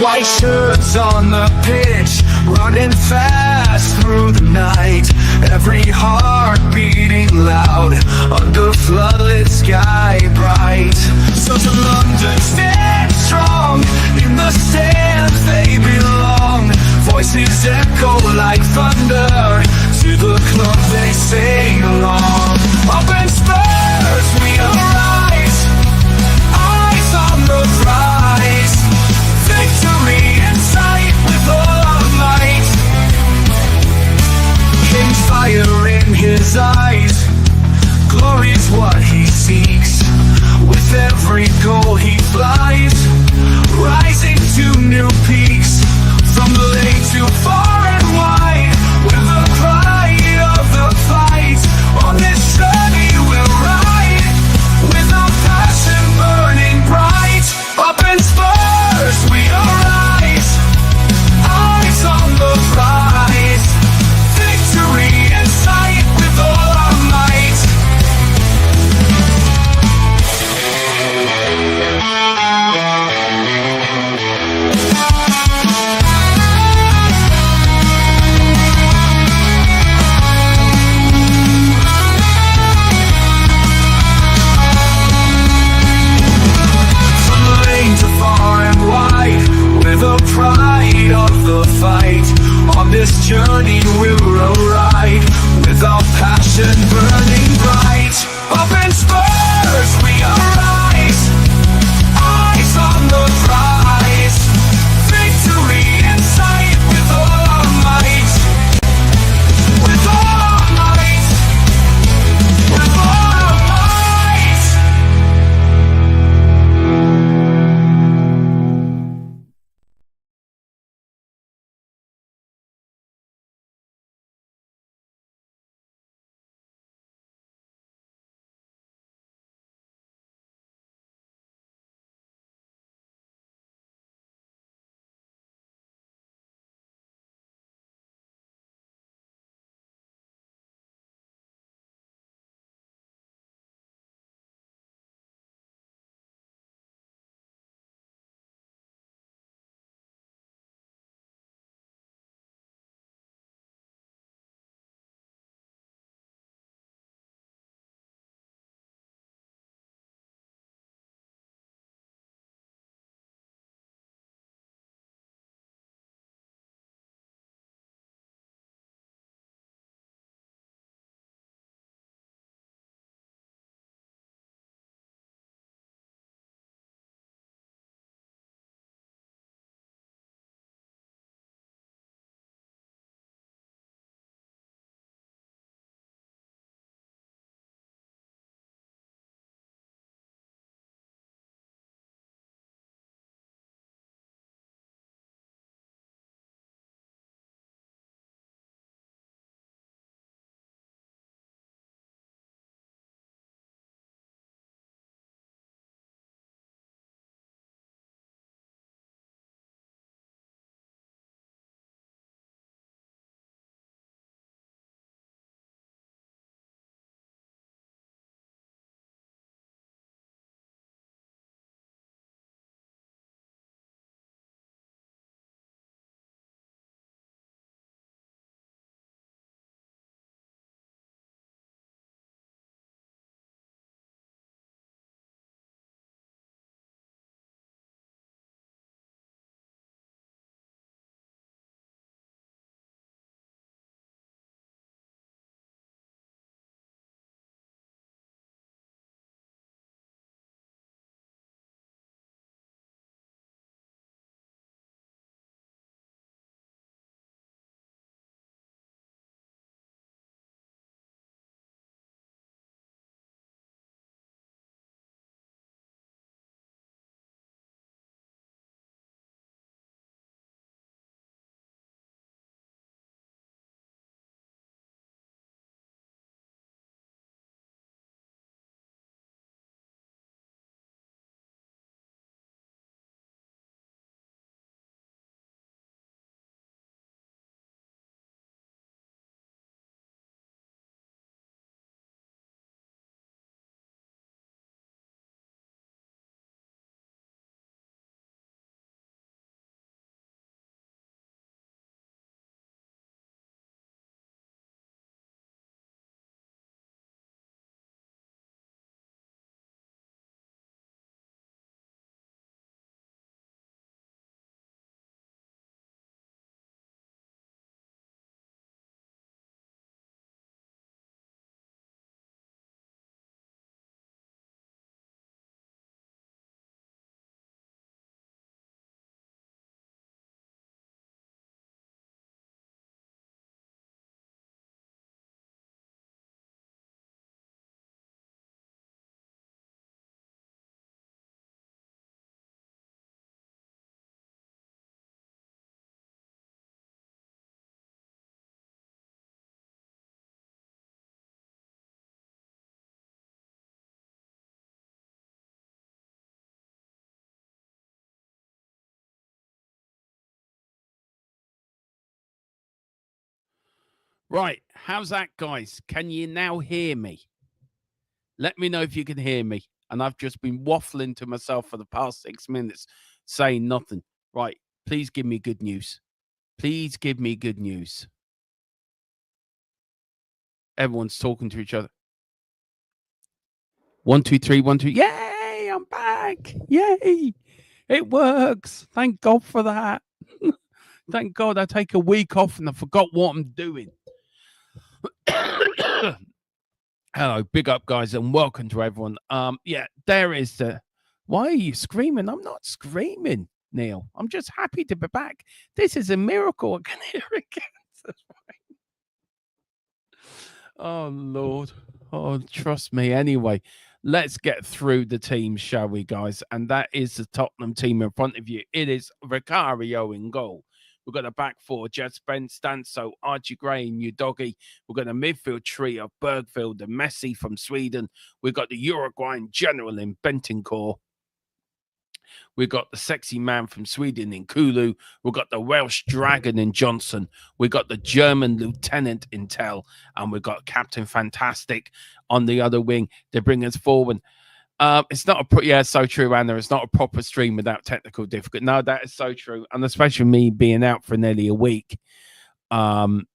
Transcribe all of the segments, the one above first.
White shirts on the pitch, running fast through the night. Every heart beating loud under floodlit sky bright. So to London, stand strong, in the stands they belong. Voices echo like thunder, to the club they sing along. Up in Spurs we arise, eyes on the prize. Victory in sight with all our might. King's fire in his eyes, glory's what he seeks. With every goal he flies, rising to new peaks. From the lake to far and wide, with the pride of the fight. On this journey we'll ride, with our passion burning bright. Up in Spurs we arise, eyes on the prize. Victory in sight with all our might. The pride of the fight. On this journey we'll ride, with our passion burning bright. Up in Spurs we arise, eyes on the prize. Victory in sight with all our might. With all our might. With all our might. Right, how's that, guys? Can you now hear me? Let me know if you can hear me. And I've just been waffling to myself for the past 6 minutes, saying nothing. Right, please give me good news. Please give me good news. Everyone's talking to each other. 1, 2, 3, 1, 2. Yay! I'm back. Yay! It works. Thank God for that. Thank God I take a week off and I forgot what I'm doing. Hello, big up, guys, and welcome to everyone. Yeah, there is the. Why are you screaming? I'm not screaming, Neil. I'm just happy to be back. This is a miracle. I can hear again. Oh Lord. Oh, trust me. Anyway, let's get through the teams, shall we, guys? And that is the Tottenham team in front of you. It is Vicario in goal. We've got a back four, Jed Spence, Stanso, Archie Gray, and Udogi. We've got a midfield trio of Bergfield and Messi from Sweden. We've got the Uruguayan general in Bentancur. We've got the sexy man from Sweden in Kulu. We've got the Welsh dragon in Johnson. We've got the German lieutenant in Tell. And we've got Captain Fantastic on the other wing to bring us forward. It's not so true, Anna. It's not a proper stream without technical difficulty. No, that is so true. And especially me being out for nearly a week. I've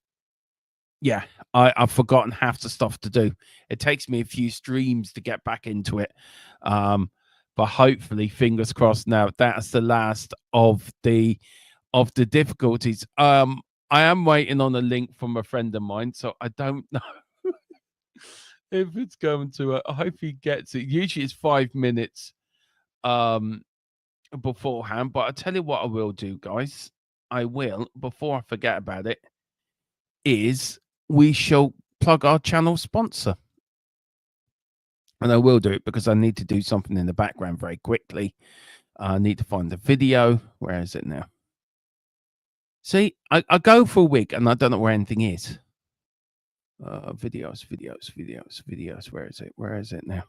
forgotten half the stuff to do. It takes me a few streams to get back into it. But hopefully, fingers crossed, now that's the last of the difficulties. I am waiting on a link from a friend of mine, so I don't know if it's going to. I hope he gets it. Usually, it's 5 minutes beforehand. But I tell you what, I will do, guys. I will, before I forget about it, is we shall plug our channel sponsor. And I will do it because I need to do something in the background very quickly. I need to find the video. Where is it now? See, I go for a week and I don't know where anything is. Videos. Where is it? Where is it now?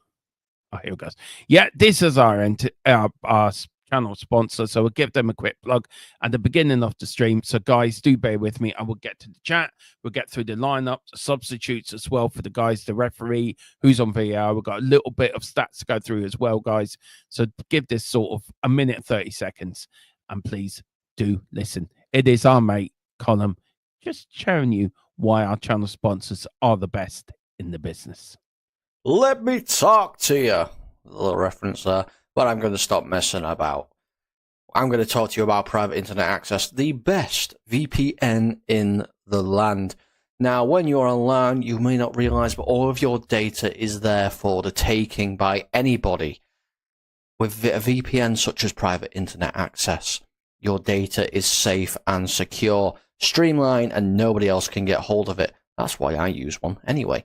Oh, here it goes. Yeah, this is our channel sponsor, so we'll give them a quick plug at the beginning of the stream. So guys, do bear with me. I will get to the chat. We'll get through the lineup, the substitutes as well for the guys, the referee, who's on VR. We've got a little bit of stats to go through as well, guys. So give this sort of a minute 30 seconds, and please do listen. It is our mate Colin just showing you why our channel sponsors are the best in the business. Let me talk to you. A little reference there. But I'm going to stop messing about. I'm going to talk to you about private internet access, the best VPN in the land. Now, when you're online, you may not realize, but all of your data is there for the taking by anybody. With a VPN such as private internet access, your data is safe and secure, streamlined, and nobody else can get hold of it. That's why I use one anyway.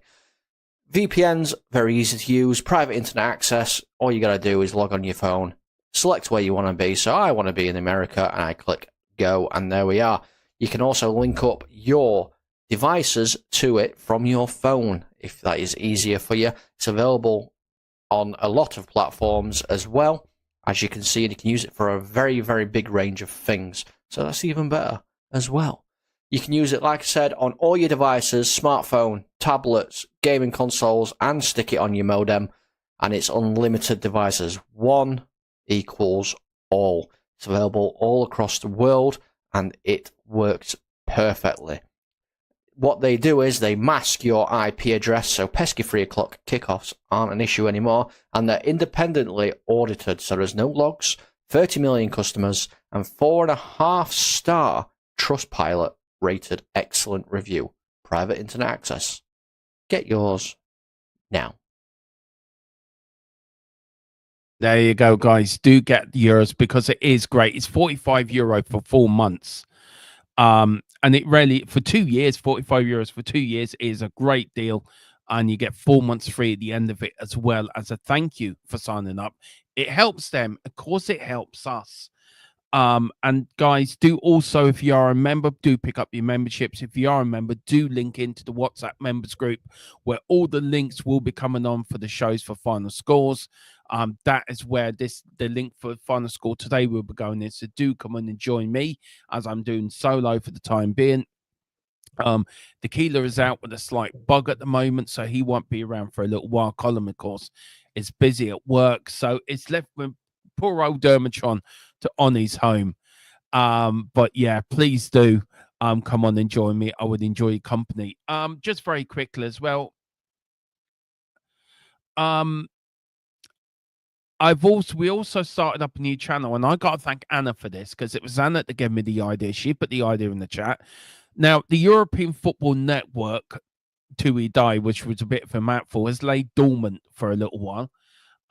VPN's very easy to use, private internet access. All you got to do is log on your phone, select where you want to be. So I want to be in America, and I click go, and there we are. You can also link up your devices to it from your phone if that is easier for you. It's available on a lot of platforms as well, as you can see, and you can use it for a very, very big range of things. So that's even better as well. You can use it, like I said, on all your devices, smartphone, tablets, gaming consoles, and stick it on your modem. And it's unlimited devices. One equals all. It's available all across the world, and it works perfectly. What they do is they mask your IP address, so pesky 3 o'clock kickoffs aren't an issue anymore, and they're independently audited, so there's no logs, 30 million customers, and 4.5-star Trustpilot rated excellent review. Private internet access. Get yours now. There you go, guys. Do get yours because it is great. It's €45 for 4 months. And it really, for 2 years, €45 for 2 years is a great deal. And you get 4 months free at the end of it as well as a thank you for signing up. It helps them. Of course, it helps us. And guys, do also, if you are a member, do pick up your memberships. If you are a member, do link into the WhatsApp members group where all the links will be coming on for the shows for final scores. That is where the link for final score today will be going in. So do come on and join me as I'm doing solo for the time being. The Keeler is out with a slight bug at the moment, so he won't be around for a little while. Colin, of course, is busy at work, so it's left with poor old Dermatron to on his home. But yeah, please do come on and join me. I would enjoy your company. Just very quickly as well. We also started up a new channel, and I got to thank Anna for this, because it was Anna that gave me the idea. She put the idea in the chat. Now, the European Football Network, TUI, which was a bit of a mouthful, has laid dormant for a little while.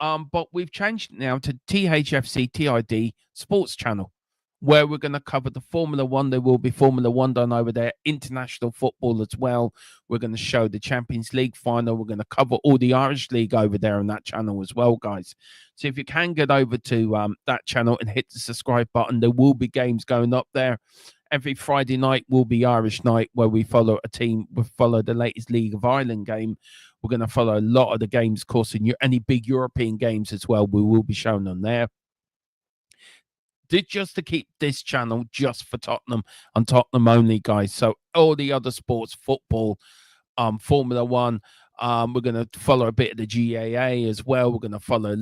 But we've changed it now to THFC TID Sports Channel, where we're going to cover the Formula One. There will be Formula One done over there, international football as well. We're going to show the Champions League final. We're going to cover all the Irish League over there on that channel as well, guys. So if you can get over to that channel and hit the subscribe button, there will be games going up there. Every Friday night will be Irish night, where we follow a team. We follow the latest League of Ireland game. We're going to follow a lot of the games, of course, in any big European games as well. We will be shown on there. Just to keep this channel just for Tottenham and Tottenham only, guys. So all the other sports, football, Formula One, we're going to follow a bit of the GAA as well. We're going to follow a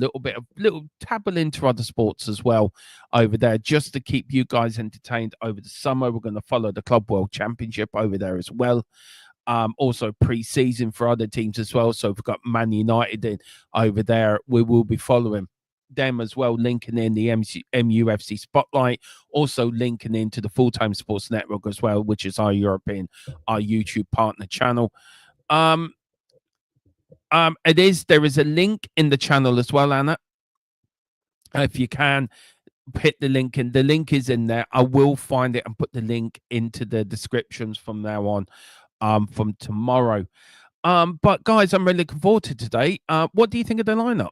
little dabble into other sports as well over there, just to keep you guys entertained over the summer. We're going to follow the Club World Championship over there as well. Also pre-season for other teams as well. So we've got Man United over there. We will be following them as well, linking in the MUFC Spotlight, also linking into the Full-Time Sports Network as well, which is our YouTube partner channel. There is a link in the channel as well, Anna. If you can hit the link, and the link is in there. I will find it and put the link into the descriptions from now on, from tomorrow. But guys, I'm really looking forward to today. What do you think of the lineup?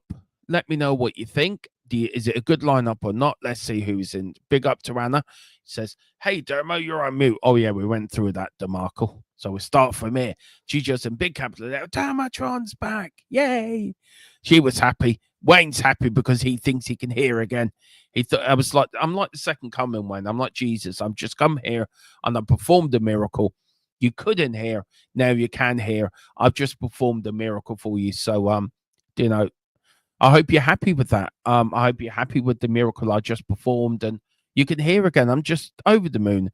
Let me know what you think. Is it a good lineup or not? Let's see who's in. Big up to Anna. Says, hey, Dermo, you're on mute. Oh, yeah, we went through that, DeMarco. So we'll start from here. She just in big capital letter. Dermatron's back. Yay. She was happy. Wayne's happy because he thinks he can hear again. He thought I'm like the second coming, Wayne. I'm like Jesus. I'm just come here and I performed a miracle. You couldn't hear. Now you can hear. I've just performed a miracle for you. So, I hope you're happy with that. I hope you're happy with the miracle I just performed, and you can hear again. I'm just over the moon.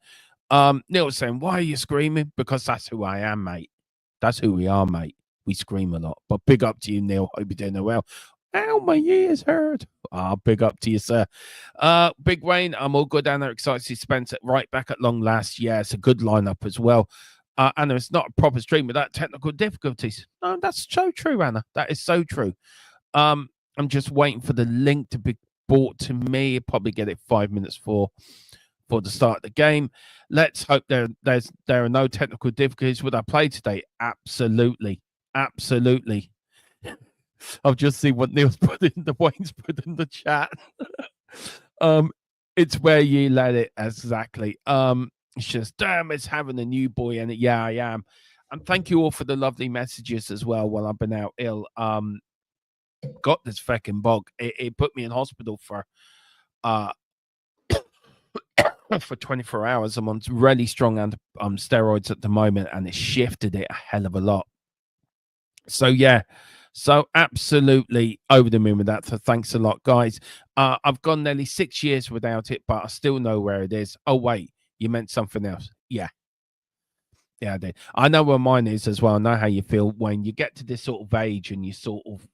Neil's saying, why are you screaming? Because that's who I am, mate. That's who we are, mate. We scream a lot. But big up to you, Neil. Hope you're doing well. Ow, my ears hurt. Big up to you, sir. Big Wayne, I'm all good, Anna. Excited to see Spencer right back at long last. Yeah, it's a good lineup as well. Anna, it's not a proper stream without technical difficulties. No, that's so true, Anna. That is so true. I'm just waiting for the link to be brought to me. I'll probably get it 5 minutes for the start of the game. Let's hope there are no technical difficulties. Would I play today? Absolutely. Absolutely. I've just seen what Neil's Wayne's put in the chat. It's where you let it. Exactly. It's just, damn, it's having a new boy in it. Yeah, I am. And thank you all for the lovely messages as well while I've been out ill. Got this fucking bug. It put me in hospital for 24 hours. I'm on really strong steroids at the moment, and it shifted it a hell of a lot. So yeah, so absolutely over the moon with that. So thanks a lot, guys. I've gone nearly 6 years without it, but I still know where it is. Oh wait, you meant something else? Yeah, I did. I know where mine is as well. I know how you feel when you get to this sort of age and you sort of,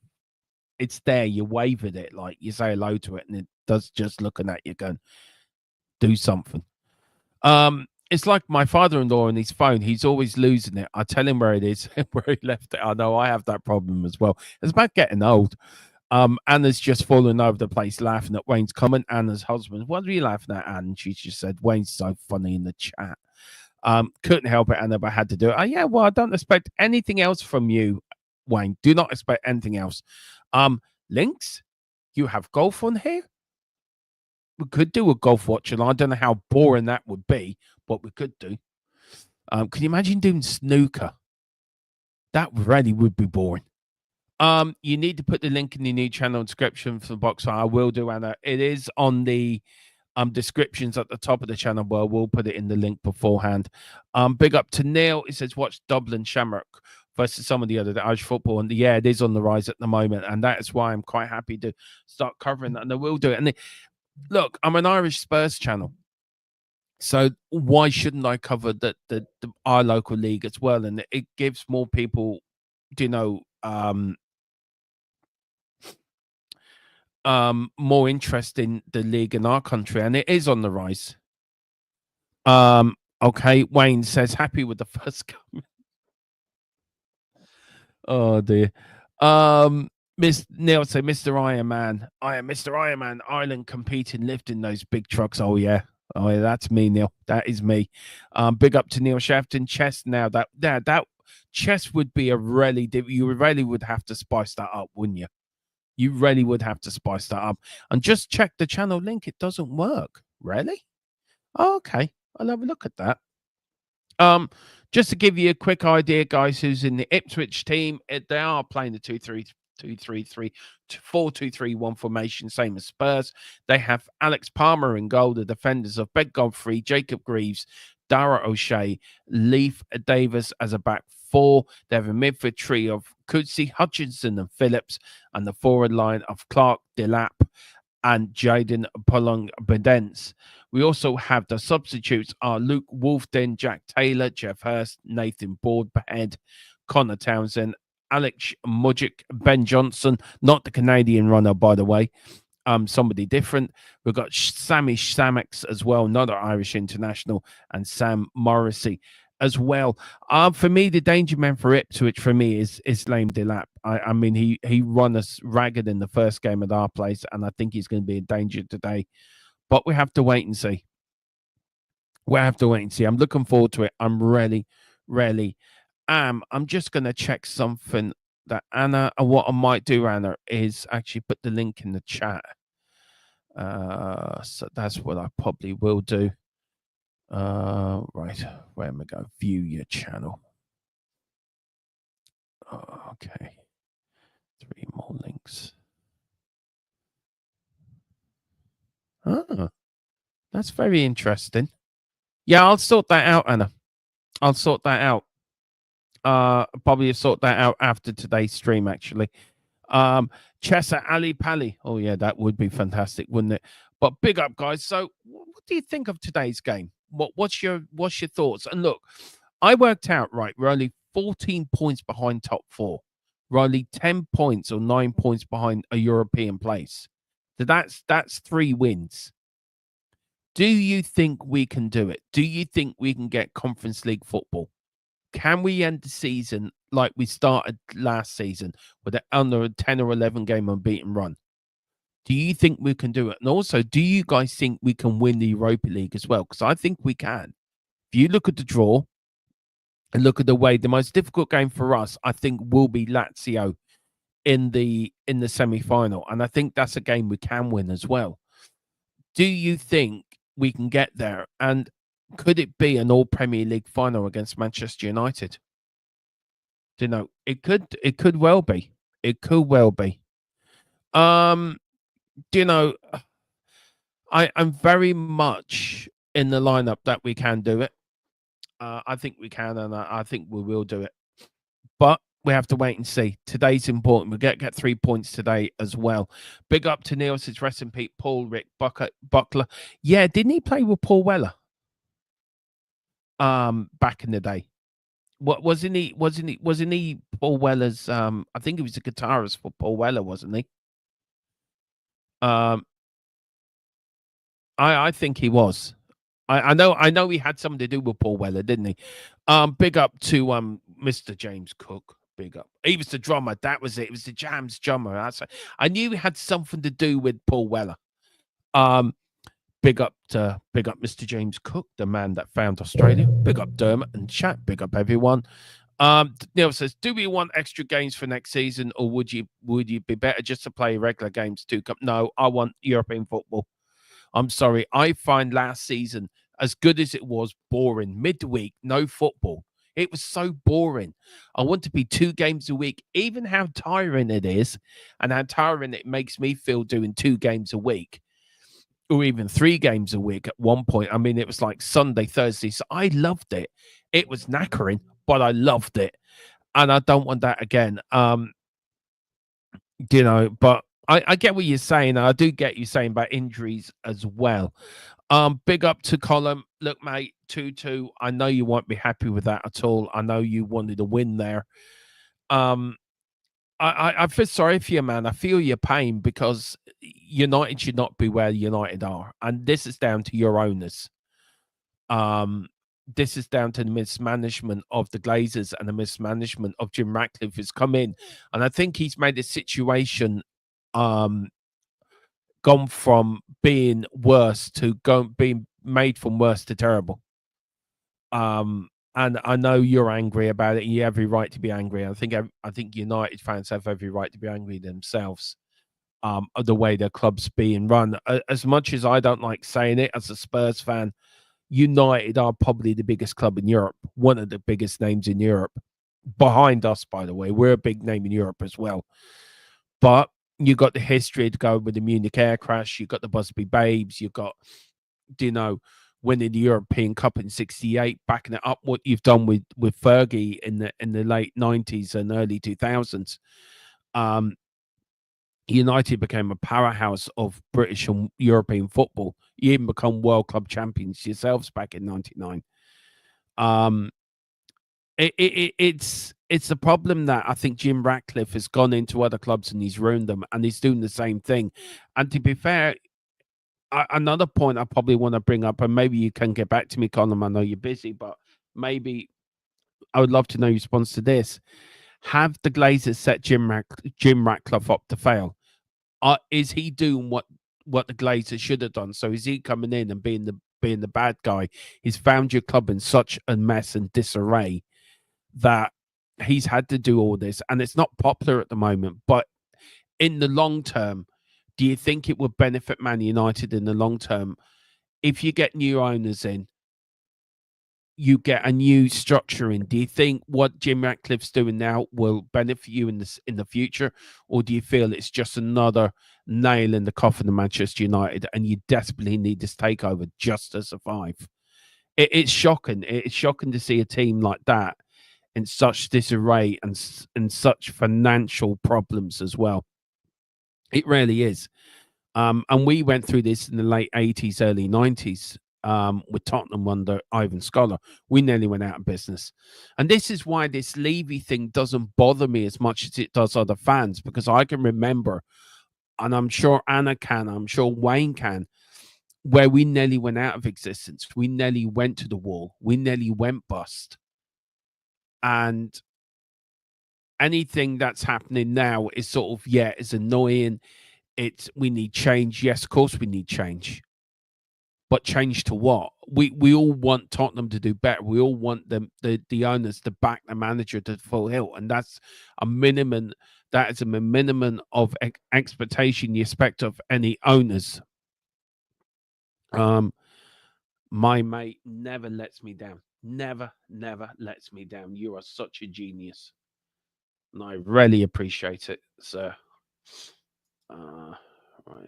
it's there, you wave at it, like you say hello to it, and it does just looking at you going, do something. It's like my father-in-law on his phone. He's always losing it. I tell him where it is, where he left it. I know I have that problem as well. It's about getting old. Anna's just falling over the place laughing at Wayne's comment. Anna's husband, what are you laughing at, Anne? She just said, Wayne's so funny in the chat. Couldn't help it, Anna, but had to do it. Oh, yeah, well, I don't expect anything else from you, Wayne. Do not expect anything else. Links, you have golf on here? We could do a golf watch, and I don't know how boring that would be, but we could do. Can you imagine doing snooker? That really would be boring. You need to put the link in the new channel description for the box. I will do, Anna. It is on the descriptions at the top of the channel. Well, we'll put it in the link beforehand. Big up to Neil. It says watch Dublin Shamrock versus some of the other Irish football, and yeah, it is on the rise at the moment, and that is why I'm quite happy to start covering that, and I will do it. And look, I'm an Irish Spurs channel, so why shouldn't I cover our local league as well? And it gives more people, more interest in the league in our country, and it is on the rise. Okay, Wayne says happy with the first comment. Oh dear. Miss Neil say Mr. Iron Man. I am Mr. Iron Man. Ireland competing, lifting those big trucks. Oh yeah, that's me, Neil. That is me. Big up to Neil Shafton. Chess now. That chess would be a really. You really would have to spice that up, wouldn't you? You really would have to spice that up. And just check the channel link. It doesn't work. Really? Oh, okay. I'll have a look at that. Just to give you a quick idea, guys, who's in the Ipswich team, they are playing the 2-3-3, 4-2-3-1 formation, same as Spurs. They have Alex Palmer in goal, the defenders of Ben Godfrey, Jacob Greaves, Dara O'Shea, Leif Davis as a back four. They have a midfield trio of Coetzee, Hutchinson, and Phillips, and the forward line of Clark, Delap, and Jaden Polong-Bedence. We also have the substitutes are Luke Wolfden, Jack Taylor, Jeff Hurst, Nathan Boardhead, Connor Townsend, Alex Mudgett, Ben Johnson, not the Canadian runner, by the way, somebody different. We've got Sammy Samex as well, another Irish international, and Sam Morrissey as well. For me, the danger man for Ipswich for me is Liam Delap. I mean, he run us ragged in the first game at our place, and I think he's going to be in danger today. But we have to wait and see. I'm looking forward to it. I'm really I'm just going to check something that Anna, and what I might do, Anna, is actually put the link in the chat. So that's what I probably will do. Right, where am I going? View your channel. Okay, 3 more links. Oh, that's very interesting. Yeah, I'll sort that out, Anna. I'll sort that out. Probably sort that out after today's stream, actually. Chessa Ali Pali. Oh yeah, that would be fantastic, wouldn't it? But big up, guys. So, what do you think of today's game? What's your thoughts? And look, I worked out right. We're only 14 points behind top 4. We're only 10 points or 9 points behind a European place. So that's 3 wins. Do you think we can do it? Do you think we can get Conference League football? Can we end the season like we started last season with under a 10 or 11 game unbeaten run? Do you think we can do it? And also, do you guys think we can win the Europa League as well? Because I think we can. If you look at the draw and look at the way, the most difficult game for us, I think, will be Lazio in the semi-final. And I think that's a game we can win as well. Do you think we can get there? And could it be an all Premier League final against Manchester United? Do you know? It could well be. It could well be. Do you know? I'm very much in the lineup that we can do it. I think we can, and I think we will do it. But we have to wait and see. Today's important. We get 3 points today as well. Big up to Neil, says rest in peace, Paul Rick Buckler. Yeah, didn't he play with Paul Weller? Back in the day. Wasn't he Paul Weller's I think he was a guitarist for Paul Weller, wasn't he? I think he was. I know he had something to do with Paul Weller, didn't he? Big up to Mr. James Cook. Big up. He was the drummer. That was it. It was the Jams drummer. I knew he had something to do with Paul Weller. Big up Mr. James Cook, the man that found Australia. Big up Dermot and chat. Big up everyone. Neil says, do we want extra games for next season, or would you be better just to play regular games too? No, I want European football. I'm sorry. I find last season, as good as it was, boring. Midweek, no football. It was so boring. I want to be 2 games a week, even how tiring it is and how tiring it makes me feel doing 2 games a week. or even 3 games a week at one point. I mean, it was like Sunday, Thursday. So I loved it. It was knackering, but I loved it. And I don't want that again. But I get what you're saying. I do get you saying about injuries as well. Big up to Colin. Look, mate, 2-2. I know you won't be happy with that at all. I know you wanted a win there. I feel sorry for you, man. I feel your pain because United should not be where United are, and this is down to your owners. This is down to the mismanagement of the Glazers and the mismanagement of Jim Ratcliffe who's come in, and I think he's made the situation gone from being worse to being made from worse to terrible. And I know you're angry about it. You have every right to be angry. I think United fans have every right to be angry themselves. Of the way their club's being run. As much as I don't like saying it, as a Spurs fan, United are probably the biggest club in Europe, one of the biggest names in Europe. Behind us, by the way, we're a big name in Europe as well. But you got the history to go with the Munich air crash. You got the Busby Babes. You got, winning the European Cup in '68, backing it up. What you've done with Fergie in the late '90s and early 2000s. United became a powerhouse of British and European football. You even become World Club champions yourselves back in '99. It's a problem that I think Jim Ratcliffe has gone into other clubs and he's ruined them, and he's doing the same thing. And to be fair, another point I probably want to bring up, and maybe you can get back to me, Colin. I know you're busy, but maybe I would love to know your response to this. Have the Glazers set Jim Ratcliffe up to fail? Is he doing what the Glazers should have done? So is he coming in and being the bad guy? He's found your club in such a mess and disarray that he's had to do all this, and it's not popular at the moment. But in the long term, do you think it would benefit Man United in the long term if you get new owners in? You get a new structure in. Do you think what Jim Ratcliffe's doing now will benefit you in the future, or do you feel it's just another nail in the coffin of Manchester United, and you desperately need this takeover just to survive? It's shocking. It's shocking to see a team like that in such disarray and such financial problems as well. It really is. And we went through this in the late 80s, early 90s. With Tottenham under Ivan Scholar. We nearly went out of business. And this is why this Levy thing doesn't bother me as much as it does other fans, because I can remember, and I'm sure Anna can, I'm sure Wayne can, where we nearly went out of existence. We nearly went to the wall. We nearly went bust. And anything that's happening now is sort of, it's annoying. We need change. Yes, of course we need change. But change to what? We all want Tottenham to do better. We all want the owners to back the manager to full hilt, and that's a minimum. That is a minimum of expectation you expect of any owners. My mate never lets me down. Never lets me down. You are such a genius, and I really appreciate it, sir. Right.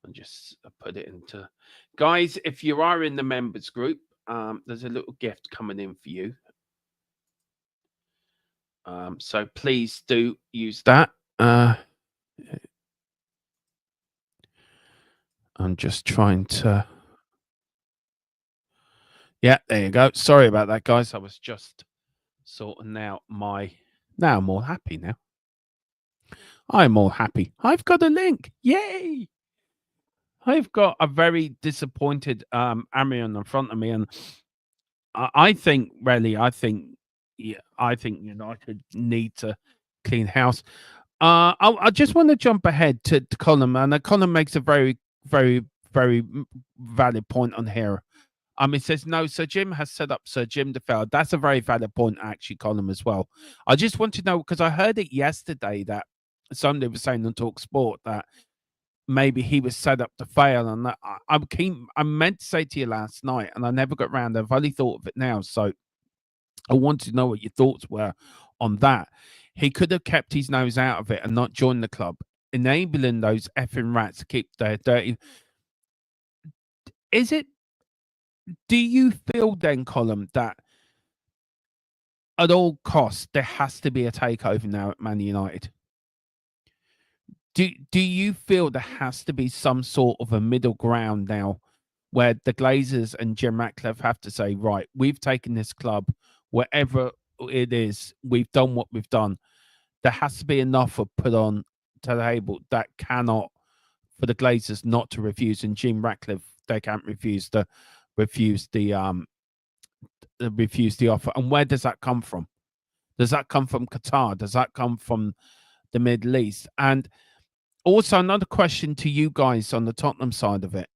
And just put it into, guys, if you are in the members group, there's a little gift coming in for you, so please do use that. I'm just trying to, there you go. Sorry about that, guys. I was just sorting out now I'm all happy now. I'm all happy. I've got a link. Yay. I've got a very disappointed Amion in front of me, and I think United need to clean house. I just want to jump ahead to Colin, and Colin makes a very, very, very valid point on here. It says, no, Sir Jim has set up Sir Jim to fail. That's a very valid point, actually, Colin, as well. I just want to know, because I heard it yesterday that somebody was saying on Talk Sport that maybe he was set up to fail. And I meant to say to you last night, and I never got around. I've only thought of it now. So I want to know what your thoughts were on that. He could have kept his nose out of it and not joined the club, enabling those effing rats to keep their dirty. is it? Do you feel then, Colin, that at all costs there has to be a takeover now at Man United? Do you feel there has to be some sort of a middle ground now, where the Glazers and Jim Ratcliffe have to say, right, we've taken this club, wherever it is, we've done what we've done. There has to be enough of put on to the table that cannot, for the Glazers not to refuse, and Jim Ratcliffe, they can't refuse the offer. And where does that come from? Does that come from Qatar? Does that come from the Middle East? And also another question to you guys on the Tottenham side of it.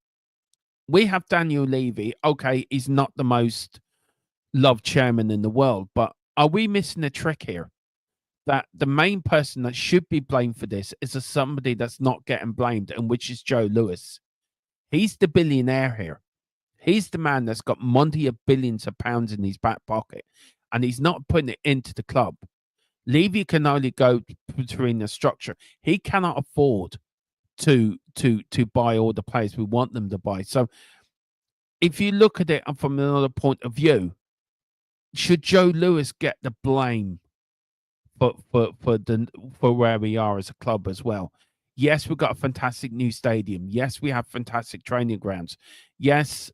We have Daniel Levy. Okay, he's not the most loved chairman in the world, but are we missing a trick here? That the main person that should be blamed for this is somebody that's not getting blamed, and which is Joe Lewis. He's the billionaire here. He's the man that's got money of billions of pounds in his back pocket, and he's not putting it into the club. Levy can only go between the structure. He cannot afford to buy all the players we want them to buy. So if you look at it from another point of view, should Joe Lewis get the blame for where we are as a club as well? Yes, we've got a fantastic new stadium. Yes, we have fantastic training grounds. Yes,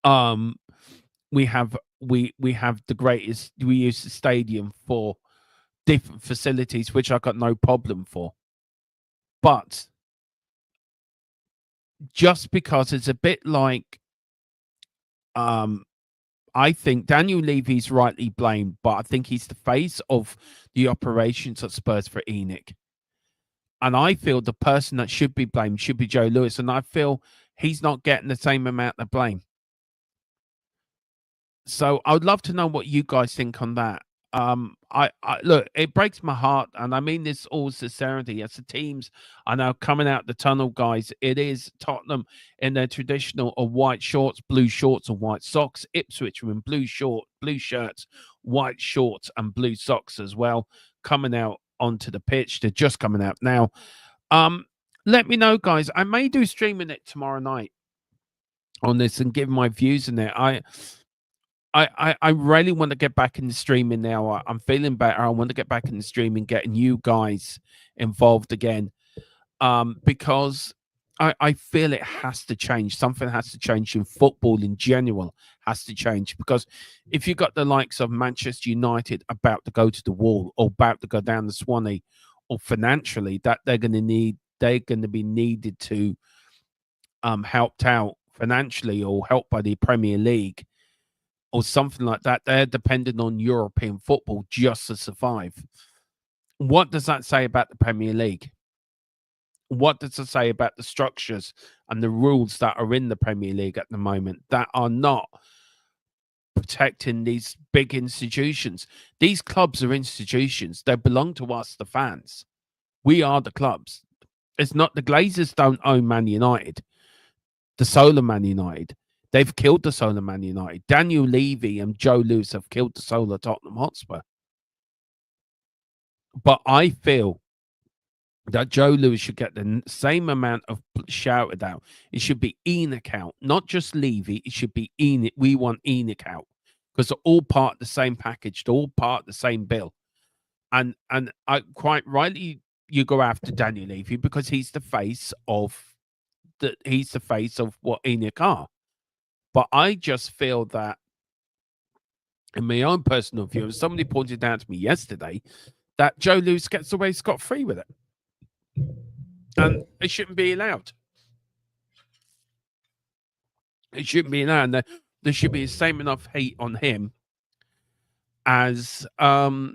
we have the greatest. We use the stadium for different facilities, which I got no problem for. But just because it's a bit like, I think Daniel Levy's rightly blamed, but I think he's the face of the operations at Spurs for ENIC. And I feel the person that should be blamed should be Joe Lewis, and I feel he's not getting the same amount of blame. So I would love to know what you guys think on that. I look, it breaks my heart, and I mean this all sincerity. As the teams are now coming out the tunnel, guys, it is Tottenham in their traditional white shorts, blue shorts, and white socks. Ipswich are in blue shirts, white shorts, and blue socks as well, coming out onto the pitch. They're just coming out now. Let me know, guys. I may do streaming it tomorrow night on this and give my views in it. I really want to get back in the streaming now. I'm feeling better. I want to get back in the streaming, getting you guys involved again, because I feel it has to change. Something has to change in football in general. Has to change, because if you got the likes of Manchester United about to go to the wall or about to go down the Swanee, or financially that they're going to be needed to helped out financially or helped by the Premier League, or something like that. They're dependent on European football just to survive. What does that say about the Premier League? What does it say about the structures and the rules that are in the Premier League at the moment that are not protecting these big institutions? These clubs are institutions. They belong to us, the fans. We are the clubs. It's not the Glazers don't own Man United. The soul of Man United. They've killed the soul of Man United. Daniel Levy and Joe Lewis have killed the soul of Tottenham Hotspur. But I feel that Joe Lewis should get the same amount of shouted out. It should be ENIC out, not just Levy. It should be ENIC. We want ENIC out, because they're all part of the same package. They're all part of the same bill. And I quite rightly you go after Daniel Levy because he's the face of what ENIC are. But I just feel that, in my own personal view, somebody pointed out to me yesterday that Joe Lewis gets away scot-free with it. And it shouldn't be allowed. It shouldn't be allowed. And there should be the same enough hate on him as Joe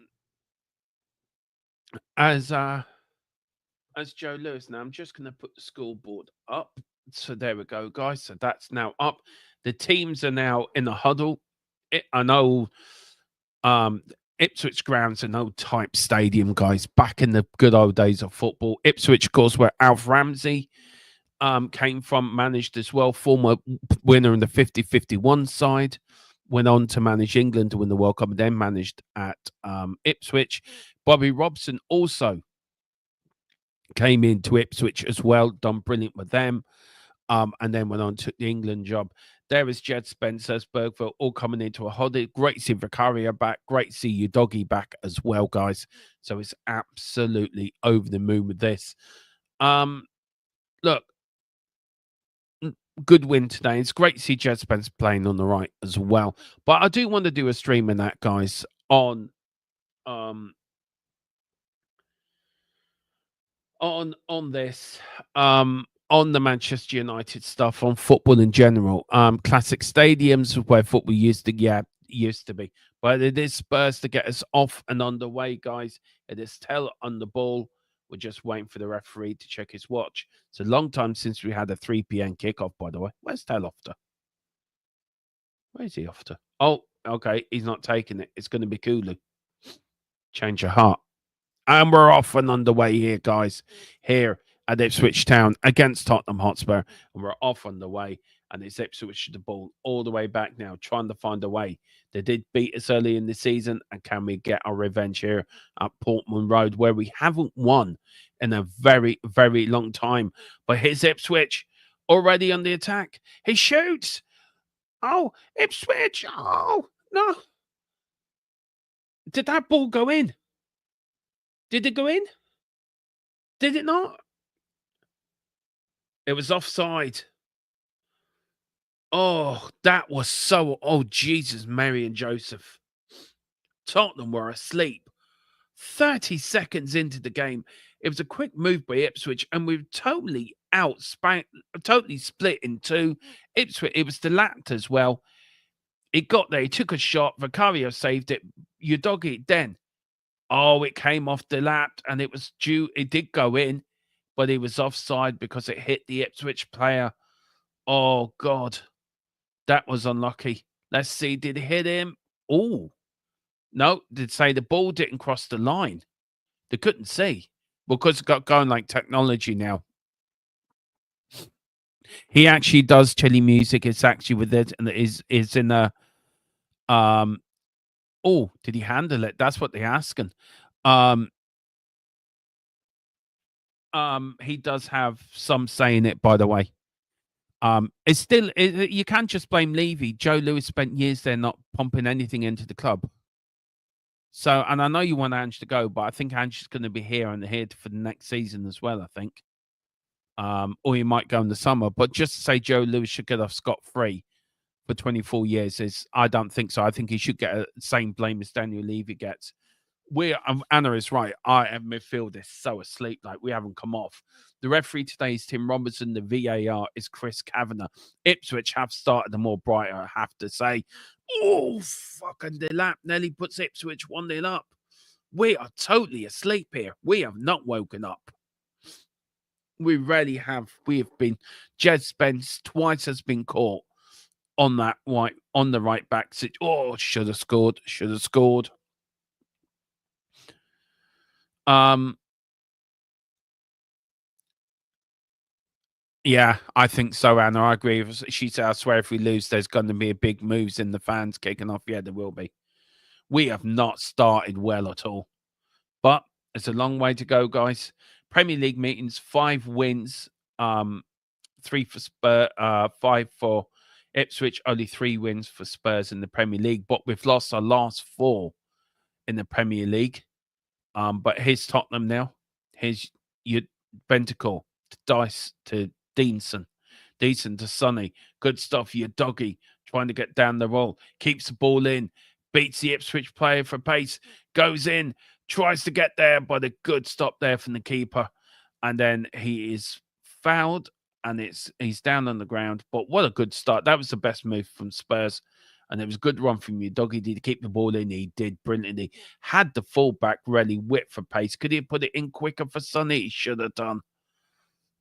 Lewis. Now I'm just going to put the scoreboard up. So there we go, guys. So that's now up. The teams are now in a huddle. I know Ipswich ground's an old type stadium, guys, back in the good old days of football. Ipswich, of course, where Alf Ramsey came from, managed as well, former winner in the 50-51 side, went on to manage England to win the World Cup, and then managed at Ipswich. Bobby Robson also came into Ipswich as well, done brilliant with them. and then went on to the England job. There is Jed Spencer, Bergville, all coming into a holiday. Great to see Vicaria back. Great to see you doggy back as well, guys. So it's absolutely over the moon with this. Look, good win today. It's great to see Jed Spencer playing on the right as well. But I do want to do a stream in that, guys, on this on the Manchester United stuff, on football in general, classic stadiums where football used to be, but it is Spurs to get us off and underway, guys. It is Tell on the ball. We're just waiting for the referee to check his watch. It's a long time since we had a 3 p.m. kickoff, by the way. Where's Tell off to? Where is he off to? Oh, okay, he's not taking it. It's going to be Kulu. Change your heart. And we're off and underway here, guys, here at Ipswich Town against Tottenham Hotspur. And we're off on the way. And it's Ipswich the ball all the way back now, trying to find a way. They did beat us early in the season. And can we get our revenge here at Portman Road, where we haven't won in a very, very long time? But here's Ipswich already on the attack. He shoots. Oh, Ipswich. Oh, no. Did that ball go in? Did it go in? Did it not? It was offside. Oh, that was so... Oh, Jesus, Mary and Joseph. Tottenham were asleep. 30 seconds into the game. It was a quick move by Ipswich, and we've totally totally split in two. Ipswich, it was Delat as well. It got there. He took a shot. Vicario saved it. You dog it then. Oh, it came off the lap and it was due. It did go in, but it was offside because it hit the Ipswich player. Oh, God. That was unlucky. Let's see. Did it hit him? Oh, no. Did say the ball didn't cross the line. They couldn't see because it got going like technology now. He actually does chilly music. It's actually with it and it is in a oh, did he handle it? That's what they're asking. He does have some say in it, by the way. It's still you can't just blame Levy. Joe Lewis spent years there not pumping anything into the club. So, and I know you want Ange to go, but I think Ange is going to be here for the next season as well, I think. Or he might go in the summer. But just to say Joe Lewis should get off scot-free for 24 years I don't think so. I think he should get the same blame as Daniel Levy gets. Anna is right. Our midfield is so asleep, like we haven't come off. The referee today is Tim Robertson. The VAR is Chris Kavanagh. Ipswich have started the more brighter, I have to say. Oh, fucking Delap nearly puts Ipswich 1-0 up. We are totally asleep here. We have not woken up. We really have. We have been. Jed Spence twice has been caught on that on the right back. Oh, should have scored. Should have scored. Yeah, I think so, Anna. I agree. She said, I swear if we lose, there's going to be a big moves in the fans kicking off. Yeah, there will be. We have not started well at all. But it's a long way to go, guys. Premier League meetings, 5 wins, 3 for Spurs, 5 for Ipswich, only 3 wins for Spurs in the Premier League. But we've lost our last 4 in the Premier League. But here's Tottenham now. Here's your Bentacle to Dice to Deanson to Sonny. Good stuff. Your doggy trying to get down the roll. Keeps the ball in. Beats the Ipswich player for pace. Goes in. Tries to get there, but a good stop there from the keeper. And then he is fouled. And he's down on the ground. But what a good start. That was the best move from Spurs. And it was a good run from you, doggy. Did he keep the ball in? He did brilliantly. Had the fullback really whipped for pace. Could he have put it in quicker for Sonny? He should have done.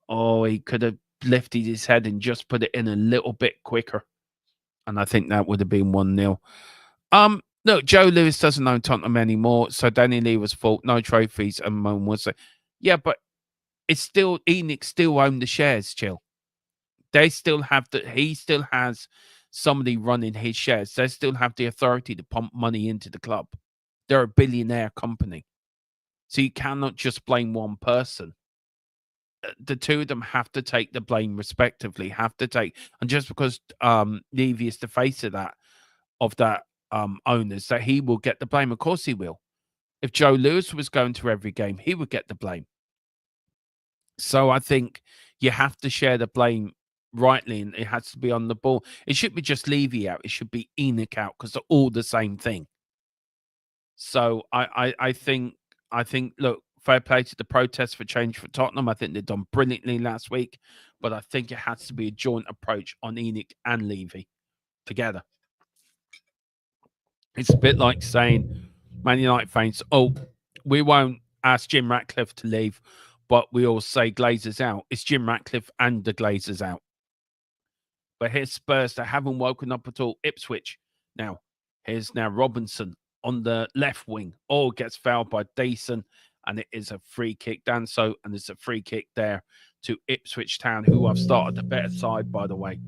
Oh, he could have lifted his head and just put it in a little bit quicker. And I think that would have been 1-0. No, Joe Lewis doesn't own Tottenham anymore. So Danny Lee was fault. No trophies. And Moan was like, yeah, but it's still, Enoch still owned the shares, Chill. They still have he still has somebody running his shares. They still have the authority to pump money into the club. They're a billionaire company. So you cannot just blame one person. the two of them have to take the blame respectively. Have to take, and just because Levy is the face of that owners, that he will get the blame. Of course he will. If Joe Lewis was going to every game, he would get the blame. So I think you have to share the blame rightly, and it has to be on the ball. It should be just Levy out. It should be Enoch out, because they're all the same thing. So I think look, fair play to the protest for change for Tottenham. I think they've done brilliantly last week, but I think it has to be a joint approach on Enoch and Levy together. It's a bit like saying, Man United fans, oh, we won't ask Jim Ratcliffe to leave, but we all say Glazers out. It's Jim Ratcliffe and the Glazers out. But here's Spurs that haven't woken up at all. Ipswich. Now, here's now Robinson on the left wing. Oh, gets fouled by Deason, and it is a free kick, Danso, and it's a free kick there to Ipswich Town, who have started the better side, by the way.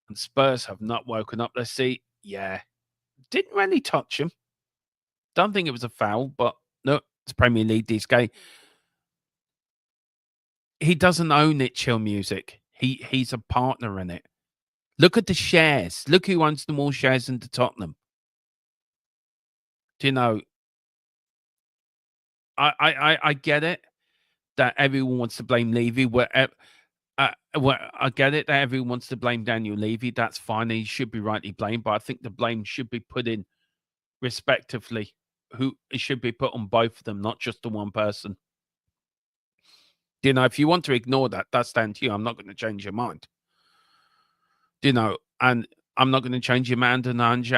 And Spurs have not woken up. Let's see. Yeah. Didn't really touch him. Don't think it was a foul, but no, it's Premier League, this guy. He doesn't own it, Chill Music. He's a partner in it. Look at the shares. Look who owns the more shares into Tottenham. Do you know? I get it that everyone wants to blame Levy. I get it that everyone wants to blame Daniel Levy. That's fine. He should be rightly blamed, but I think the blame should be put in respectively. It should be put on both of them, not just the one person. Do you know, if you want to ignore that, that's down to you. I'm not going to change your mind. Do you know, and I'm not going to change your mind on Ange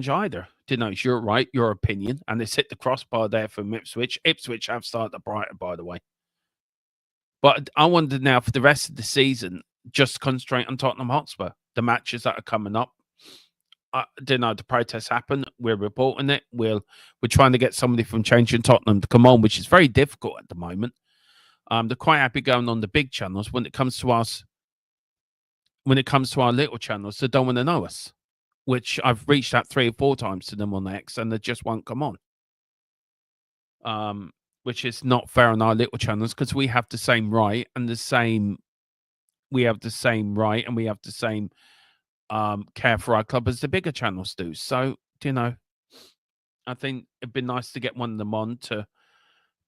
either. Do you know, it's your right, your opinion, and it's hit the crossbar there from Ipswich. Ipswich have started brighter, by the way. But I wonder now, for the rest of the season, just concentrate on Tottenham Hotspur, the matches that are coming up. I don't know, the protests happen. We're reporting it. We're trying to get somebody from Changing Tottenham to come on, which is very difficult at the moment. They're quite happy going on the big channels. When it comes to us, when it comes to our little channels, they don't want to know us, which I've reached out 3 or 4 times to them on X, and they just won't come on. Which is not fair on our little channels, because we have the same right and the same care for our club as the bigger channels do. So, you know, I think it'd be nice to get one of them on to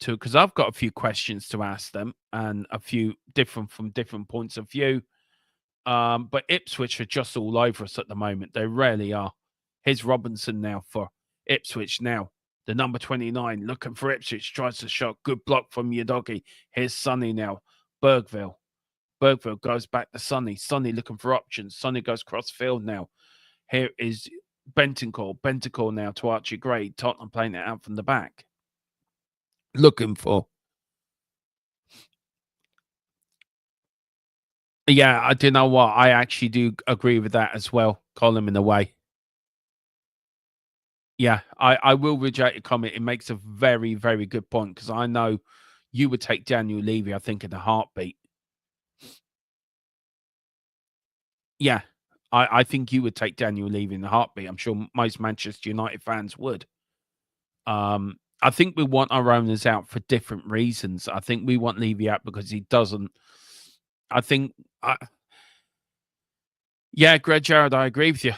because I've got a few questions to ask them, and a few different points of view. But Ipswich are just all over us at the moment. They really are. Here's Robinson now for Ipswich now. The number 29 looking for Ipswich, tries to shot. Good block from Udogie. Here's Sonny now. Bergville goes back to Sonny. Sonny looking for options. Sonny goes cross field now. Here is Bentancur now to Archie Gray. Tottenham playing it out from the back. Looking for. Yeah, I do know what. I actually do agree with that as well. Call him in a way. Yeah, I will reject your comment. It makes a very, very good point, because I know you would take Daniel Levy, I think, in a heartbeat. Yeah, I think you would take Daniel Levy in a heartbeat. I'm sure most Manchester United fans would. I think we want our owners out for different reasons. I think we want Levy out because he doesn't. Yeah, Greg Jarrett, I agree with you.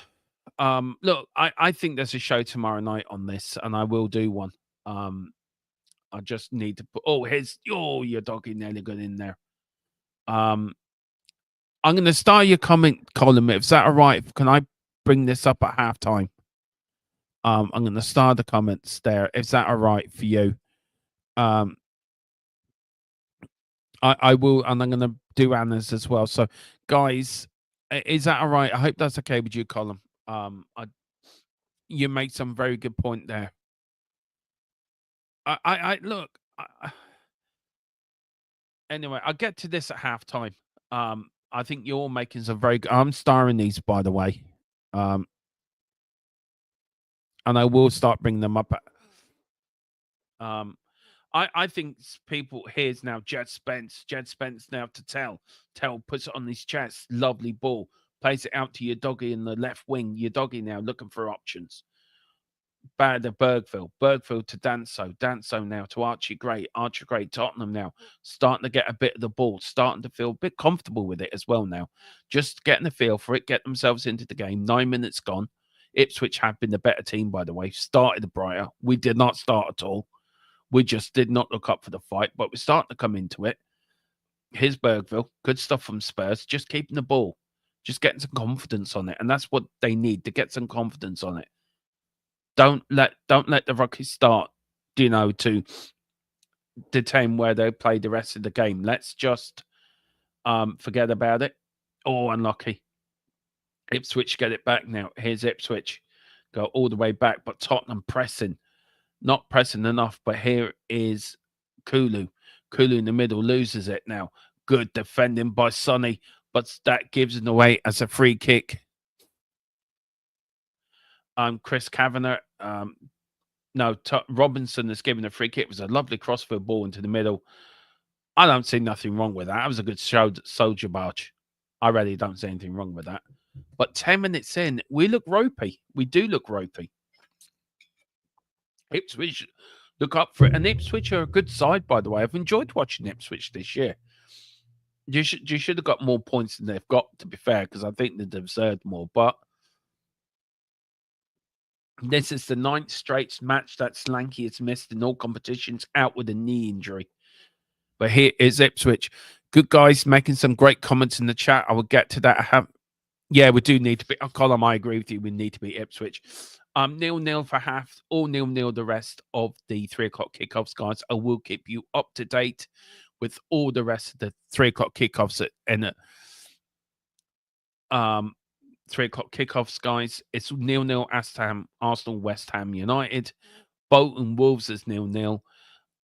Look, I think there's a show tomorrow night on this, and I will do one. I just need to put. Your doggy nearly got in there. I'm going to start your comment column. Is that all right? Can I bring this up at halftime? I'm going to start the comments there. Is that all right for you? I will, and I'm going to do Anna's as well. So, guys, is that all right? I hope that's okay with you, Colin. You make some very good point there. Anyway, I'll get to this at halftime. I think you're making some very good. I'm starring these, by the way. And I will start bringing them up. I think people, here's now Jed Spence now to Tell puts it on his chest. Lovely ball. Plays it out to your doggy in the left wing. Your doggy now looking for options. bad to Bergville. Bergville to Danso. Danso now to Archie Gray. Archie Gray, Tottenham now. Starting to get a bit of the ball. Starting to feel a bit comfortable with it as well now. Just getting the feel for it. Get themselves into the game. 9 minutes gone. Ipswich have been the better team, by the way. Started brighter. We did not start at all. We just did not look up for the fight, but we're starting to come into it. Here's Bergville. Good stuff from Spurs. Just keeping the ball. Just getting some confidence on it. And that's what they need, to get some confidence on it. Don't let the Rockies start, to detain where they play the rest of the game. Let's just forget about it. Oh, unlucky. Ipswich get it back now. Here's Ipswich. Go all the way back, but Tottenham pressing. Not pressing enough, but here is Kulu. Kulu in the middle loses it now. Good defending by Sonny, but that gives it away as a free kick. Chris Kavanagh. Robinson is giving a free kick. It was a lovely crossfield ball into the middle. I don't see nothing wrong with that. That was a good soldier barge. I really don't see anything wrong with that. But 10 minutes in, we look ropey. We do look ropey. Ipswich look up for it. And Ipswich are a good side, by the way. I've enjoyed watching Ipswich this year. You should have got more points than they've got, to be fair, because I think they deserved more. But this is the 9th straight match that Slanky has missed in all competitions, out with a knee injury. But here is Ipswich. Good guys making some great comments in the chat. I will get to that. We do need to be. Colin, I agree with you. We need to be Ipswich. 0-0 for half, all 0-0 the rest of the 3 o'clock kickoffs, guys. I will keep you up to date with all the rest of the 3 o'clock kickoffs in it. 3 o'clock kickoffs, guys. It's 0-0 Arsenal, West Ham United. Bolton Wolves is 0-0.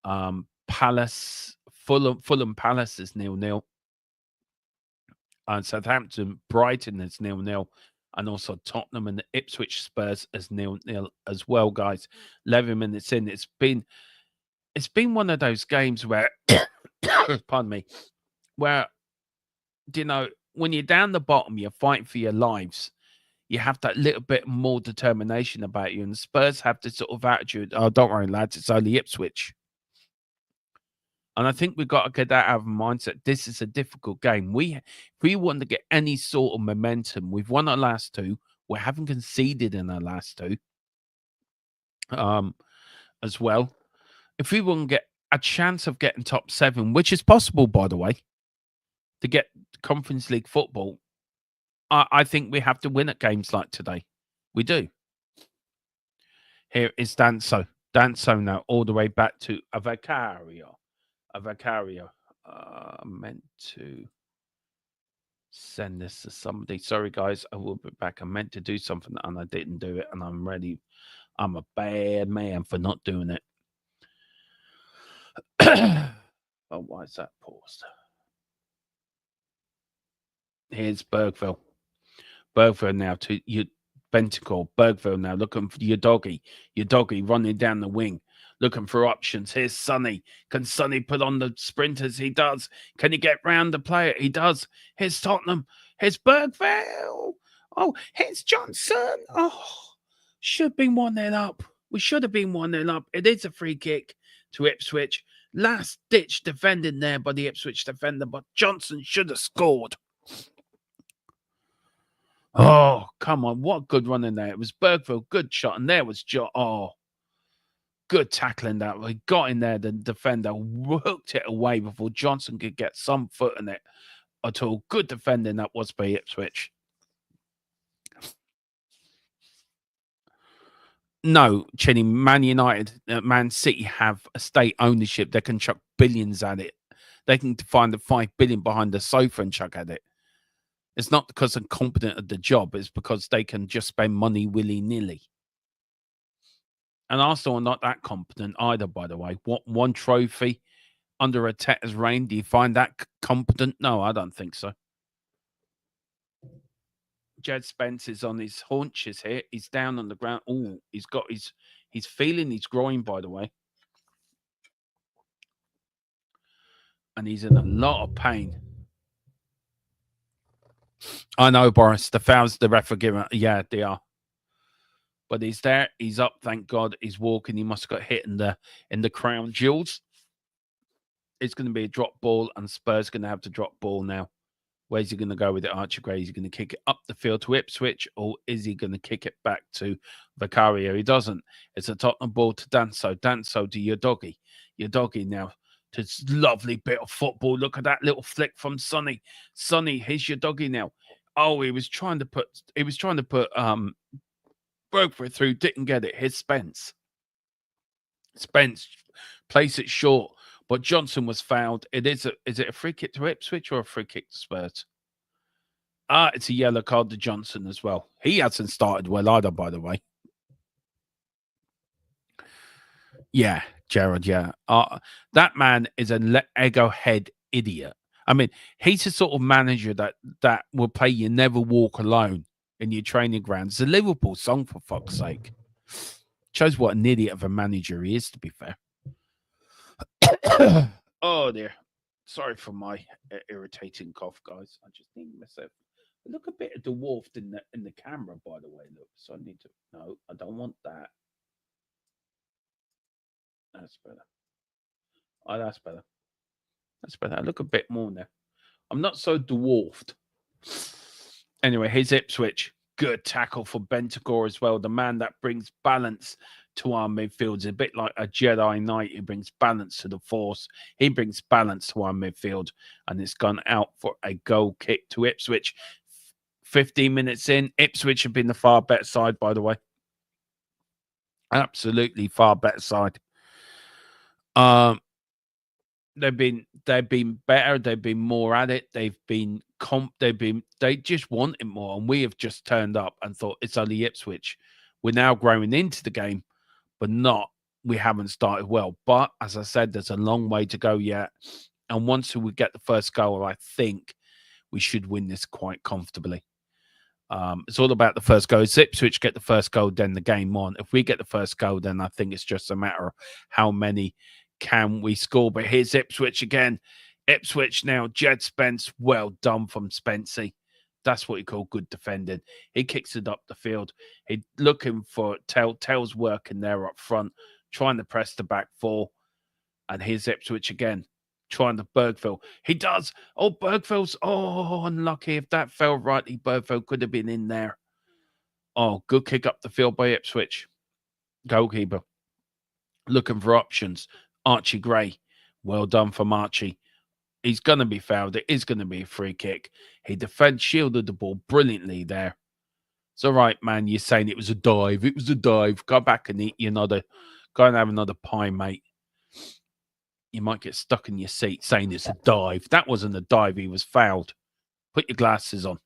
Fulham Palace is 0-0. And Southampton Brighton is 0-0. And also Tottenham and the Ipswich Spurs is 0-0 as well, guys. 11 minutes in. It's been one of those games where pardon me, where when you're down the bottom, you're fighting for your lives. You have that little bit more determination about you. And the Spurs have this sort of attitude, oh, don't worry, lads, it's only Ipswich. And I think we've got to get that out of our mindset. This is a difficult game. If we want to get any sort of momentum, we've won our last 2. We haven't conceded in our last 2 as well. If we want to get a chance of getting top 7, which is possible, by the way, to get Conference League football, I think we have to win at games like today. We do. Here is Danso. Danso now all the way back to Avacario. Meant to send this to somebody. Sorry, guys. I will be back. I meant to do something and I didn't do it. And I'm a bad man for not doing it. Oh, why is that paused? Here's Bergville. Bergville now to you, Bentacle. Bergville now looking for your doggy. Your doggy running down the wing, looking for options. Here's Sonny. Can Sonny put on the sprinters? He does. Can he get round the player? He does. Here's Tottenham. Here's Bergville. Oh, here's Johnson. Oh, should have been 1-0 up. We should have been 1-0 up. It is a free kick to Ipswich. Last ditch defending there by the Ipswich defender, but Johnson should have scored. Oh, come on. What good run in there. It was Bergville. Good shot. And there was good tackling that. He got in there. The defender hooked it away before Johnson could get some foot in it at all. Good defending that was by Ipswich. No, Chinny, Man United, Man City have a state ownership. They can chuck billions at it. They can find the 5 billion behind the sofa and chuck at it. It's not because they're competent at the job. It's because they can just spend money willy-nilly. And Arsenal are not that competent either, by the way. What, 1 trophy under Arteta's reign? Do you find that competent? No, I don't think so. Jed Spence is on his haunches here. He's down on the ground. Oh, he's feeling his groin, by the way. And he's in a lot of pain. I know, Boris. The fouls the ref are giving. Yeah, they are. But he's there. He's up. Thank God. He's walking. He must have got hit in the crown jewels. It's going to be a drop ball, and Spurs going to have to drop ball now. Where's he going to go with it, Archie Gray? Is he going to kick it up the field to Ipswich, or is he going to kick it back to Vicario? He doesn't. It's a Tottenham ball to Danso. Danso to your doggy. Your doggy now to this lovely bit of football. Look at that little flick from Sonny. Sonny, here's your doggy now. Oh, he was trying to put broke for it through, didn't get it. Here's Spence. Spence plays it short, but Johnson was fouled. Is it a free kick to Ipswich or a free kick to Spurs? It's a yellow card to Johnson as well. He hasn't started well either, by the way. Yeah, Gerard, yeah. That man is an ego head idiot. I mean, he's the sort of manager that will play You Never Walk Alone in your training ground. It's a Liverpool song, for fuck's sake. Shows what an idiot of a manager he is, to be fair. Oh, dear. Sorry for my irritating cough, guys. I just need myself. I look a bit dwarfed in the camera, by the way. Look, so I need to. No, I don't want that. That's better. Oh, that's better. That's better. I look a bit more now. I'm not so dwarfed. Anyway, here's Ipswich. Good tackle for Bentancur as well. The man that brings balance to our midfield is a bit like a Jedi Knight who brings balance to the Force. He brings balance to our midfield, and it's gone out for a goal kick to Ipswich. 15 minutes in, Ipswich have been the far better side, by the way. Absolutely far better side. They've been better. They've been more at it. They just want it more. And we have just turned up and thought it's only Ipswich. We're now growing into the game, but we haven't started well. But as I said, there's a long way to go yet. And once we get the first goal, I think we should win this quite comfortably. It's all about the first goal. If Ipswich get the first goal, then the game on. If we get the first goal, then I think it's just a matter of how many can we score. But here's Ipswich again. Ipswich now. Jed Spence. Well done from Spency. That's what you call good defending. He kicks it up the field. He's looking for Tell's working there up front, trying to press the back four. And here's Ipswich again, trying to Bergville. He does. Oh, Bergville's. Oh, unlucky. If that fell rightly, Bergville could have been in there. Oh, good kick up the field by Ipswich. Goalkeeper looking for options. Archie Gray. Well done from Archie. He's going to be fouled. It is going to be a free kick. He shielded the ball brilliantly there. It's all right, man. You're saying it was a dive. It was a dive. Go back and eat go and have another pie, mate. You might get stuck in your seat saying it's a dive. That wasn't a dive. He was fouled. Put your glasses on.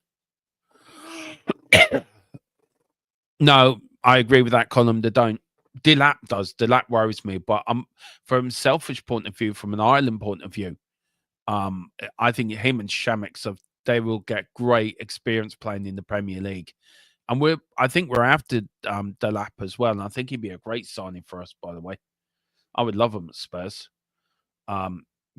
No, I agree with that column. They don't. Delap does. Delap worries me. But from a selfish point of view, from an Ireland point of view, I think him and Shamix, they will get great experience playing in the Premier League. And I think we're after Delap as well. And I think he'd be a great signing for us, by the way. I would love him at Spurs.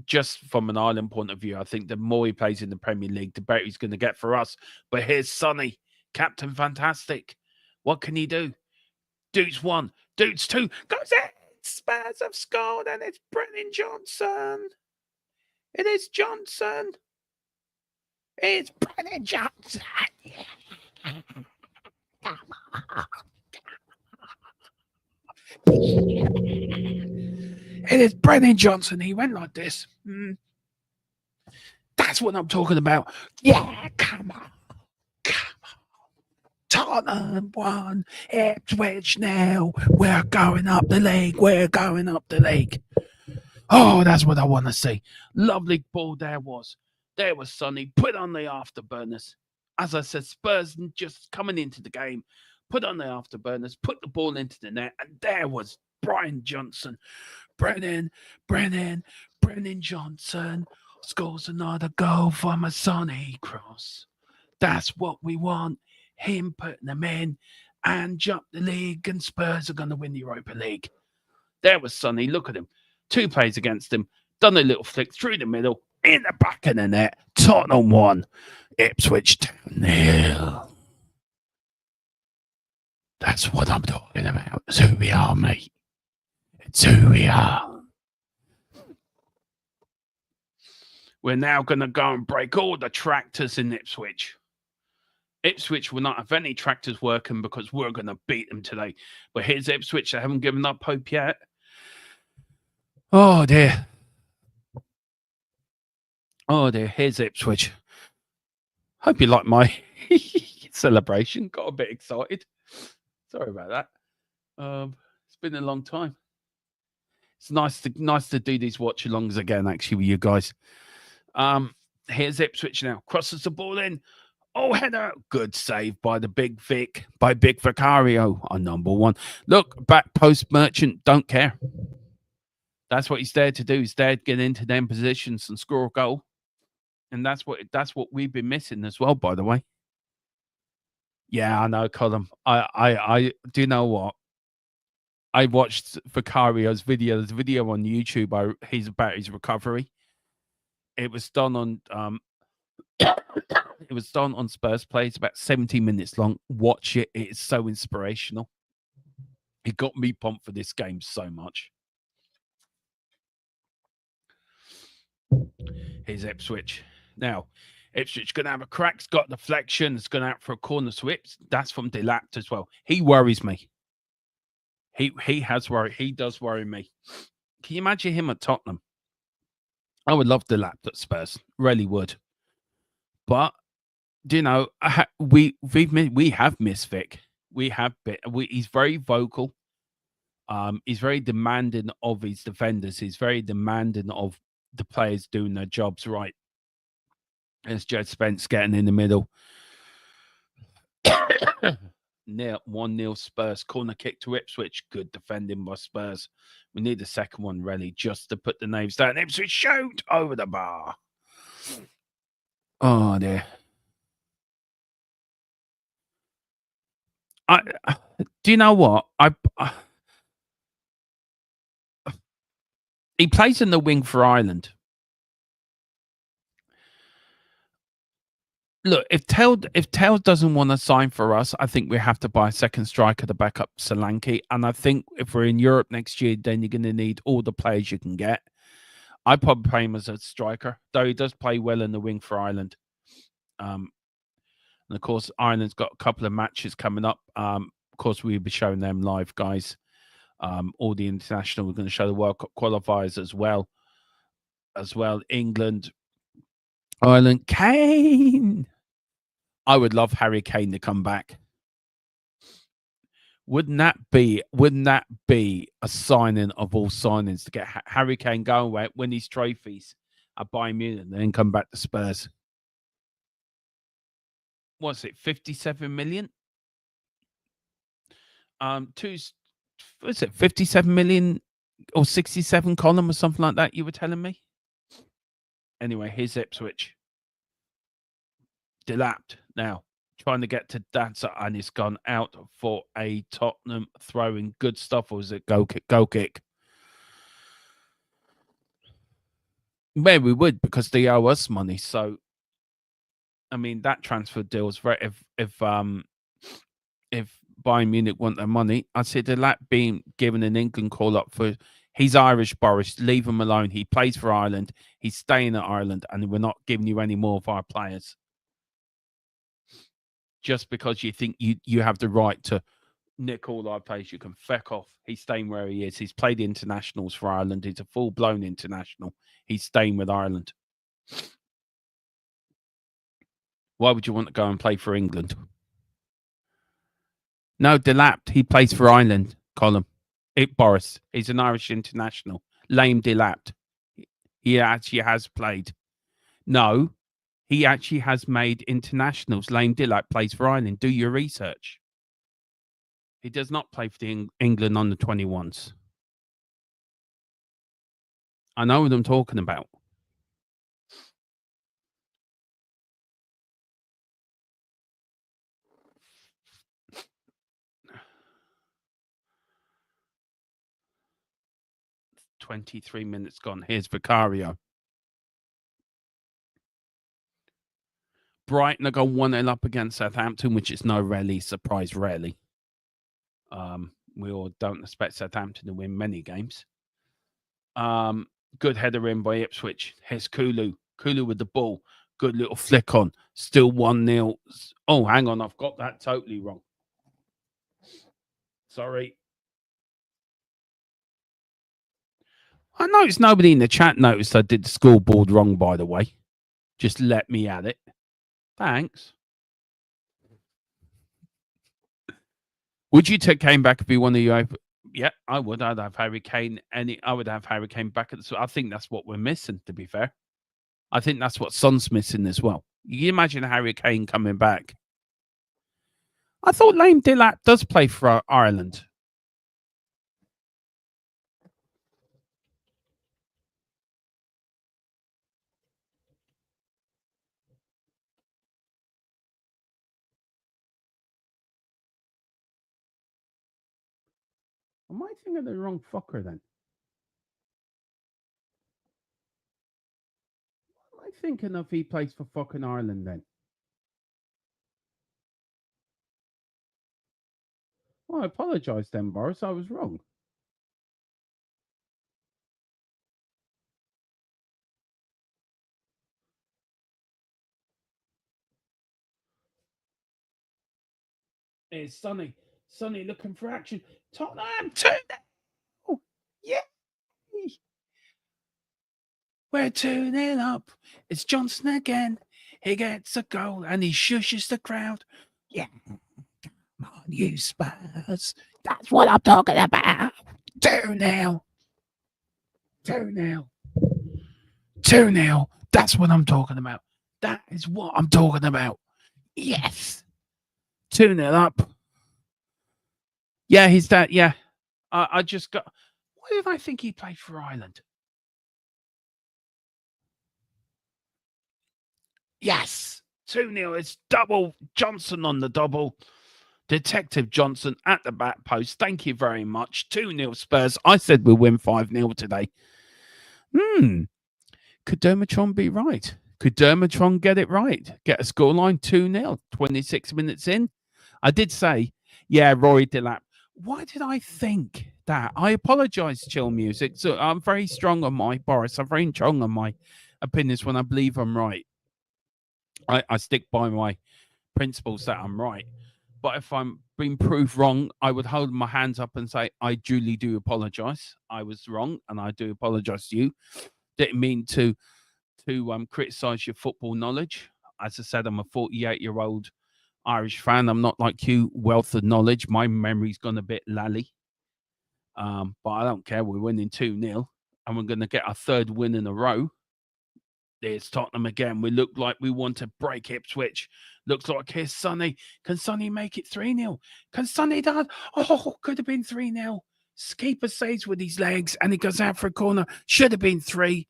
Just from an Ireland point of view, I think the more he plays in the Premier League, the better he's going to get for us. But here's Sonny, Captain Fantastic. What can he do? Dude's 1, Dude's 2. Goes in. Spurs have scored, and it's Brennan Johnson. It is Johnson. It's Brennan Johnson. It is Brennan Johnson. He went like this. That's what I'm talking about. Yeah, come on. Tottenham won. Ipswich now. We're going up the league. We're going up the league. Oh, that's what I want to see. Lovely ball there was. There was Sonny. Put on the afterburners. As I said, Spurs just coming into the game. Put on the afterburners. Put the ball into the net. And there was Brian Johnson. Brennan Johnson scores another goal from a Sonny cross. That's what we want. Him putting them in and jump the league, and Spurs are going to win the Europa League. There was Sonny. Look at him. 2 plays against him. Done a little flick through the middle, in the back of the net. Tottenham 1, Ipswich 0. That's what I'm talking about. It's who we are, mate. It's who we are. We're now going to go and break all the tractors in Ipswich. Ipswich will not have any tractors working because we're going to beat them today. But here's Ipswich. They haven't given up hope yet. Oh, dear. Oh, dear. Here's Ipswich. Hope you like my celebration. Got a bit excited. Sorry about that. It's been a long time. It's nice to do these watch-alongs again, actually, with you guys. Here's Ipswich now. Crosses the ball in. Oh, header. Good save by the Big Vic, by Big Vicario, our number one. Look, back post Merchant, don't care. That's what he's there to do. He's there to get into them positions and score a goal. And that's what we've been missing as well, by the way. Yeah, I know, Colin. I do you know what? I watched Vicario's video. There's a video on YouTube. He's about his recovery. It was done on it was done on Spurs Play. It's about 70 minutes long. Watch it. It is so inspirational. It got me pumped for this game so much. Here's Ipswich. Now, Ipswich going to have a crack. It's got deflection. It's going out for a corner sweep. That's from Delapt as well. He worries me. He has worry. He does worry me. Can you imagine him at Tottenham? I would love Delapt at Spurs. Really would. But do you know, we have missed Vic. We have been. He's very vocal. He's very demanding of his defenders. He's very demanding of the players doing their jobs right. There's Jed Spence getting in the middle. 1-0 Spurs. Corner kick to Ipswich. Good defending by Spurs. We need the second one, really, just to put the names down. Ipswich shoot over the bar. Oh, dear. Do you know what? He plays in the wing for Ireland. Look, if Tell doesn't want to sign for us, I think we have to buy a second striker to back up Solanke. And I think if we're in Europe next year, then you're going to need all the players you can get. I'd probably play him as a striker, though he does play well in the wing for Ireland. And of course, Ireland's got a couple of matches coming up. Of course, we'll be showing them live, guys. All the international, we're going to show the World Cup qualifiers as well. England, Ireland, Kane. I would love Harry Kane to come back. Wouldn't that be a signing of all signings to get Harry Kane going away, win these trophies at Bayern Munich, and then come back to Spurs? What's it, 57 million? Was it 57 million or 67 column or something like that? You were telling me. Anyway, here's Ipswich. Delapt now trying to get to Dancer, and it's gone out for a Tottenham throwing. Good stuff, or is it goal kick? Maybe we would, because they owe us money. So, I mean, that transfer deal is very. If Bayern Munich want their money, I'd say Delapt being given an England call up for. He's Irish, Boris. Leave him alone. He plays for Ireland. He's staying at Ireland, and we're not giving you any more of our players. Just because you think you have the right to nick all our players, you can feck off. He's staying where he is. He's played internationals for Ireland. He's a full-blown international. He's staying with Ireland. Why would you want to go and play for England? No, Delapt. He plays for Ireland, Colin. Boris. He's an Irish international. Lame Delapt. He actually has played. No. He actually has made internationals. Lane Dillard plays for Ireland. Do your research. He does not play for the England under 21s. I know what I'm talking about. "23 minutes gone." Here's Vicario. Brighton are going 1-0 up against Southampton, which is no really surprise, rarely. We all don't expect Southampton to win many games. Good header in by Ipswich. Here's Kulu. Kulu with the ball. Good little flick on. Still 1-0. Oh, hang on. I've got that totally wrong. Sorry. I noticed nobody in the chat noticed I did the scoreboard wrong, by the way. Just let me at it. Thanks. Would you take Kane back if he won the UEFA? Yeah, I would. I'd have Harry Kane. I would have Harry Kane back at the. I think that's what we're missing, to be fair. I think that's what Son's missing as well. You can imagine Harry Kane coming back. I thought Liam Delap does play for Ireland. Am I thinking of the wrong fucker then? What am I thinking of? He plays for fucking Ireland then? Well, I apologise then, Boris. I was wrong. It's Sonny. Sonny looking for action. Tottenham 2-0. Yeah. We're 2-0 up. It's Johnson again. He gets a goal and he shushes the crowd. Yeah. Come on, you Spurs. That's what I'm talking about. 2-0. 2-0. 2-0. That's what I'm talking about. That is what I'm talking about. Yes. 2-0 up. Yeah, he's that. Yeah. I just got. Why did I think he played for Ireland? Yes. 2-0. It's double. Johnson on the double. Detective Johnson at the back post. Thank you very much. 2-0 Spurs. I said we'll win 5-0 today. Could Dermatron be right? Could Dermatron get it right? Get a scoreline 2-0, 26 minutes in. I did say, yeah, Rory Delap. Why did I think that? I apologize, Chill Music. So I'm very strong on my, Boris, I'm very strong on my opinions when I believe I'm right. I stick by my principles that I'm right. But if I'm being proved wrong, I would hold my hands up and say, I duly do apologize. I was wrong, and I do apologize to you. Didn't mean to criticize your football knowledge. As I said, I'm a 48-year-old Irish fan. I'm not like you, wealth of knowledge. My memory's gone a bit lally. But I don't care. We're winning 2-0, and we're going to get our third win in a row. There's Tottenham again. We look like we want to break Ipswich. Looks like here's Sonny. Can Sonny make it 3-0? Can Sonny do? Oh, could have been 3-0. Keeper saves with his legs, and he goes out for a corner. Should have been 3.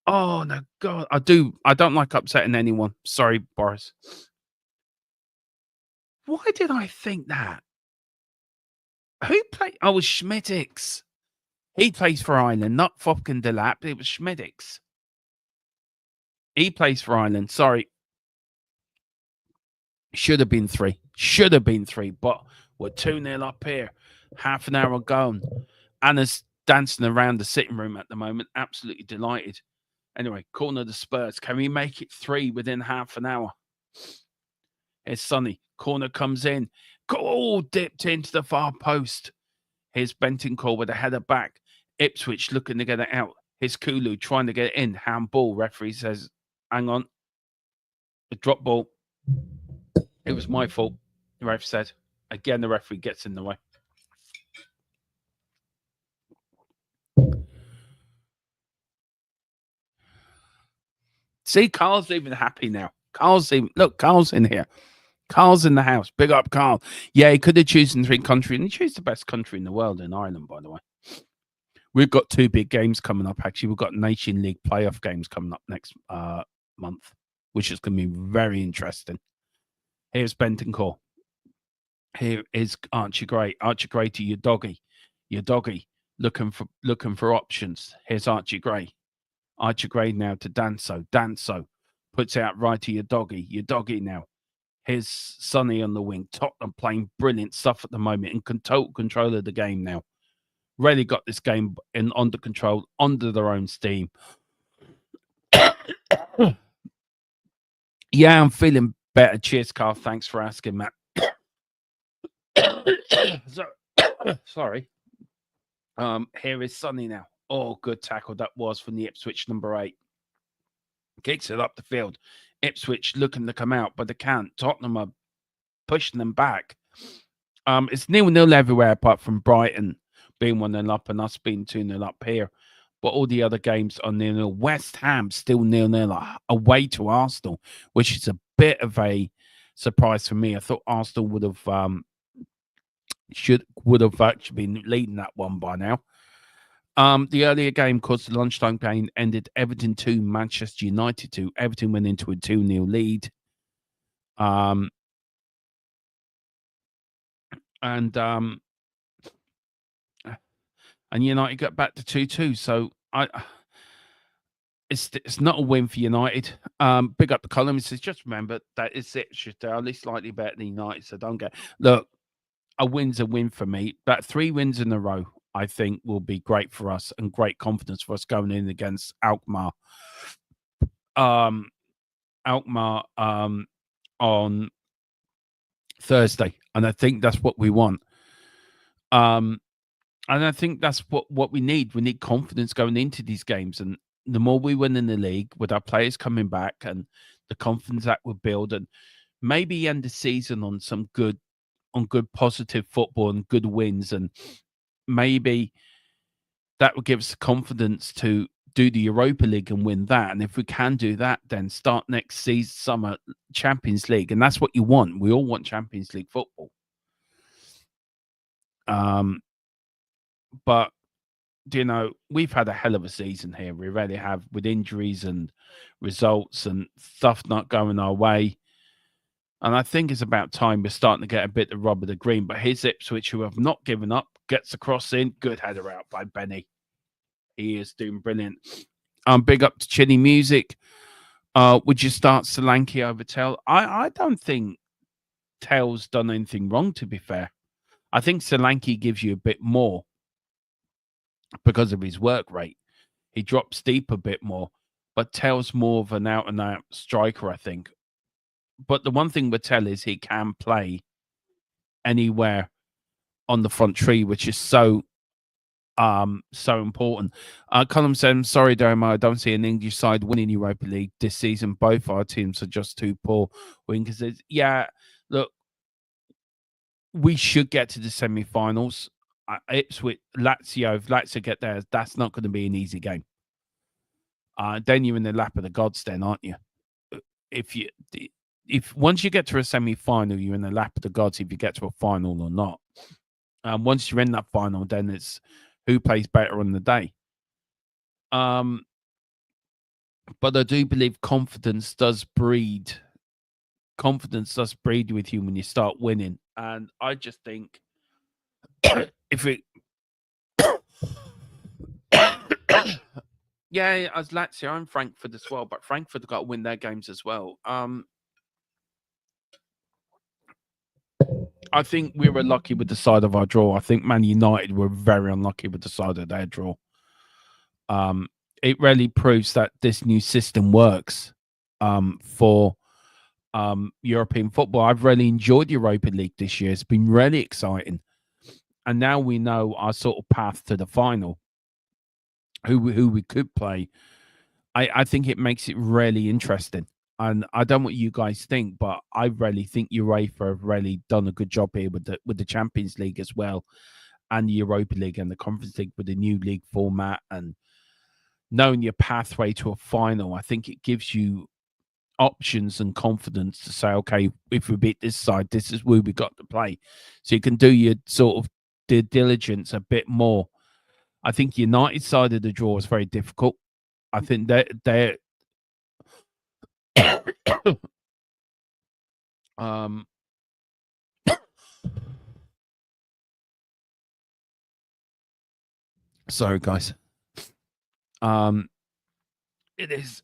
Oh, no, God. I don't like upsetting anyone. Sorry, Boris. Why did I think that? Who played? Oh, it was Schmittix. He plays for Ireland, not fucking Delap. It was Schmittix. He plays for Ireland. Sorry. Should have been 3. Should have been 3. But we're 2-0 up here. Half an hour gone. Anna's dancing around the sitting room at the moment. Absolutely delighted. Anyway, corner of the Spurs. Can we make it 3 within half an hour? Here's Sonny. Corner comes in. Goal dipped into the far post. Here's Bentancur with a header back. Ipswich looking to get it out. Here's Kulu trying to get it in. Handball. Referee says, hang on. A drop ball. It was my fault, the ref said. Again, the referee gets in the way. See, Carl's even happy now. Carl's in here. Carl's in the house. Big up, Carl. Yeah, he could have chosen 3 countries, and he chose the best country in the world in Ireland, by the way. We've got 2 big games coming up, actually. We've got Nation League playoff games coming up next month, which is going to be very interesting. Here's Bentancur. Here is Archie Gray. Archie Gray to your doggy. Your doggy looking for options. Here's Archie Gray. Archie Gray now to Danso. Danso puts out right to your doggy. Your doggy now. Here's Sonny on the wing. Tottenham playing brilliant stuff at the moment and total control of the game now. Really got this game under control, under their own steam. Yeah, I'm feeling better. Cheers, Carl. Thanks for asking, Matt. Sorry. Here is Sonny now. Oh, good tackle that was from the Ipswich number 8. Kicks it up the field. Ipswich looking to come out, but they can't. Tottenham are pushing them back. It's 0-0 everywhere apart from Brighton being 1-0 up and us being 2-0 up here. But all the other games are 0-0. West Ham still 0-0 away to Arsenal, which is a bit of a surprise for me. I thought Arsenal would have actually been leading that one by now. The earlier game, of course, the lunchtime game ended Everton 2, Manchester United 2. Everton went into a 2-0 lead. And United got back to 2-2. So it's not a win for United. Big up the column. Says just remember that it's Ipswich. They're at least slightly better than United. So don't get look. A win's a win for me. But 3 wins in a row, I think, will be great for us and great confidence for us going in against Alkmaar. Alkmaar on Thursday, and I think that's what we want. And I think that's what we need. We need confidence going into these games, and the more we win in the league with our players coming back and the confidence that we build, and maybe end the season on some good positive football and good wins, and maybe that will give us the confidence to do the Europa League and win that. And if we can do that, then start next season, summer Champions League. And that's what you want. We all want Champions League football. But, we've had a hell of a season here. We really have, with injuries and results and stuff not going our way. And I think it's about time we're starting to get a bit of rub of the green. But here's Ipswich, who have not given up, gets a cross in. Good header out by Benny. He is doing brilliant. Big up to Chilly Music. Would you start Solanke over Tell? I don't think Tell's done anything wrong, to be fair. I think Solanke gives you a bit more because of his work rate. He drops deep a bit more, but Tell's more of an out-and-out striker, I think. But the one thing with Tell is he can play anywhere on the front tree, which is so important. Colin said, I'm sorry, Dermo, I don't see an English side winning Europa League this season. Both our teams are just too poor. Wingers, yeah, look, we should get to the semi-finals. Ipswich, Lazio, if Lazio get there, that's not going to be an easy game. Then you're in the lap of the gods then, aren't you? If once you get to a semi-final, you're in the lap of the gods if you get to a final or not. Once you're in that final, then it's who plays better on the day. But I do believe confidence does breed with you when you start winning. And I just think if it yeah, as Lazio, I'm Frankfurt as well, but Frankfurt have got to win their games as well. I think we were lucky with the side of our draw. I think Man United were very unlucky with the side of their draw. It really proves that this new system works for European football. I've really enjoyed the Europa League this year. It's been really exciting. And now we know our sort of path to the final, who we could play. I think it makes it really interesting. And I don't know what you guys think, but I really think UEFA have really done a good job here with the Champions League as well, and the Europa League and the Conference League with the new league format and knowing your pathway to a final. I think it gives you options and confidence to say, okay, if we beat this side, this is where we got to play. So you can do your sort of due diligence a bit more. I think United side of the draw is very difficult. I think they're sorry guys. It is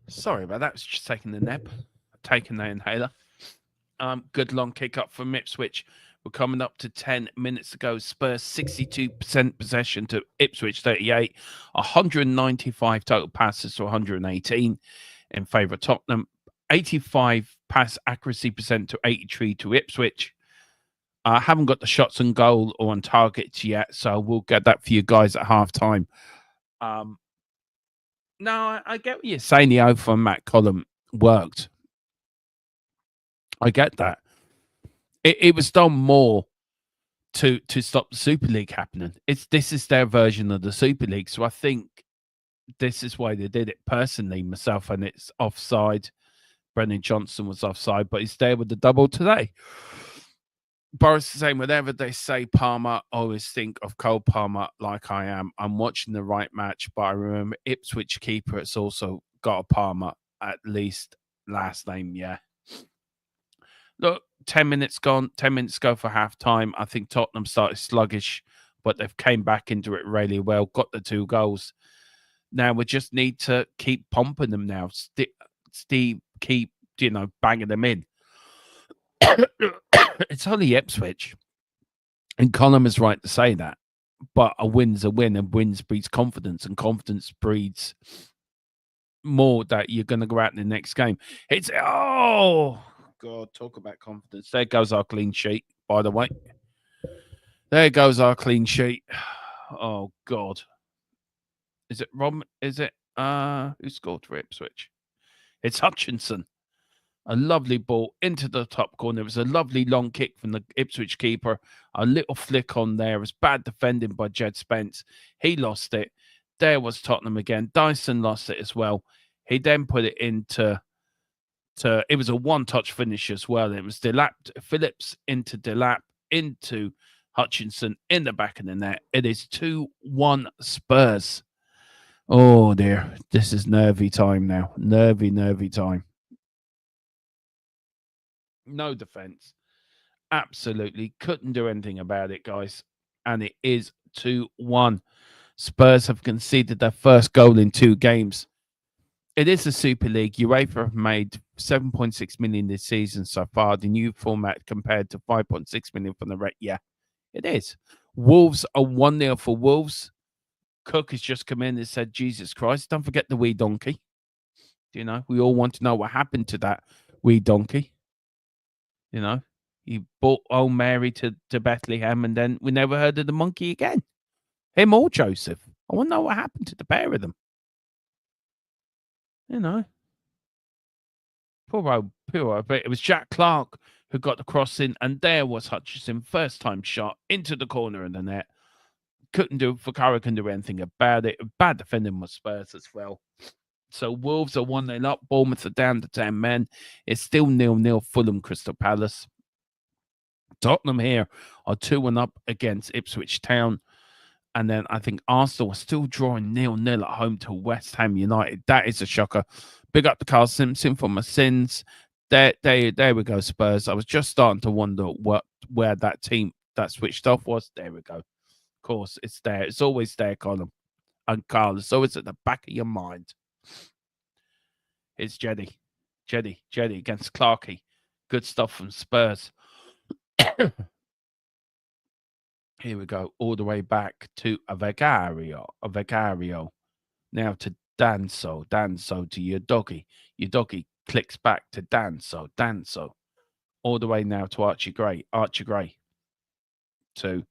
Sorry about that. It's just taking the nap, taking the inhaler. Good long kick up from Ipswich. We're coming up to 10 minutes to go. Spurs 62% possession to Ipswich 38. 195 total passes to 118 in favour of Tottenham. 85 pass accuracy percent to 83 to Ipswich. I haven't got the shots on goal or on targets yet, so we'll get that for you guys at half time. No, I get what you're saying. The O from Matt Collum worked. I get that. It was done more to stop the Super League happening. This is their version of the Super League, so I think this is why they did it. Personally, myself, and it's offside. Brennan Johnson was offside, but he's there with the double today. Boris is saying, whenever they say Palmer, I always think of Cole Palmer like I am. I'm watching the right match, but I remember Ipswich keeper. It's also got a Palmer, at least last name, yeah. Look, 10 minutes gone, 10 minutes go for half time. I think Tottenham started sluggish, but they've came back into it really well, got the 2 goals. Now we just need to keep pumping them now. Steve, keep, banging them in. It's only Ipswich. And Colin is right to say that. But a win's a win, and wins breeds confidence, and confidence breeds more that you're going to go out in the next game. It's, oh, God, talk about confidence. There goes our clean sheet, by the way. There goes our clean sheet. Oh, God. Is it Rob? Is it, who scored for Ipswich? It's Hutchinson. A lovely ball into the top corner. It was a lovely long kick from the Ipswich keeper. A little flick on there. It was bad defending by Jed Spence. He lost it. There was Tottenham again. Dyson lost it as well. He then put it into... it was a one-touch finish as well. It was Phillips into Delap, into Hutchinson, in the back of the net. It is 2-1 Spurs. Oh, dear. This is nervy time now. Nervy time. No defense. Absolutely couldn't do anything about it, guys. And it is 2-1. Spurs have conceded their first goal in 2 games. It is a Super League. UEFA have made 7.6 million this season so far. The new format compared to 5.6 million from the rest. Yeah, it is. Wolves are 1-0 for Wolves. Cook has just come in and said, Jesus Christ, don't forget the wee donkey. We all want to know what happened to that wee donkey. He brought old Mary to Bethlehem, and then we never heard of the monkey again. Him or Joseph. I want to know what happened to the pair of them. Poor old. But it was Jack Clark who got the cross in, and there was Hutchinson. First time shot into the corner of the net. Couldn't do anything about it. Bad defending with Spurs as well. So Wolves are 1-0 up. Bournemouth are down to 10 men. It's still 0-0 Fulham Crystal Palace. Tottenham here are 2-1 up against Ipswich Town. And then I think Arsenal are still drawing 0-0 at home to West Ham United. That is a shocker. Big up to Carl Simpson for my sins. There we go, Spurs. I was just starting to wonder where that team that switched off was. There we go. Of course, it's there. It's always there, Colin. And Carl, it's always at the back of your mind. It's Jeddy against Clarkey. Good stuff from Spurs. Here we go, all the way back to a Vicario. Now to Danso to Udogi. Udogi clicks back to Danso. All the way now to Archie Gray. To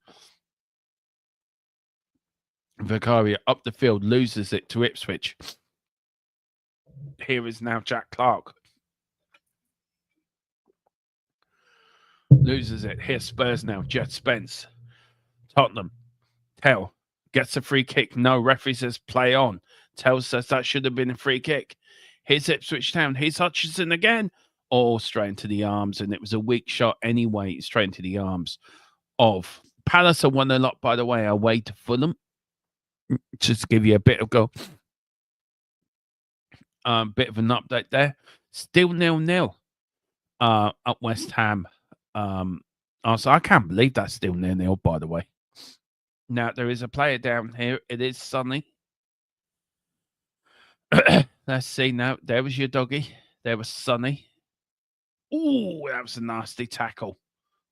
Vicario up the field, loses it to Ipswich. Here is now Jack Clark. Loses it. Here's Spurs now. Jet Spence. Tottenham. Tell. Gets a free kick. No, referee says play on. Tell says that should have been a free kick. Here's Ipswich Town. Here's Hutchinson again. All straight into the arms. And it was a weak shot anyway. Straight into the arms of Palace. Are 1-0 up, by the way, away to Fulham. Just to give you a bit of bit of an update there. Still 0-0 at West Ham. So I can't believe that's still 0-0, by the way. Now, there is a player down here. It is Sonny. Let's see now. There was your doggy. There was Sonny. Ooh, that was a nasty tackle.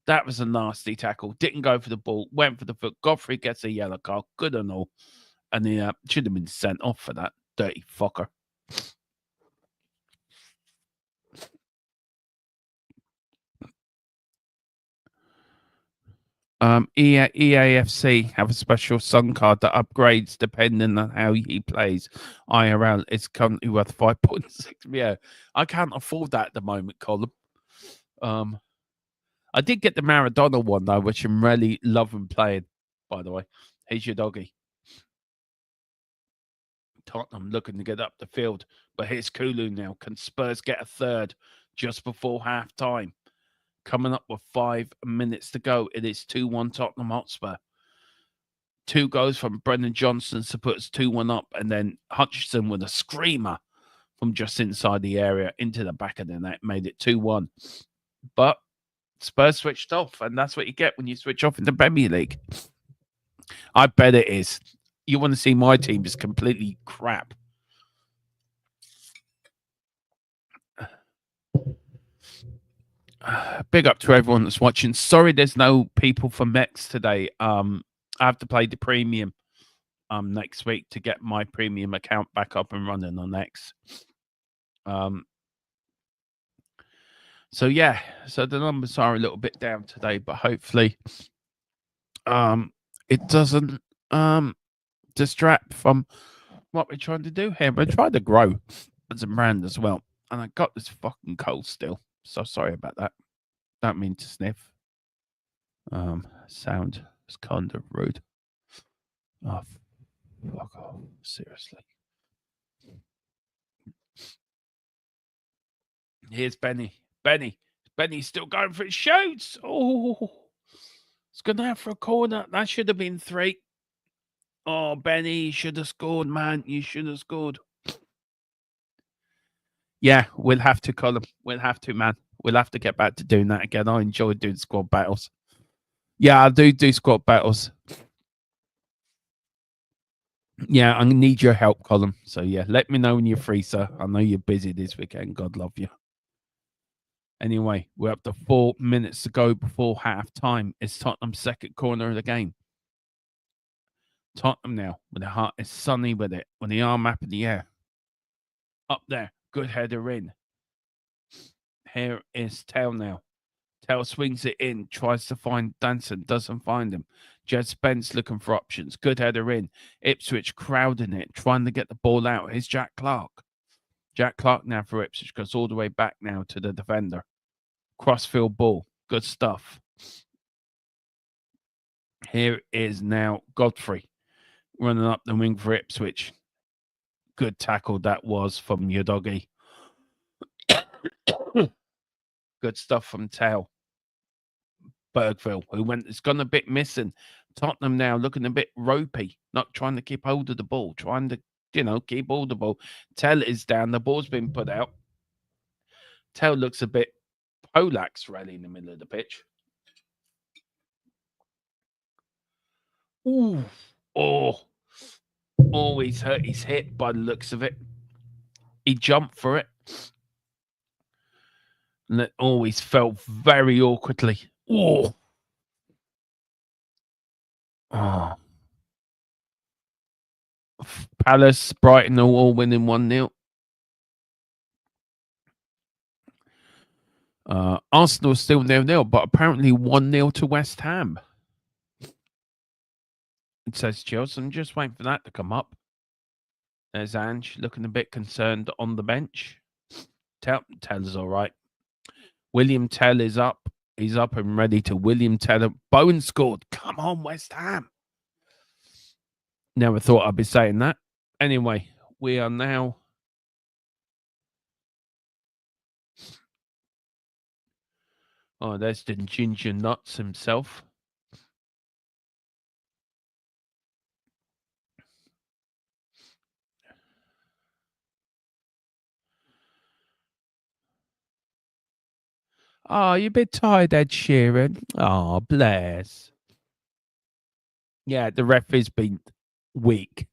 That was a nasty tackle. Didn't go for the ball. Went for the foot. Godfrey gets a yellow card. Good and all. And he should have been sent off for that. Dirty fucker. EAFC have a special Sun card that upgrades depending on how he plays. IRL is currently worth 5.6. Yeah, I can't afford that at the moment, Colin. I did get the Maradona one though, which I'm really loving playing. By the way, here's your doggy. Tottenham looking to get up the field, but here's Kulu now. Can Spurs get a third just before half time? Coming up with 5 minutes to go. It is 2-1 Tottenham Hotspur. 2 goals from Brendan Johnson to put us 2-1 up, and then Hutchinson with a screamer from just inside the area into the back of the net made it 2-1. But Spurs switched off, and that's what you get when you switch off in the Premier League. I bet it is. You want to see my team is completely crap. Big up to everyone that's watching. Sorry there's no people for Mex today. I have to play the premium next week to get my premium account back up and running on X. So yeah, so the numbers are a little bit down today, but hopefully it doesn't distract from what we're trying to do here. We're trying to grow as a brand as well. And I got this fucking cold still. So sorry about that. Don't mean to sniff. Sound is kind of rude. Oh, fuck off. Seriously. Here's Benny. Benny's still going for his shoots. Oh, it's going out for a corner. That should have been 3. Oh, Benny, you should have scored, man. You should have scored. Yeah, we'll have to, Colin. We'll have to, man. We'll have to get back to doing that again. I enjoy doing squad battles. Yeah, I do squad battles. Yeah, I need your help, Colin. So, yeah, let me know when you're free, sir. I know you're busy this weekend. God love you. Anyway, we're up to 4 minutes to go before half time. It's Tottenham's second corner of the game. Tottenham now, with the heart is Sunny with it, with the arm up in the air. Up there, good header in. Here is Tell now. Tell swings it in, tries to find Danson, doesn't find him. Jed Spence looking for options. Good header in. Ipswich crowding it, trying to get the ball out. Here's Jack Clark. Jack Clark now for Ipswich goes all the way back now to the defender. Crossfield ball. Good stuff. Here is now Godfrey running up the wing for Ipswich. Good tackle that was from your doggy. Good stuff from Tell. Bergville, it's gone a bit missing. Tottenham now looking a bit ropey, not trying to keep hold of the ball, trying to, keep hold of the ball. Tell is down. The ball's been put out. Tell looks a bit Polax rally in the middle of the pitch. Ooh. Oh, he's hurt his hip by the looks of it. He jumped for it. And it always felt very awkwardly. Oh. Palace, Brighton are all winning 1-0. Arsenal still 0-0, but apparently 1-0 to West Ham. It says Chelsea. I'm just waiting for that to come up. There's Ange looking a bit concerned on the bench. Tell is all right. William Tell is up. He's up and ready to William Tell. Bowen scored. Come on, West Ham. Never thought I'd be saying that. Anyway, we are now... Oh, there's the Ginger Nuts himself. Oh, you're a bit tired, Ed Sheeran. Oh, bless. Yeah, the ref has been weak.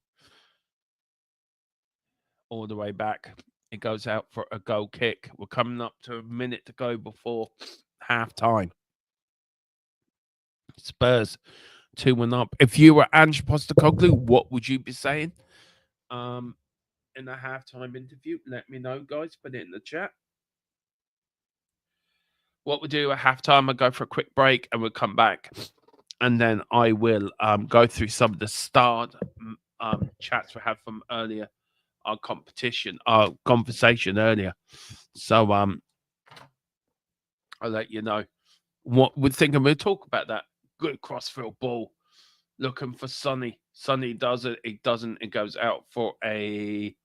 all the way back. It goes out for a goal kick. We're coming up to a minute to go before half time. Spurs 2-1 up. If you were Ange Postecoglou, what would you be saying? In a halftime interview, let me know, guys. Put it in the chat. What we'll do at halftime, I'll go for a quick break and we'll come back. And then I will go through some of the starred chats we had from earlier, our conversation earlier. So I'll let you know what we're thinking. We'll talk about that. Good crossfield ball. Looking for Sonny. Sonny does it. It doesn't. It goes out for a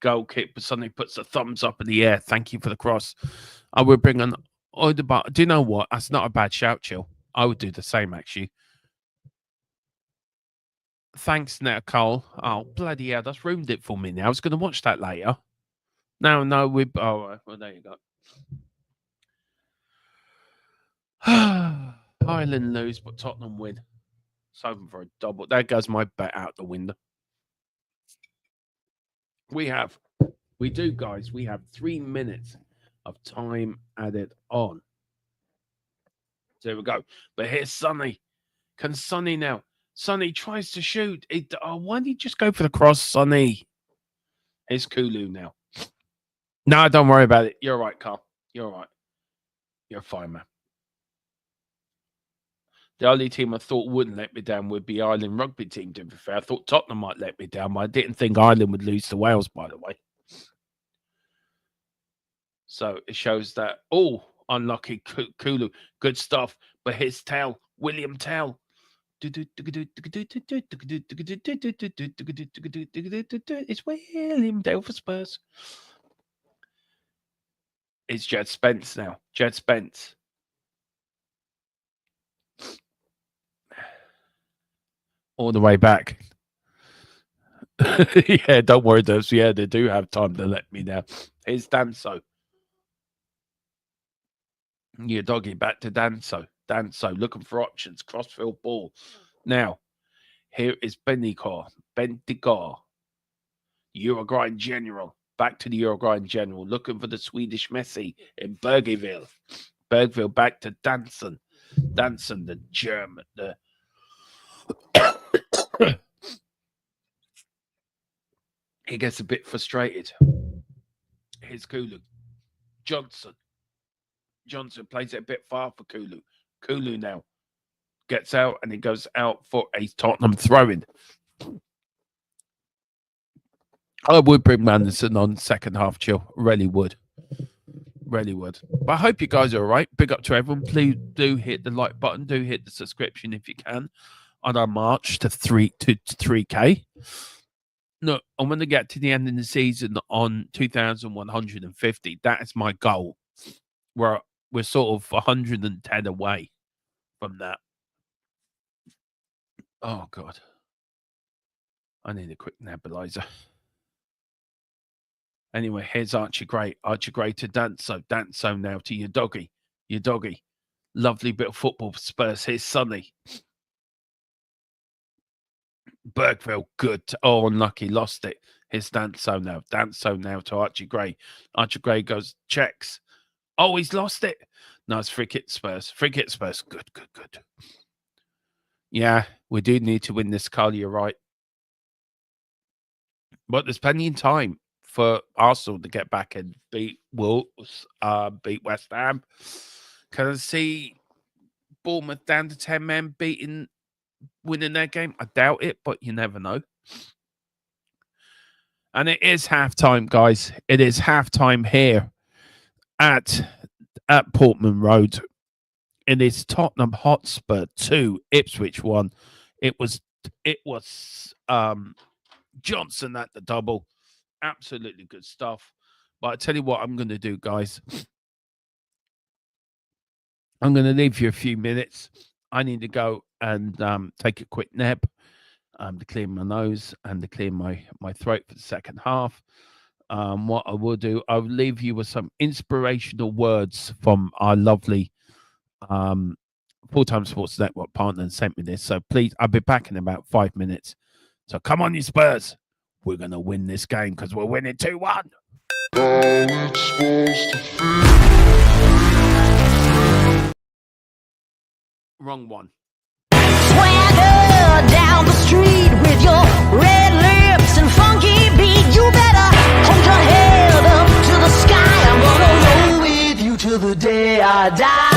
goal kick, but Sonny puts a thumbs up in the air. Thank you for the cross. I would bring an Odegaard. Do you know what? That's not a bad shout, Chill. I would do the same, actually. Thanks, Cole. Oh, bloody hell. That's ruined it for me now. I was going to watch that later. No, we... Oh, well, there you go. Ireland lose, but Tottenham win. It's over for a double. There goes my bet out the window. We do, guys. We have 3 minutes of time added on. So there we go. But here's Sonny. Can Sonny now? Sonny tries to shoot. Why did he just go for the cross, Sonny? Here's Kulu now. No, don't worry about it. You're all right, Carl. You're all right. You're fine, man. The only team I thought wouldn't let me down would be Ireland rugby team, to be fair. I thought Tottenham might let me down, but I didn't think Ireland would lose to Wales, by the way. So it shows that, unlucky Kulu. Good stuff. But his Tell, William Tell. It's William Tell for Spurs. It's Jed Spence now. Jed Spence. All the way back. Yeah, don't worry, Dubs. Yeah, they do have time to let me down. Here's Danso. Your doggy back to Danso. Danso looking for options. Crossfield ball. Now, here is Bendigo. Uruguayan General. Back to the Uruguayan General. Looking for the Swedish Messi in Bergeville. Bergville back to Danson. Danson, the German. He gets a bit frustrated. Here's Kulu. Johnson plays it a bit far for Kulu. Kulu now gets out and he goes out for a Tottenham throw-in. I would bring Manderson on second half, Chill. Really would. Really would. But I hope you guys are all right. Big up to everyone. Please do hit the like button. Do hit the subscription if you can on our march to 3K. No, I'm going to get to the end of the season on 2,150. That is my goal. We're sort of 110 away from that. Oh, God. I need a quick nebulizer. Anyway, here's Archie Gray. Archie Gray to Danso. Danso now to your doggy. Your doggy. Lovely bit of football for Spurs. Here's Sonny. Bergville, good. Unlucky. Lost it. Here's Danso now. Danso now to Archie Gray. Archie Gray goes, checks. Oh, he's lost it. No, it's free kick Spurs. Free kick Spurs. Good. Yeah, we do need to win this, Carl. You're right. But there's plenty of time for Arsenal to get back and beat Wolves, beat West Ham. Can I see Bournemouth down to 10 men winning their game? I doubt it, but you never know. And it is halftime, guys. It is halftime here at Portman Road. It is Tottenham Hotspur 2, Ipswich 1. It was Johnson at the double. Absolutely good stuff. But I tell you what I'm going to do, guys. I'm going to leave you a few minutes. I need to go and take a quick nap to clear my nose and to clear my throat for the second half. What I will do, I'll leave you with some inspirational words from our lovely Full-Time Sports Network partner and sent me this. So please, I'll be back in about 5 minutes. So come on, you Spurs. we're going to win this game because we're winning 2-1. Wrong one. Swagger down the street with your red lips and funky beat. You better hold your head up to the sky. I'm gonna roll with you till the day I die.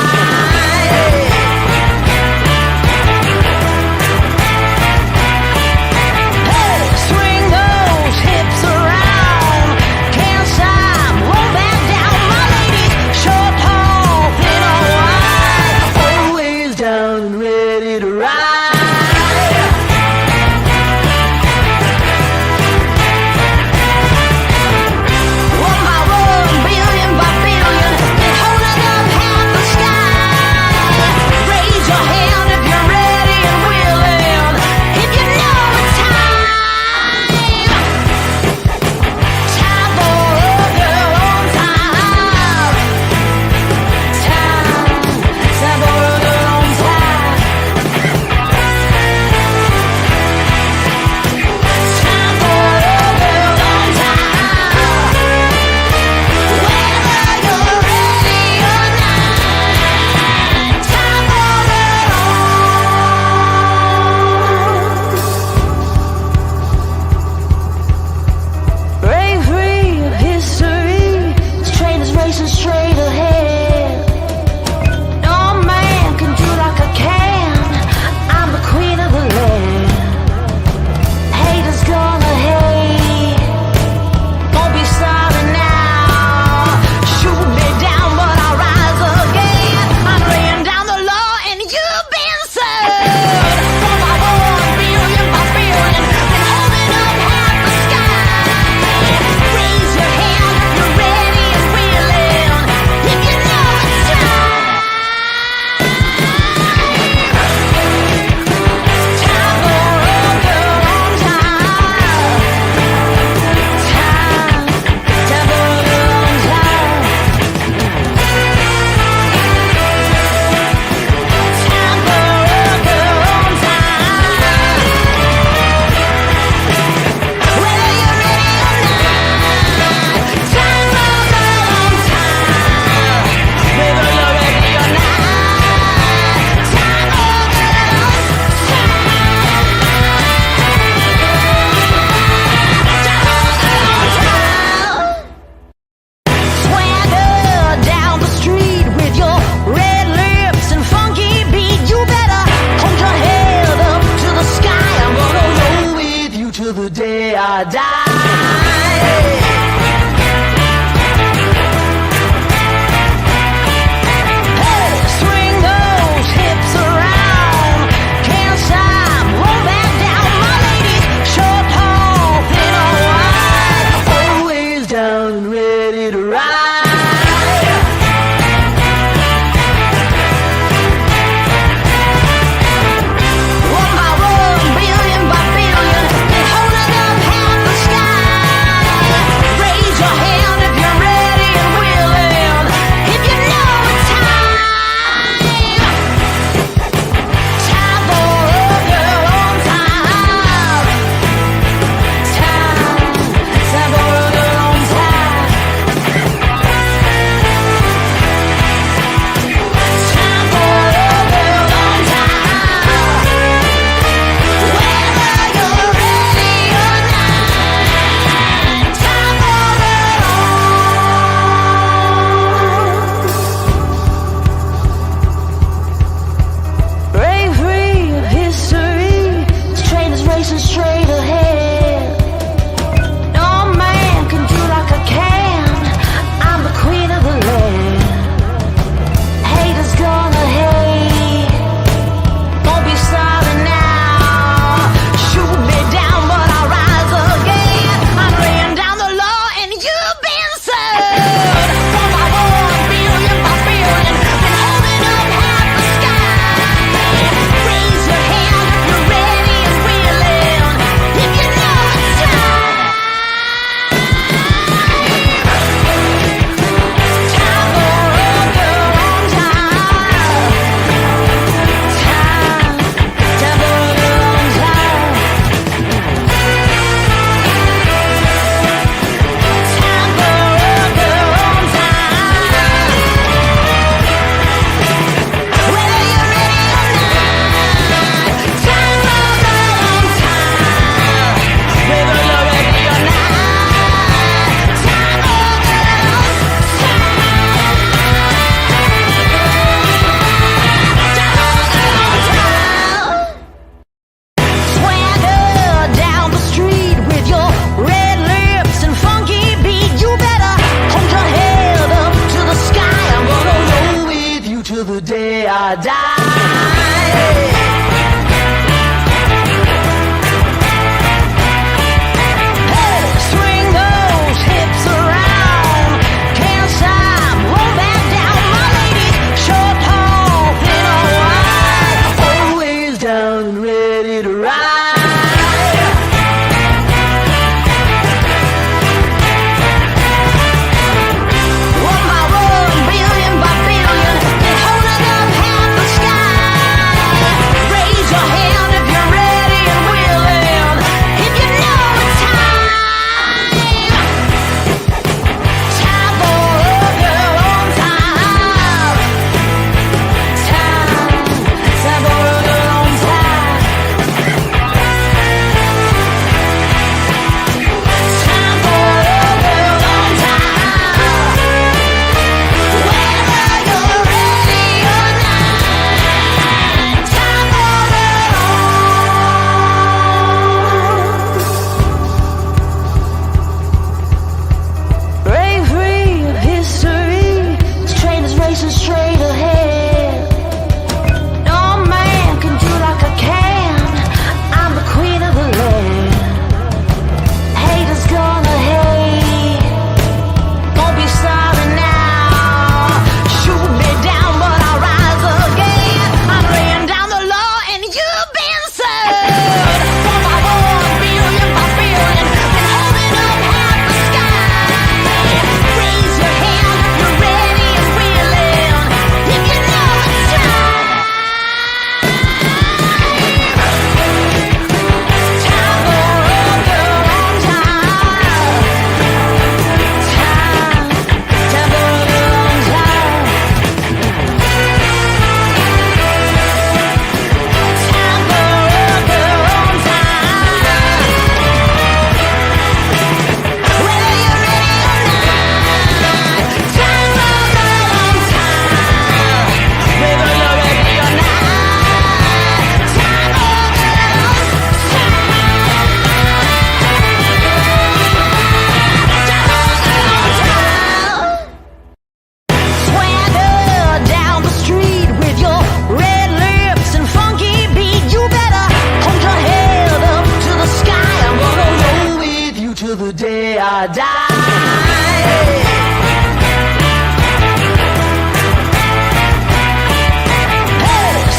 I die.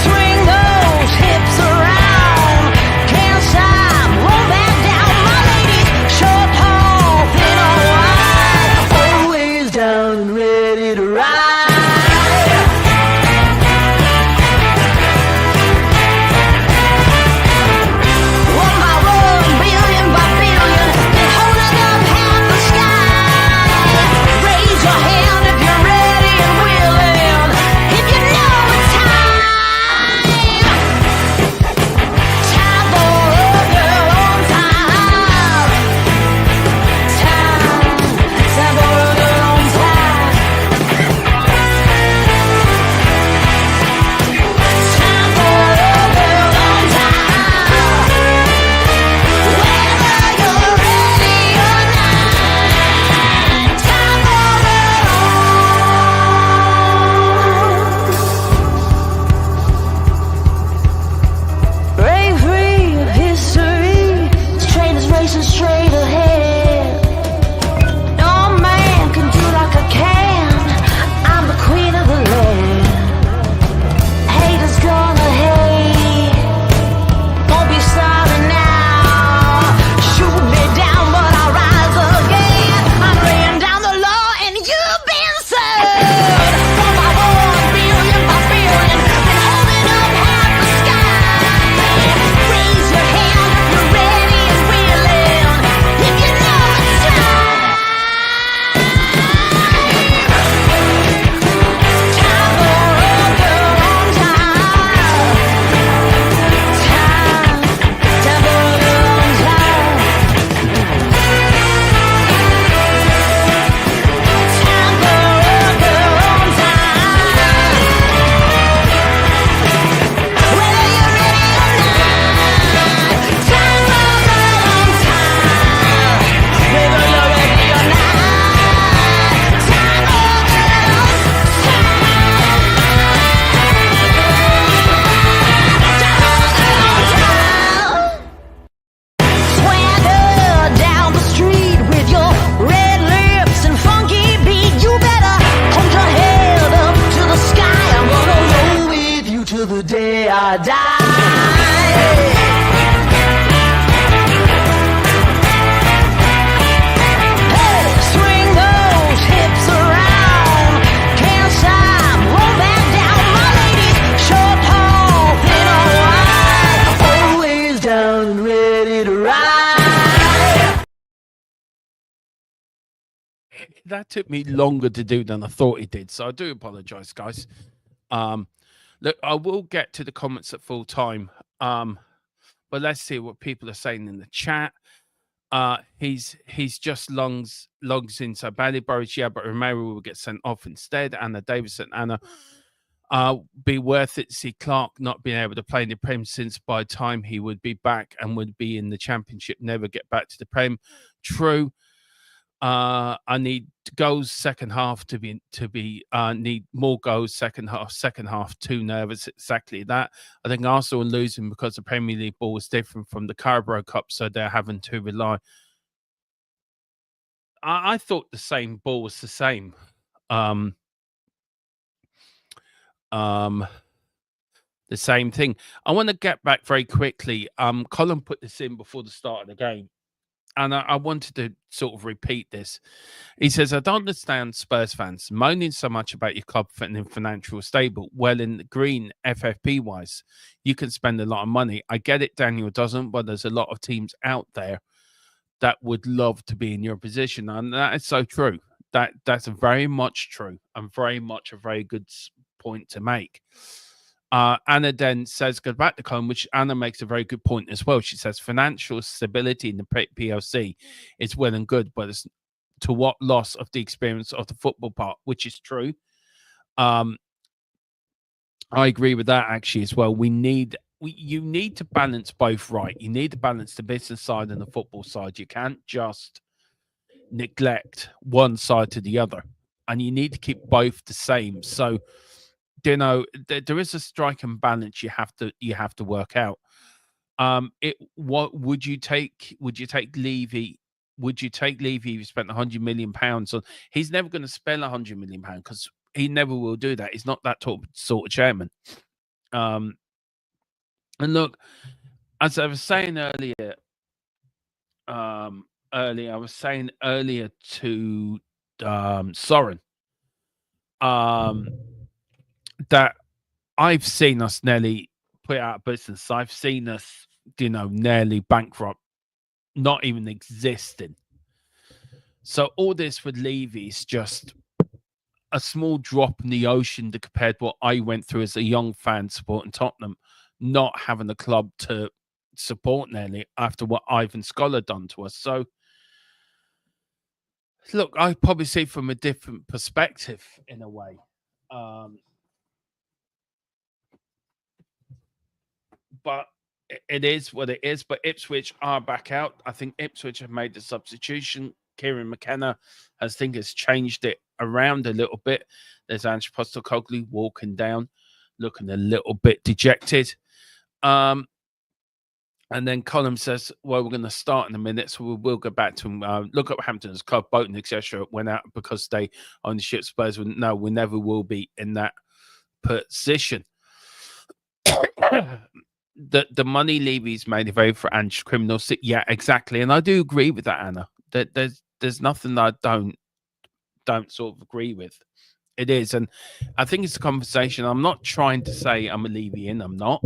Swing those hips around, can't stop, roll back down. My ladies, short, tall, thin or wide, always down and ready to ride. One by one, billion by billion, been holding up half the sky. Raise your hand if you're ready and willing, if you know it's time. Time for a girl on time. Time for a girl on time. Time for a girl on time. Whether you're ready or not, time for a break free of history. This train is racing straight ahead. No man can do like I can. I'm the queen of the land. Haters gonna hate. Won't be sorry now. Shoot me down, but I'll rise again. I'm laying down the law, and you've been served. One by one, billion by billion, been holding up half the sky. Raise your hand if you're ready and willing, if you know it's time. Time for a girl on time. Time for a girl on time. Time for a girl on time. Whether you're ready or not, time for a girl on time. Whether you're ready or not, time for a girl on time. Swagger down the street with your red lips and funky beat. You better hold your head up to the sky. I'm gonna roll with you till the day I die. Swing those hips around, can't stop, roll back down. My ladies, short, tall, thin or wide, always down and ready to ride. That took me longer to do than I thought it did, so I do apologize, guys. Look, I will get to the comments at full time, but let's see what people are saying in the chat. He's just logs in so badly. Boris, yeah, but Romero will get sent off instead. Anna Davison, Anna, be worth it to see Clark not being able to play in the Prem, since by the time he would be back and would be in the Championship, never get back to the Prem. True. I need goals second half to be need more goals second half too nervous. Exactly that. I think Arsenal are losing because the Premier League ball is different from the Carabao Cup, so they're having to rely. I thought the same ball was the same. The same thing. I want to get back very quickly. Colin put this in before the start of the game, and I wanted to sort of repeat this. He says, I don't understand Spurs fans moaning so much about your club in financial stable. Well, in the green, FFP-wise, you can spend a lot of money. I get it, Daniel doesn't, but there's a lot of teams out there that would love to be in your position. And that is so true. That's very much true, and very much a very good point to make. Anna then says, go back to Colin, which Anna makes a very good point as well. She says financial stability in the PLC is well and good, but it's to what loss of the experience of the football part, which is true. I agree with that actually as well. You need to balance both right. You need to balance the business side and the football side. You can't just neglect one side to the other, and you need to keep both the same. So, you know, there is a strike and balance you have to work out. What would you take? Would you take Levy would you take Levy if you spent £100 million on? He's never going to spend £100 million because he never will do that. He's not that sort of chairman. And look, as I was saying earlier, I was saying earlier to Soren, that I've seen us nearly put out of business. I've seen us, nearly bankrupt, not even existing. So all this with Levy is just a small drop in the ocean compared to what I went through as a young fan supporting Tottenham, not having a club to support nearly after what Ivan Scholar done to us. So look, I probably see it from a different perspective in a way. But it is what it is. But Ipswich are back out. I think Ipswich have made the substitution. Kieran McKenna has changed it around a little bit. There's Ange Postecoglou walking down, looking a little bit dejected. And then Colin says, well, we're going to start in a minute, so we'll go back to him. Look at Hampton's club, Bolton, etc. went out because they ownership Spurs. No, we never will be in that position. The money Levy's made available for Ange criminals. Yeah, exactly. And I do agree with that, Anna. There's nothing that I don't sort of agree with. It is. And I think it's a conversation. I'm not trying to say I'm a Levy-in. I'm not.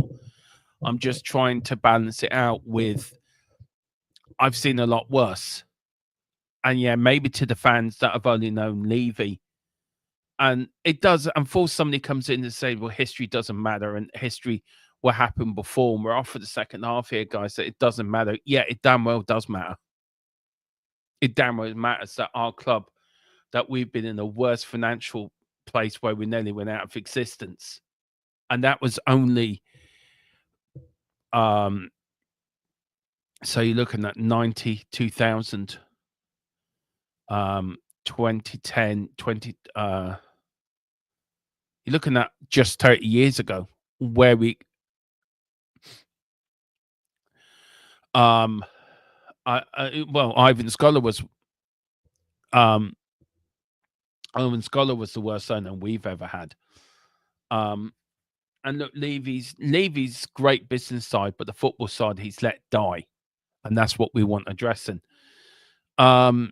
I'm just trying to balance it out with I've seen a lot worse. And yeah, maybe to the fans that have only known Levy. And it does, until somebody comes in and say, well, history doesn't matter and history what happened before. And we're off for the second half here, guys. That it doesn't matter. Yeah, it damn well does matter. It damn well matters that our club, that we've been in the worst financial place where we nearly went out of existence. And that was only so you're looking at 90, 2000, 2010, you're looking at just 30 years ago where we Ivan Scholar was the worst owner we've ever had. And look, Levy's great business side, but the football side he's let die. And that's what we want addressing. And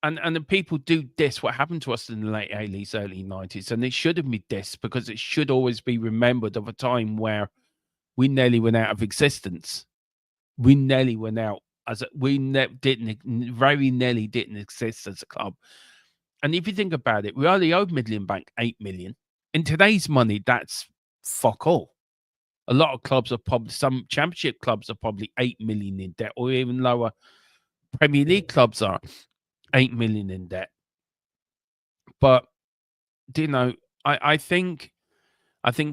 the people do diss what happened to us in the late 80s, early 90s. And it shouldn't be dissed because it should always be remembered of a time where we nearly went out of existence. We nearly went out very nearly didn't exist as a club. And if you think about it, we only owed Midland Bank 8 million. In today's money, that's fuck all. A lot of clubs are probably, some championship clubs are probably 8 million in debt, or even lower. Premier League clubs are 8 million in debt. But, I think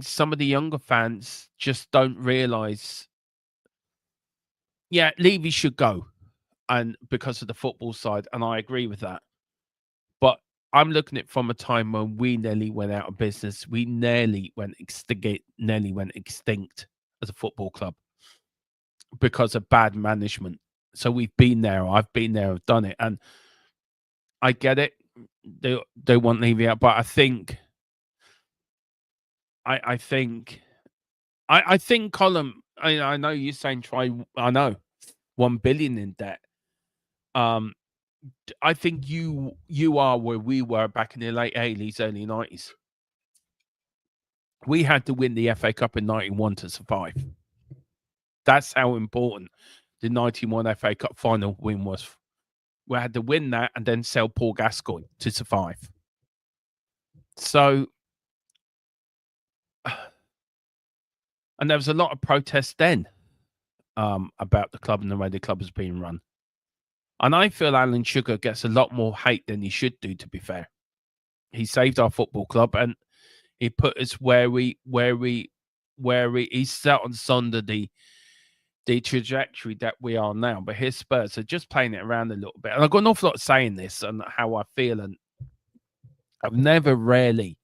some of the younger fans just don't realise, yeah, Levy should go, and because of the football side, and I agree with that. But I'm looking at it from a time when we nearly went out of business. We nearly went extinct as a football club because of bad management. So we've been there. I've been there. I've done it, and I get it. They want Levy out, but I think Colin. I know you're saying try. I know 1 billion in debt. I think you are where we were back in the late 80s, early 90s. We had to win the FA Cup in 91 to survive. That's how important the 91 FA Cup final win was. We had to win that and then sell Paul Gascoigne to survive. So, and there was a lot of protest then about the club and the way the club was being run. And I feel Alan Sugar gets a lot more hate than he should do, to be fair. He saved our football club and he put us where he set us under the trajectory that we are now. But his Spurs are just playing it around a little bit. And I've got an awful lot of saying this and how I feel. And I've never really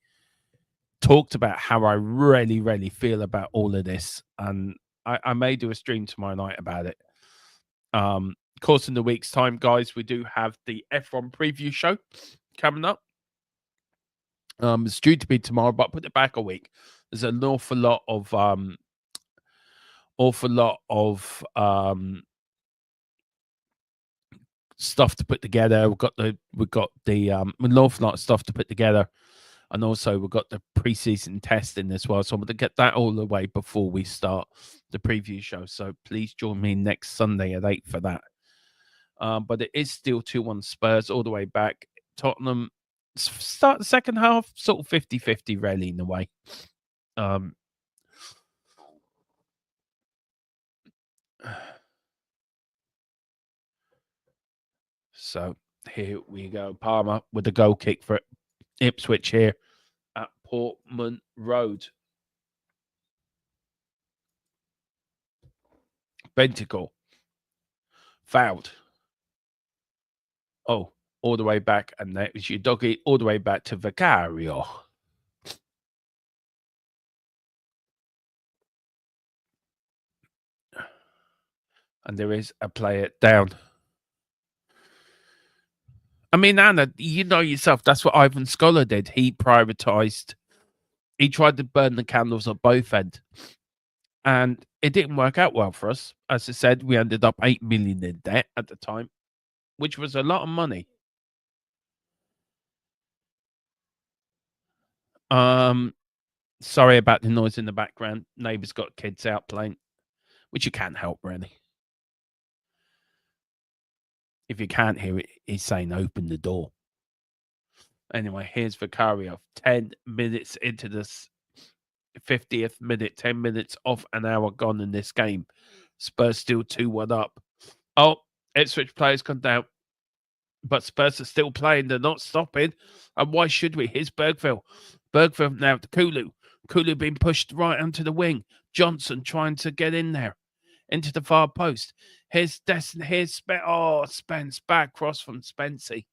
talked about how I really, really feel about all of this. And I may do a stream tomorrow night about it. Of course, in the week's time, guys, we do have the F1 preview show coming up. It's due to be tomorrow, but put it back a week. There's an awful lot of stuff to put together. We've got an awful lot of stuff to put together, and also we've got the preseason testing as well. So I'm going to get that all the way before we start the preview show. So please join me next Sunday at 8 for that. But it is still 2-1 Spurs all the way back. Tottenham start the second half sort of 50-50 really in a way. So here we go. Palmer with a goal kick for Ipswich here at Portman Road. Benticle fouled. Oh, all the way back, and that was your doggy all the way back to Vicario. And there is a player down. I mean, Anna, you know yourself, that's what Ivan Scholar did. He prioritised, he tried to burn the candles at both ends. And it didn't work out well for us. As I said, we ended up 8 million in debt at the time, which was a lot of money. Sorry about the noise in the background. Neighbours got kids out playing, which you can't help, really. If you can't hear it, he's saying open the door. Anyway, here's Vicario. 10 minutes into this 50th minute, 10 minutes off an hour gone in this game. Spurs still 2-1 up. Oh, Ipswich players come down. But Spurs are still playing. They're not stopping. And why should we? Here's Bergville. Bergville now to Kulu. Kulu being pushed right onto the wing. Johnson trying to get in there. Into the far post. Here's Destin. Here's Spence back cross from Spency.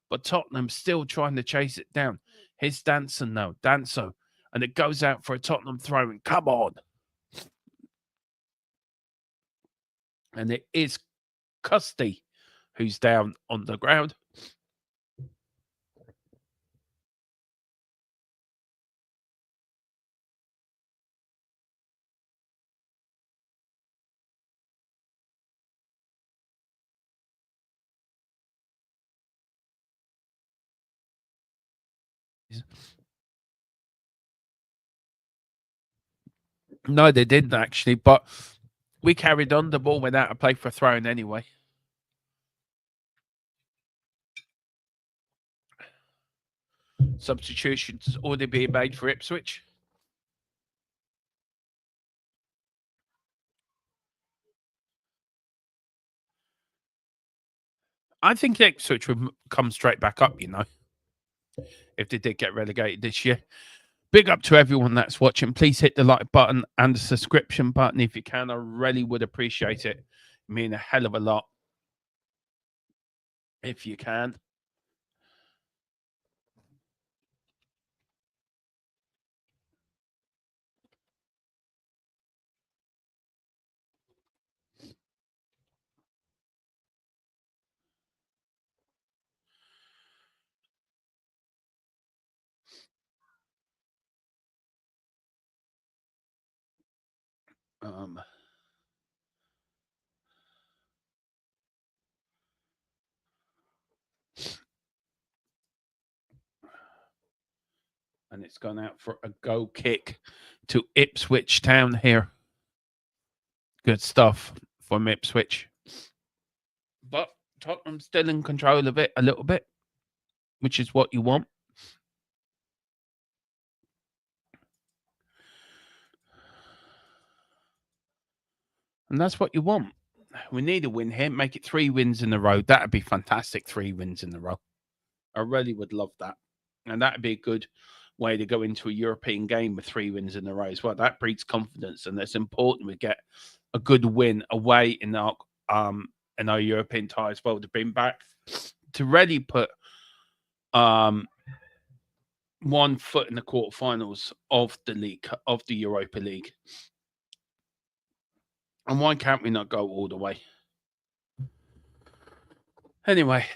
But Tottenham still trying to chase it down. Here's Danson now. Danso. And it goes out for a Tottenham throw-in. Come on. And it is Custy who's down on the ground. No, they didn't actually, but we carried on. The ball went out of play for a throw-in anyway. Substitutions already being made for Ipswich. I think Ipswich would come straight back up, you know, if they did get relegated this year. Big up to everyone that's watching. Please hit the like button and the subscription button if you can. I really would appreciate it. I mean, a hell of a lot if you can. And it's gone out for a goal kick to Ipswich Town here. Good stuff from Ipswich. But Tottenham's still in control of it a little bit, which is what you want. And that's what you want. We need a win here. Make it 3 wins in a row. That would be fantastic. 3 wins in a row. I really would love that. And that would be a good way to go into a European game with 3 wins in a row as well. That breeds confidence, and it's important we get a good win away in our European tie as well to bring back to really put 1 foot in the quarterfinals of the league, of the Europa League. And why can't we not go all the way? Anyway,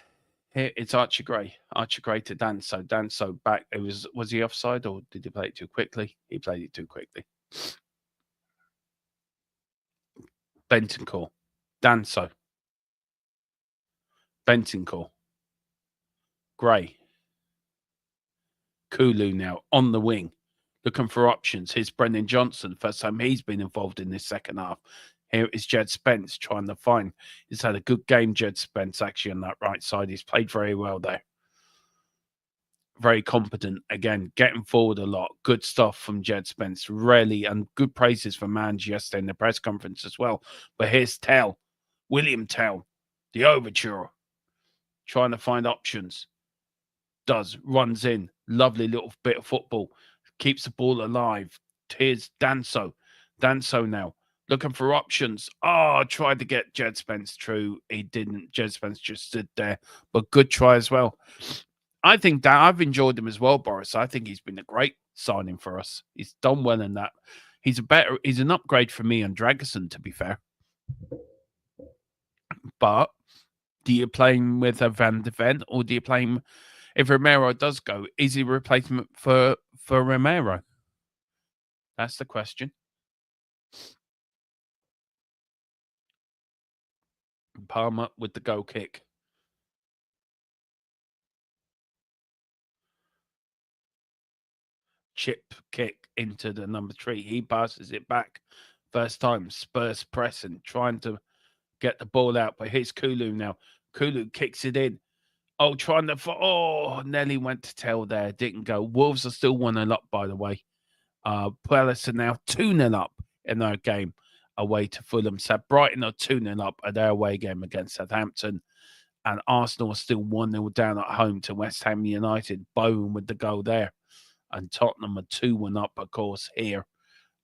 here it's Archie Gray. Archie Gray to Danso. Danso back. It was he offside or did he play it too quickly? He played it too quickly. Bentoncourt. Danso. Bentoncourt. Gray. Kulu now on the wing, looking for options. Here's Brendan Johnson. First time he's been involved in this second half. Here is Jed Spence trying to find. He's had a good game, Jed Spence, actually, on that right side. He's played very well there. Very competent. Again, getting forward a lot. Good stuff from Jed Spence. Really, and good praises for Mange yesterday in the press conference as well. But here's Tell. William Tell. The overture. Trying to find options. Runs in. Lovely little bit of football. Keeps the ball alive. Here's Danso. Danso now. Looking for options. Oh, tried to get Jed Spence through. He didn't. Jed Spence just stood there. But good try as well. I think that I've enjoyed him as well, Boris. I think he's been a great signing for us. He's done well in that. He's an upgrade for me and Dragerson, to be fair. But do you play him with a Van de Ven, or do you play him if Romero does go? Is he a replacement for Romero? That's the question. Palmer with the goal kick. Chip kick into the number 3. He passes it back. First time. Spurs pressing, trying to get the ball out. But here's Kulu now. Kulu kicks it in. Oh, trying to... Oh, Nelly went to Tell there. Didn't go. Wolves are still 1-0 up, by the way. Palace are now 2-0 up in their game away to Fulham. So Brighton are 2-0 up at their away game against Southampton. And Arsenal are still 1-0 down at home to West Ham United. Bowen with the goal there. And Tottenham are 2-1 up, of course, here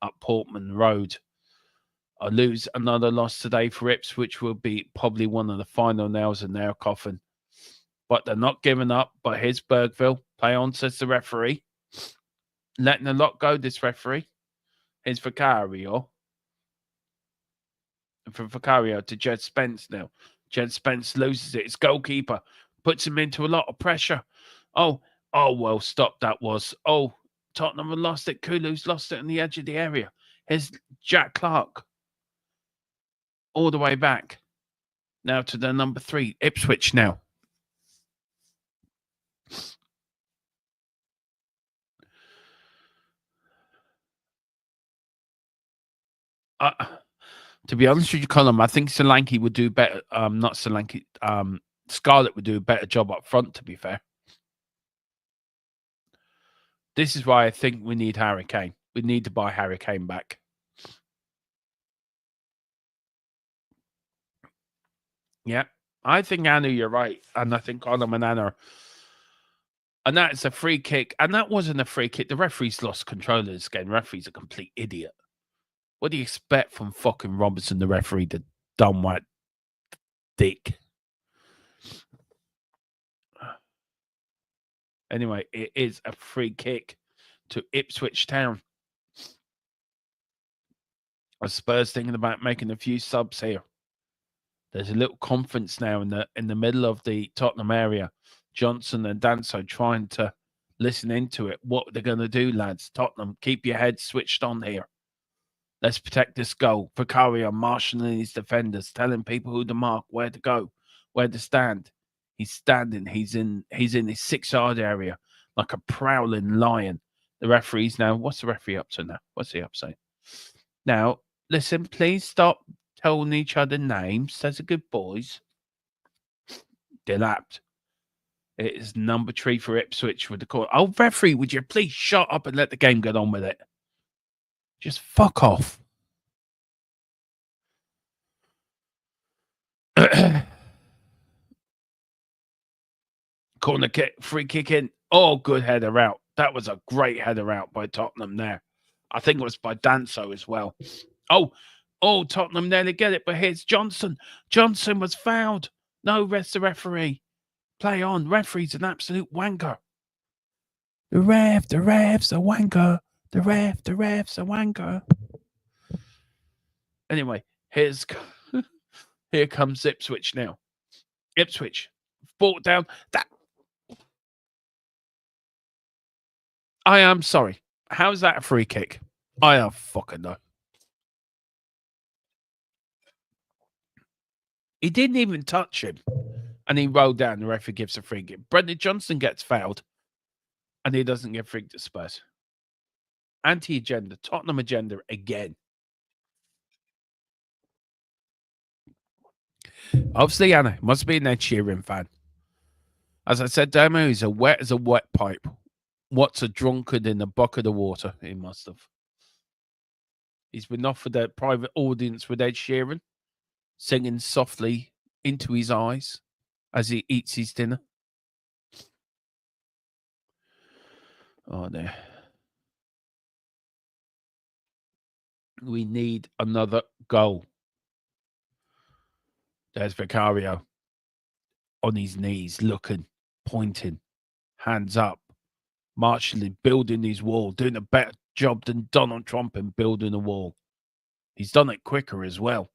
at Portman Road. I lose another loss today for Ipswich, which will be probably one of the final nails in their coffin. But they're not giving up. But here's Bergville. Play on, says the referee. Letting a lot go, this referee. Here's Vicario. And from Vicario to Jed Spence now. Jed Spence loses it. His goalkeeper puts him into a lot of pressure. Oh, well, stop that was. Oh, Tottenham have lost it. Kulu's lost it on the edge of the area. Here's Jack Clark. All the way back. Now to the number 3. Ipswich now. To be honest with you, Colin, I think Solanke would do better. Not Solanke. Scarlett would do a better job up front, to be fair. This is why I think we need Harry Kane. We need to buy Harry Kane back. Yeah, I think, Anu, you're right. And I think Colin and Anna. And that's a free kick. And that wasn't a free kick. The referee's lost control of this game. The referee's a complete idiot. What do you expect from fucking Robertson, the referee, the dumb white dick? Anyway, it is a free kick to Ipswich Town. Are Spurs thinking about making a few subs here? There's a little conference now in the middle of the Tottenham area. Johnson and Danso trying to listen into it. What they're going to do, lads. Tottenham, keep your heads switched on here. Let's protect this goal. Vicario marshalling his defenders, telling people who to mark, where to go, where to stand. He's standing. He's in his 6-yard area like a prowling lion. The referee's now. What's the referee up to now? What's he up to? Now, listen, please stop telling each other names. That's a good boys. Delapped. It is number 3 for Ipswich with the call. Oh, referee, would you please shut up and let the game get on with it? Just fuck off. Corner kick, free kick in. Oh, good header out. That was a great header out by Tottenham there. I think it was by Danso as well. Oh, Tottenham nearly get it, but here's Johnson. Johnson was fouled. No, rest the referee. Play on. Referee's an absolute wanker. The ref's a wanker. The ref's a wanker. Anyway, Here comes Ipswich now. Ipswich brought down that. I am sorry. How's that a free kick? I don't fucking know. He didn't even touch him. And he rolled down. The referee gives a free kick. Brendan Johnson gets fouled. And he doesn't get free to Spurs. Anti-agenda. Tottenham agenda again. Obviously, Anna must be an Ed Sheeran fan. As I said, Damo, he's as wet as a wet pipe. What's a drunkard in a bucket of water? He must have. He's been offered a private audience with Ed Sheeran, singing softly into his eyes as he eats his dinner. Oh, dear. We need another goal. There's Vicario on his knees, looking, pointing, hands up, marshalling, building his wall, doing a better job than Donald Trump in building a wall. He's done it quicker as well.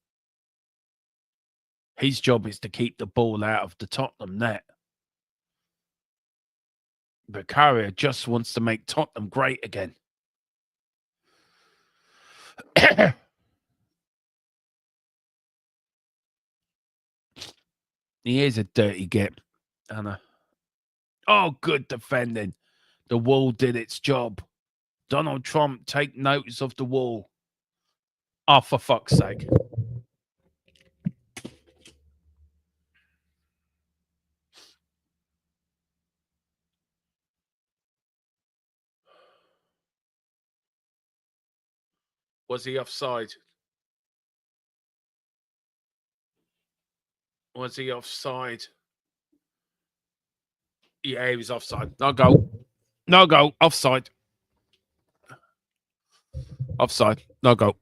His job is to keep the ball out of the Tottenham net. Vicario just wants to make Tottenham great again. He is a dirty git, Anna. Oh, good defending. The wall did its job. Donald Trump, take notice of the wall. Oh, for fuck's sake. Was he offside? Was he offside? Yeah, he was offside. No goal. No goal. Offside. Offside. No goal.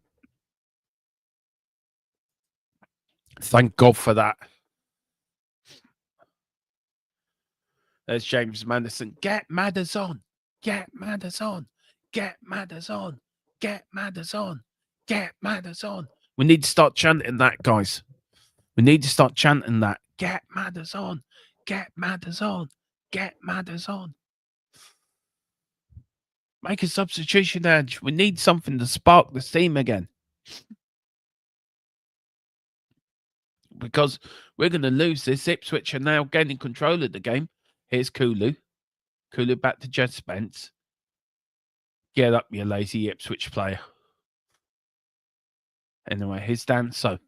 Thank God for that. There's James Madison. Get Madders on. Get Madders on. Get Madders on. Get Madders on. Get Madders on. We need to start chanting that, guys. We need to start chanting that. Get Madders on. Get Madders on. Get Madders on. Make a substitution edge. We need something to spark the steam again. Because we're going to lose this. Ipswich are now gaining control of the game. Here's Kulu. Kulu back to Jed Spence. Get up, you lazy Ipswich player. Anyway, here's Danso.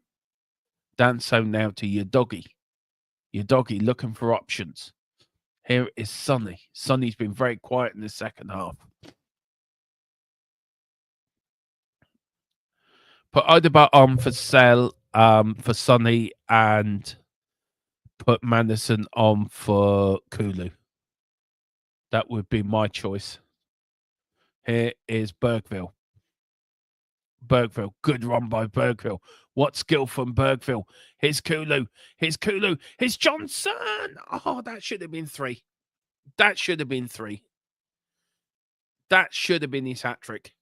Danso now to your doggy. Your doggy looking for options. Here is Sonny. Sonny's been very quiet in the second half. Put Odegaard on for Sell, for Sonny, and put Madison on for Kulu. That would be my choice. Here is Bergville. Bergville. Good run by Bergville. What skill from Bergville. Here's Kulu. Here's Kulu. Here's Johnson. Oh, that should have been 3. That should have been 3. That should have been his hat-trick.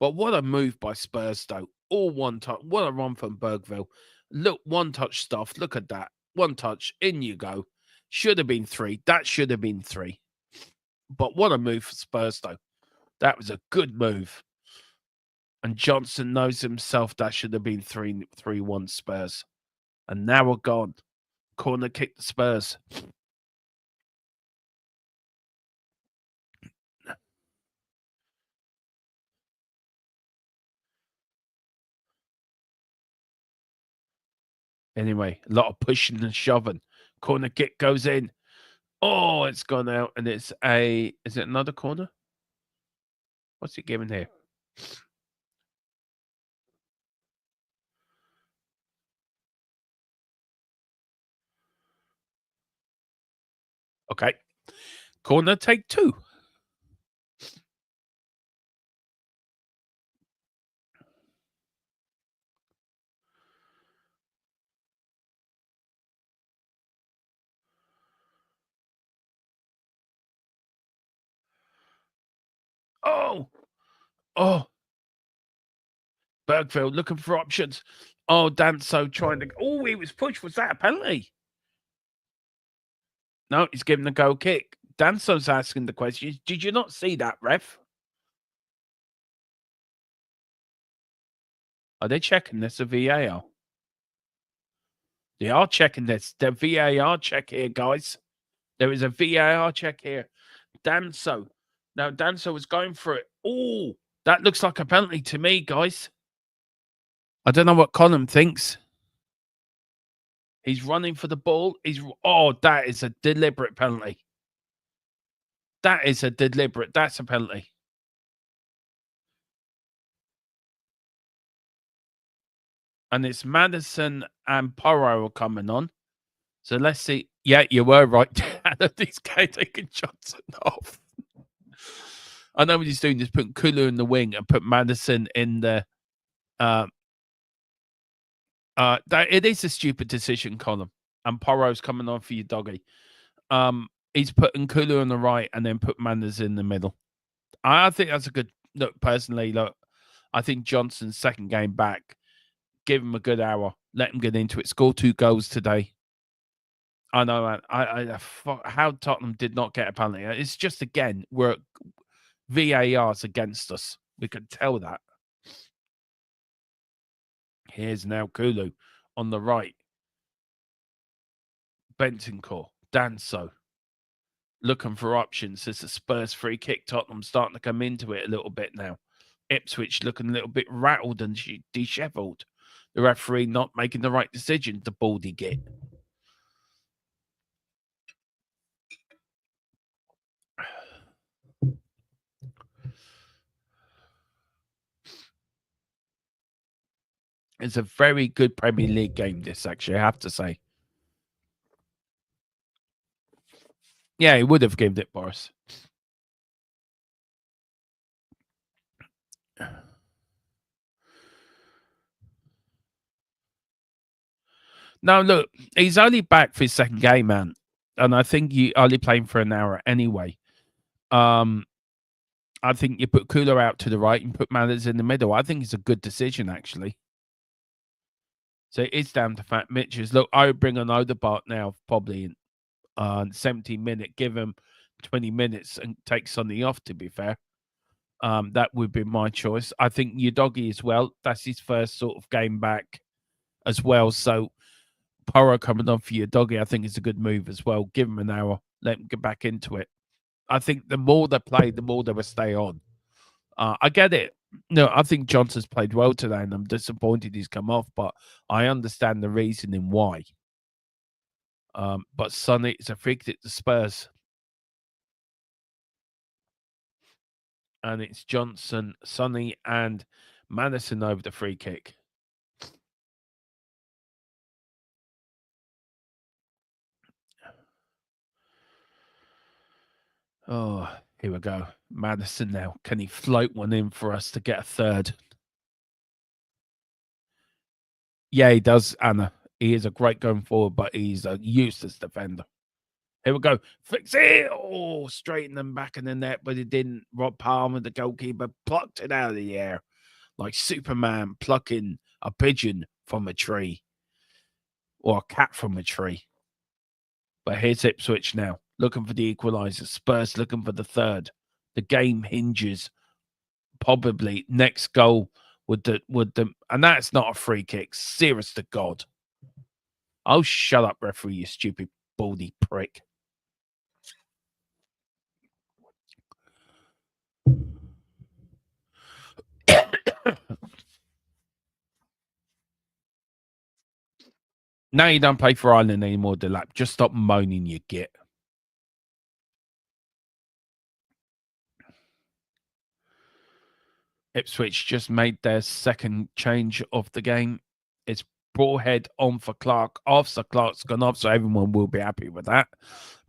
But what a move by Spurs, though. All one touch. What a run from Bergville. Look, one touch stuff. Look at that. One touch. In you go. Should have been 3. That should have been 3. But what a move for Spurs, though. That was a good move. And Johnson knows himself that should have been 3-1 Spurs. And now we're gone. Corner kick the Spurs. Anyway, a lot of pushing and shoving. Corner kick goes in. Oh, it's gone out. And it's is it another corner? What's it giving here? Okay. Corner, take 2. Oh. Oh. Bergfield looking for options. Oh, Danso trying to. Oh, he was pushed. Was that a penalty? No, he's giving a goal kick. Danso's asking the question. Did you not see that, ref? Are they checking this a VAR? They are checking this. The VAR check here, guys. There is a VAR check here. Danso. Now, Danso was going for it. Oh, that looks like a penalty to me, guys. I don't know what Colin thinks. He's running for the ball. That is a deliberate penalty. That's a penalty. And it's Madison and Porro are coming on. So let's see. Yeah, you were right. This guy taking Johnson off. I know what he's doing is putting Kulu in the wing and put Madison in the it is a stupid decision, Colin. And Porro's coming on for you, doggy. He's putting Kulu on the right and then put Madison in the middle. I think that's a good look. Personally, look, I think Johnson's second game back. Give him a good hour. Let him get into it. Score 2 goals today. I know, man. How Tottenham did not get a penalty. It's just, again, we're VAR's against us. We could tell that. Here's now Kulu on the right. Bentancur, Danso. Looking for options. It's a Spurs free kick. Tottenham starting to come into it a little bit now. Ipswich looking a little bit rattled and dishevelled. The referee not making the right decision. The baldy git. It's a very good Premier League game, this, actually, I have to say. Yeah, he would have given it, Boris. No, look, he's only back for his second game, man. And I think you only playing for an hour anyway. I think you put Kula out to the right and put Manners in the middle. I think it's a good decision, actually. So it is down to Fat Mitches. Look, I would bring on Odegaard now, probably in 17 minutes. Give him 20 minutes and take Sonny off, to be fair. That would be my choice. I think Udogie as well. That's his first sort of game back as well. So Porro coming on for Udogie, I think is a good move as well. Give him an hour. Let him get back into it. I think the more they play, the more they will stay on. I get it. No, I think Johnson's played well today, and I'm disappointed he's come off, but I understand the reasoning why. But Sonny, it's a free kick to Spurs. And it's Johnson, Sonny, and Madison over the free kick. Oh, here we go. Madison now. Can he float one in for us to get a third? Yeah, he does, Anna. He is a great going forward, but he's a useless defender. Here we go. Fix it. Oh, straighten them back in the net, but he didn't. Rob Palmer, the goalkeeper, plucked it out of the air like Superman plucking a pigeon from a tree or a cat from a tree. But here's Ipswich now, looking for the equaliser. Spurs looking for the third. The game hinges probably next goal with the and that's not a free kick. Serious to God. Oh, shut up, referee, you stupid baldy prick. Now you don't play for Ireland anymore, Delap. Just stop moaning, you git. Ipswich just made their second change of the game. It's Broadhead on for Clark. Off, so Clark's gone off, so everyone will be happy with that.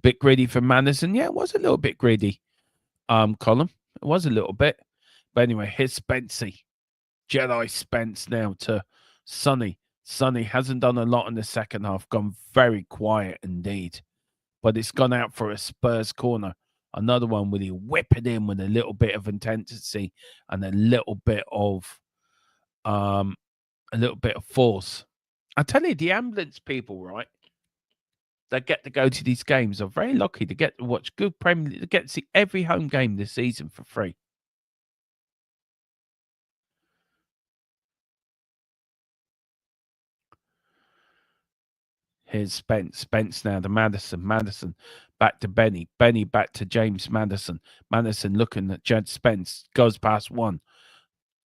Bit greedy for Madison. Yeah, it was a little bit greedy, Colin. It was a little bit. But anyway, here's Spency. Jedi Spence now to Sonny. Sonny hasn't done a lot in the second half, gone very quiet indeed. But it's gone out for a Spurs corner. Another one with he whip it in with a little bit of intensity and a little bit of a little bit of force. I tell you, the ambulance people, right, that get to go to these games are very lucky to get to watch good Premier League, to get to see every home game this season for free. Here's Spence. Spence now to Madison. Madison back to Benny. Benny back to James Madison. Madison looking at Jed Spence. Goes past one.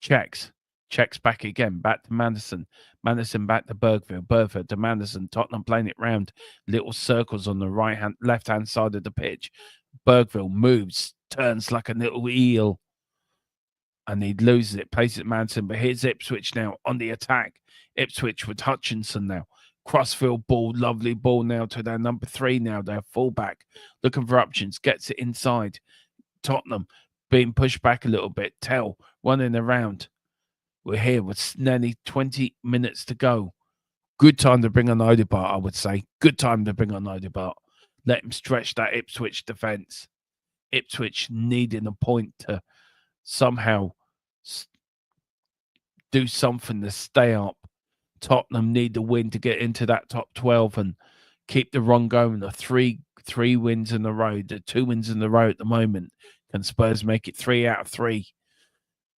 Checks. Checks back again. Back to Madison. Madison back to Bergville. Bergville to Madison. Tottenham playing it round. Little circles on the left-hand side of the pitch. Bergville moves. Turns like a little eel. And he loses it. Plays it Madison. But here's Ipswich now on the attack. Ipswich with Hutchinson now. Crossfield ball, lovely ball now to their number 3 now, their fullback. Looking for options, gets it inside. Tottenham being pushed back a little bit. Tell running around. We're here with nearly 20 minutes to go. Good time to bring on Odegaard, I would say. Good time to bring on Odegaard. Let him stretch that Ipswich defence. Ipswich needing a point to somehow do something to stay up. Tottenham need the win to get into that top 12 and keep the run going. The three wins in a row, the 2 wins in a row at the moment. Can Spurs make it 3 out of 3?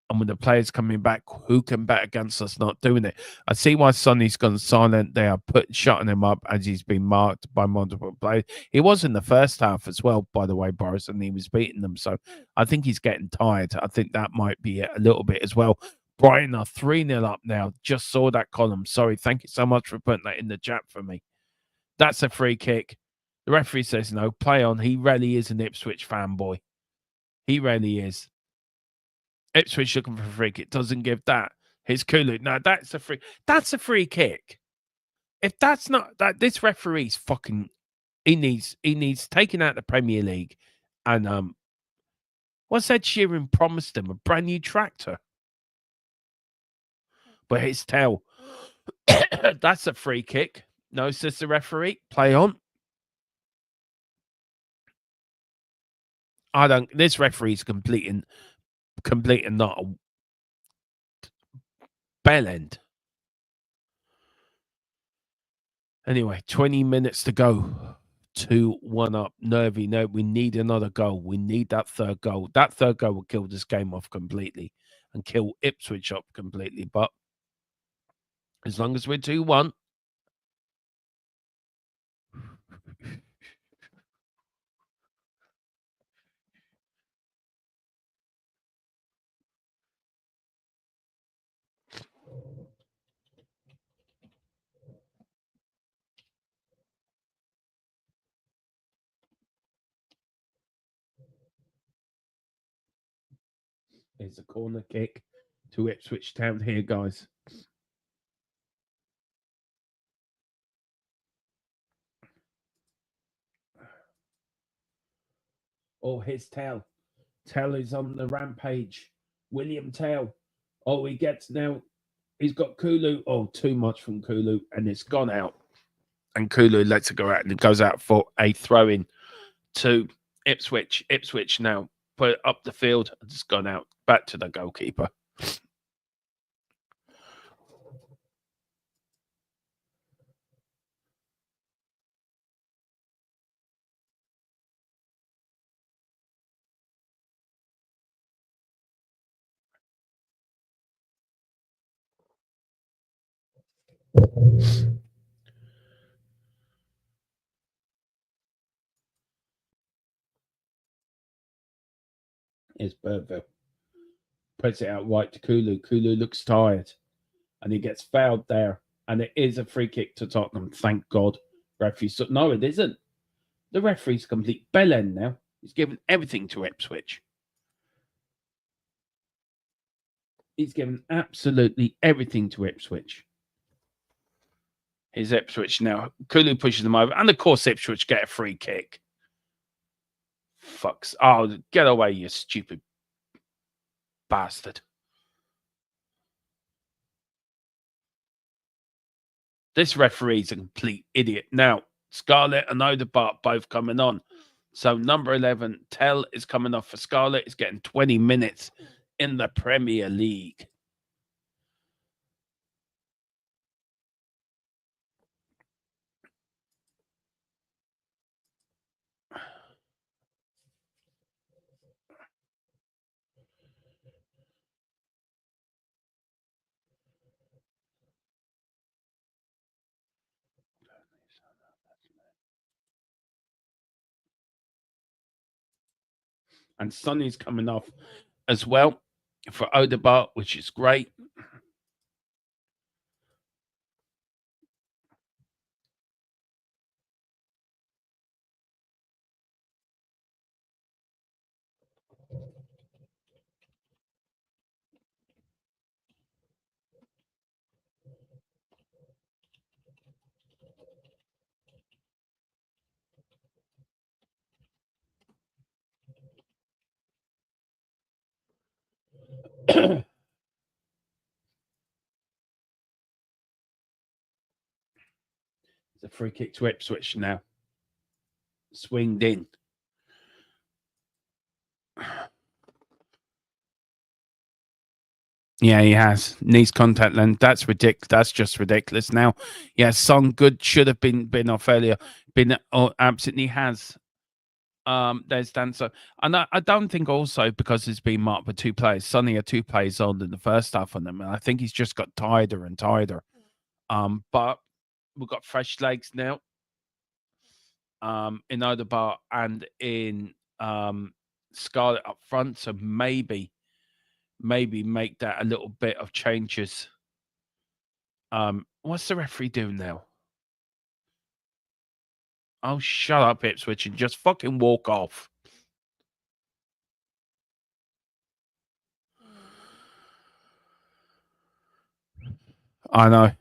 And with the players coming back, who can bet against us not doing it? I see why Sonny's gone silent. They are shutting him up as he's been marked by multiple players. He was in the first half as well, by the way, Boris, and he was beating them. So I think he's getting tired. I think that might be it a little bit as well. Brighton are 3-0 up now. Just saw that column. Sorry. Thank you so much for putting that in the chat for me. That's a free kick. The referee says no. Play on. He really is an Ipswich fanboy. He really is. Ipswich looking for a free kick. Doesn't give that. Here's Kulu. No, that's a free kick. If that's not that, this referee's fucking. He needs taking out the Premier League, and what's Ed Sheeran promised him? A brand new tractor. But his tail. That's a free kick. No, says the referee. Play on. This referee's completing not a bell end. Anyway, 20 minutes to go. 2-1 up. Nervy. No, we need another goal. We need that third goal. That third goal will kill this game off completely and kill Ipswich up completely. But as long as we're 2-1. Here's a corner kick to Ipswich Town here, guys. Oh, here's Tell. Tell is on the rampage. William Tell. Oh, he gets now. He's got Kulu. Oh, too much from Kulu. And it's gone out. And Kulu lets it go out. And it goes out for a throw-in to Ipswich. Ipswich now put it up the field. And it's gone out. Back to the goalkeeper. Here's Bergville. Puts it out right to Kulu. Kulu looks tired. And he gets fouled there. And it is a free kick to Tottenham. Thank God. Referee. No, it isn't. The referee's complete bellend now. He's given everything to Ipswich. He's given absolutely everything to Ipswich. Here's Ipswich now. Kulu pushes them over. And of course, Ipswich get a free kick. Fucks. Oh, get away, you stupid bastard. This referee's a complete idiot. Now, Scarlett and Odegaard both coming on. So number 11, Tell is coming off for Scarlett. Is getting 20 minutes in the Premier League. And Sonny's coming off as well for Odegaard, which is great. It's a free kick to Ipswich now. Swinged in. Yeah, he has knees contact lens. That's ridiculous. That's just ridiculous. Now, yeah, Son good should have been off earlier. Been absolutely has. There's Danso, and I don't think also because it's been marked for two players. Sonny had two players on in the first half on them, and I think he's just got tireder and tireder. But we've got fresh legs now. In Odegaard and in Scarlett up front, so maybe make that a little bit of changes. What's the referee doing now? Oh, shut up, Ipswich, and just fucking walk off. I know.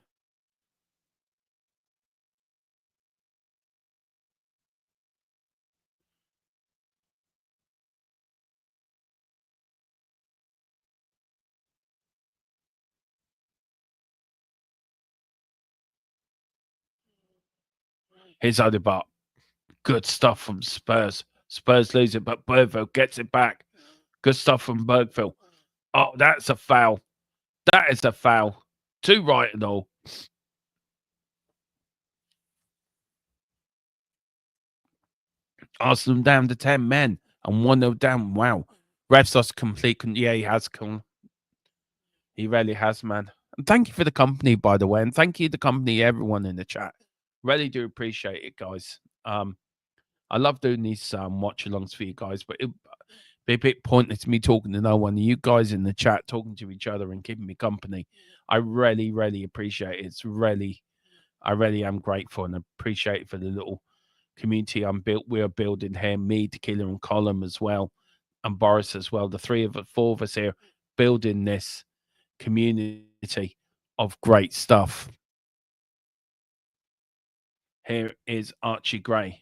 Here's Odegaard. Good stuff from Spurs. Spurs lose it, but Bergville gets it back. Good stuff from Bergville. Oh, that's a foul. That is a foul. 2 right and all. Arsenal down to 10 men and 1-0 down. Wow. Refs us complete. Yeah, he has come. He really has, man. And thank you for the company, by the way. And thank you, the company, everyone in the chat. Really do appreciate it, guys. I love doing these watch-alongs for you guys, but it'd be a bit pointless me talking to no one. You guys in the chat talking to each other and keeping me company. I really, really appreciate it. I really am grateful and appreciate it for the little community we're building here. Me, Tequila, and Colin as well, and Boris as well. The four of us here building this community of great stuff. Here is Archie Gray.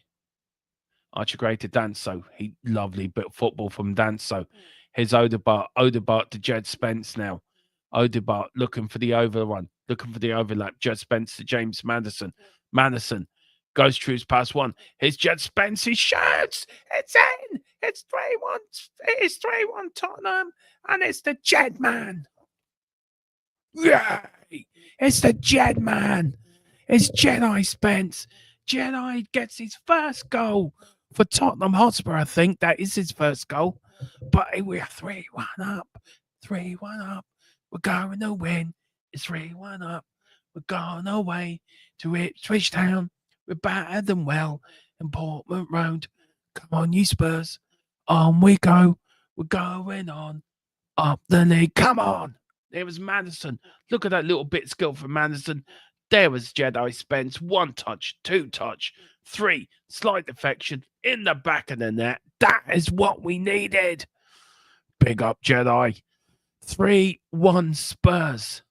Archie Gray to Danso. He lovely bit of football from Danso. Here's Odegaard. Odegaard to Jed Spence now. Odegaard looking for the overrun, looking for the overlap. Jed Spence to James Madison. Madison goes through his pass one. Here's Jed Spence. He shoots. It's in. It's 3-1. It is 3-1 Tottenham. And it's the Jed man. Yay! It's the Jed man. It's Jedi Spence. Jedi gets his first goal for Tottenham Hotspur. I think that is his first goal. But we're 3-1 up. 3-1 up. We're going to win. It's 3-1 up. We're going away to Ipswich Town. We're better than well in Portman Road. Come on, you Spurs. On we go. We're going on up the league. Come on. There was Madison. Look at that little bit skill from Madison. There was Jedi Spence. 1 touch, 2 touch, 3 slight defection in the back of the net. That is what we needed. Big up, Jedi. 3-1 Spurs.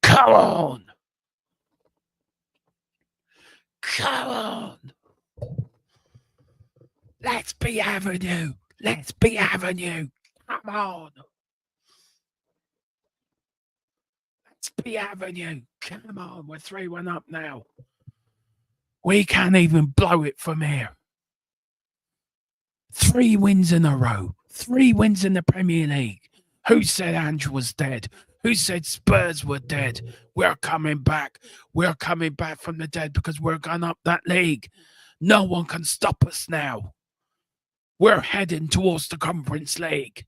Come on. Come on. Let's be Avenue. Let's be Avenue. Come on. Let's be Avenue. Come on. We're 3-1 up now. We can't even blow it from here. 3 wins in a row. 3 wins in the Premier League. Who said Andrew was dead? Who said Spurs were dead? We're coming back. We're coming back from the dead because we're going up that league. No one can stop us now. We're heading towards the Conference League.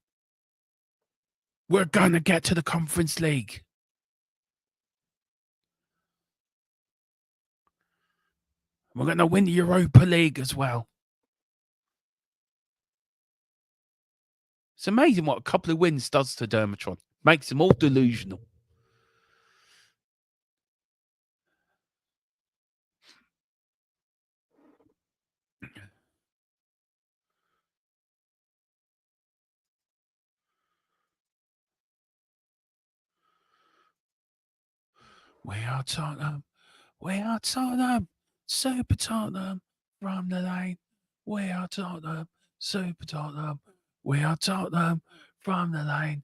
We're going to get to the Conference League. We're going to win the Europa League as well. It's amazing what a couple of wins does to Dermatron. Makes them all delusional. We are Tottenham. We are Tottenham. Super Tottenham from the lane. We are Tottenham. Super Tottenham. We are Tottenham from the lane.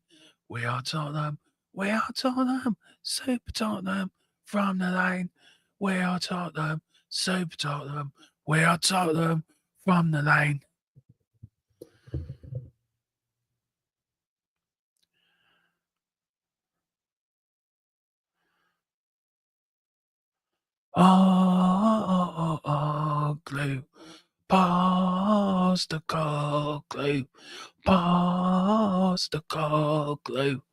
We are Tottenham. We are Tottenham. Super Tottenham from the lane. We are Tottenham. Super Tottenham. We are Tottenham from the lane. Oh, glue. Pass the car glue. Pass the car glue.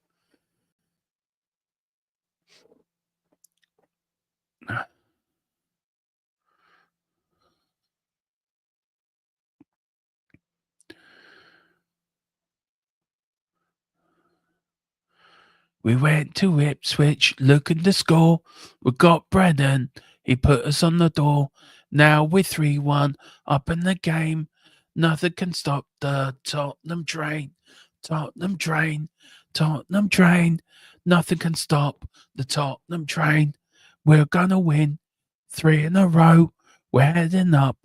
We went to Ipswich looking to score. We got Brennan. He put us on the door. Now we're 3-1 up in the game. Nothing can stop the Tottenham train. Tottenham train. Tottenham train. Nothing can stop the Tottenham train. We're going to win 3 in a row. We're heading up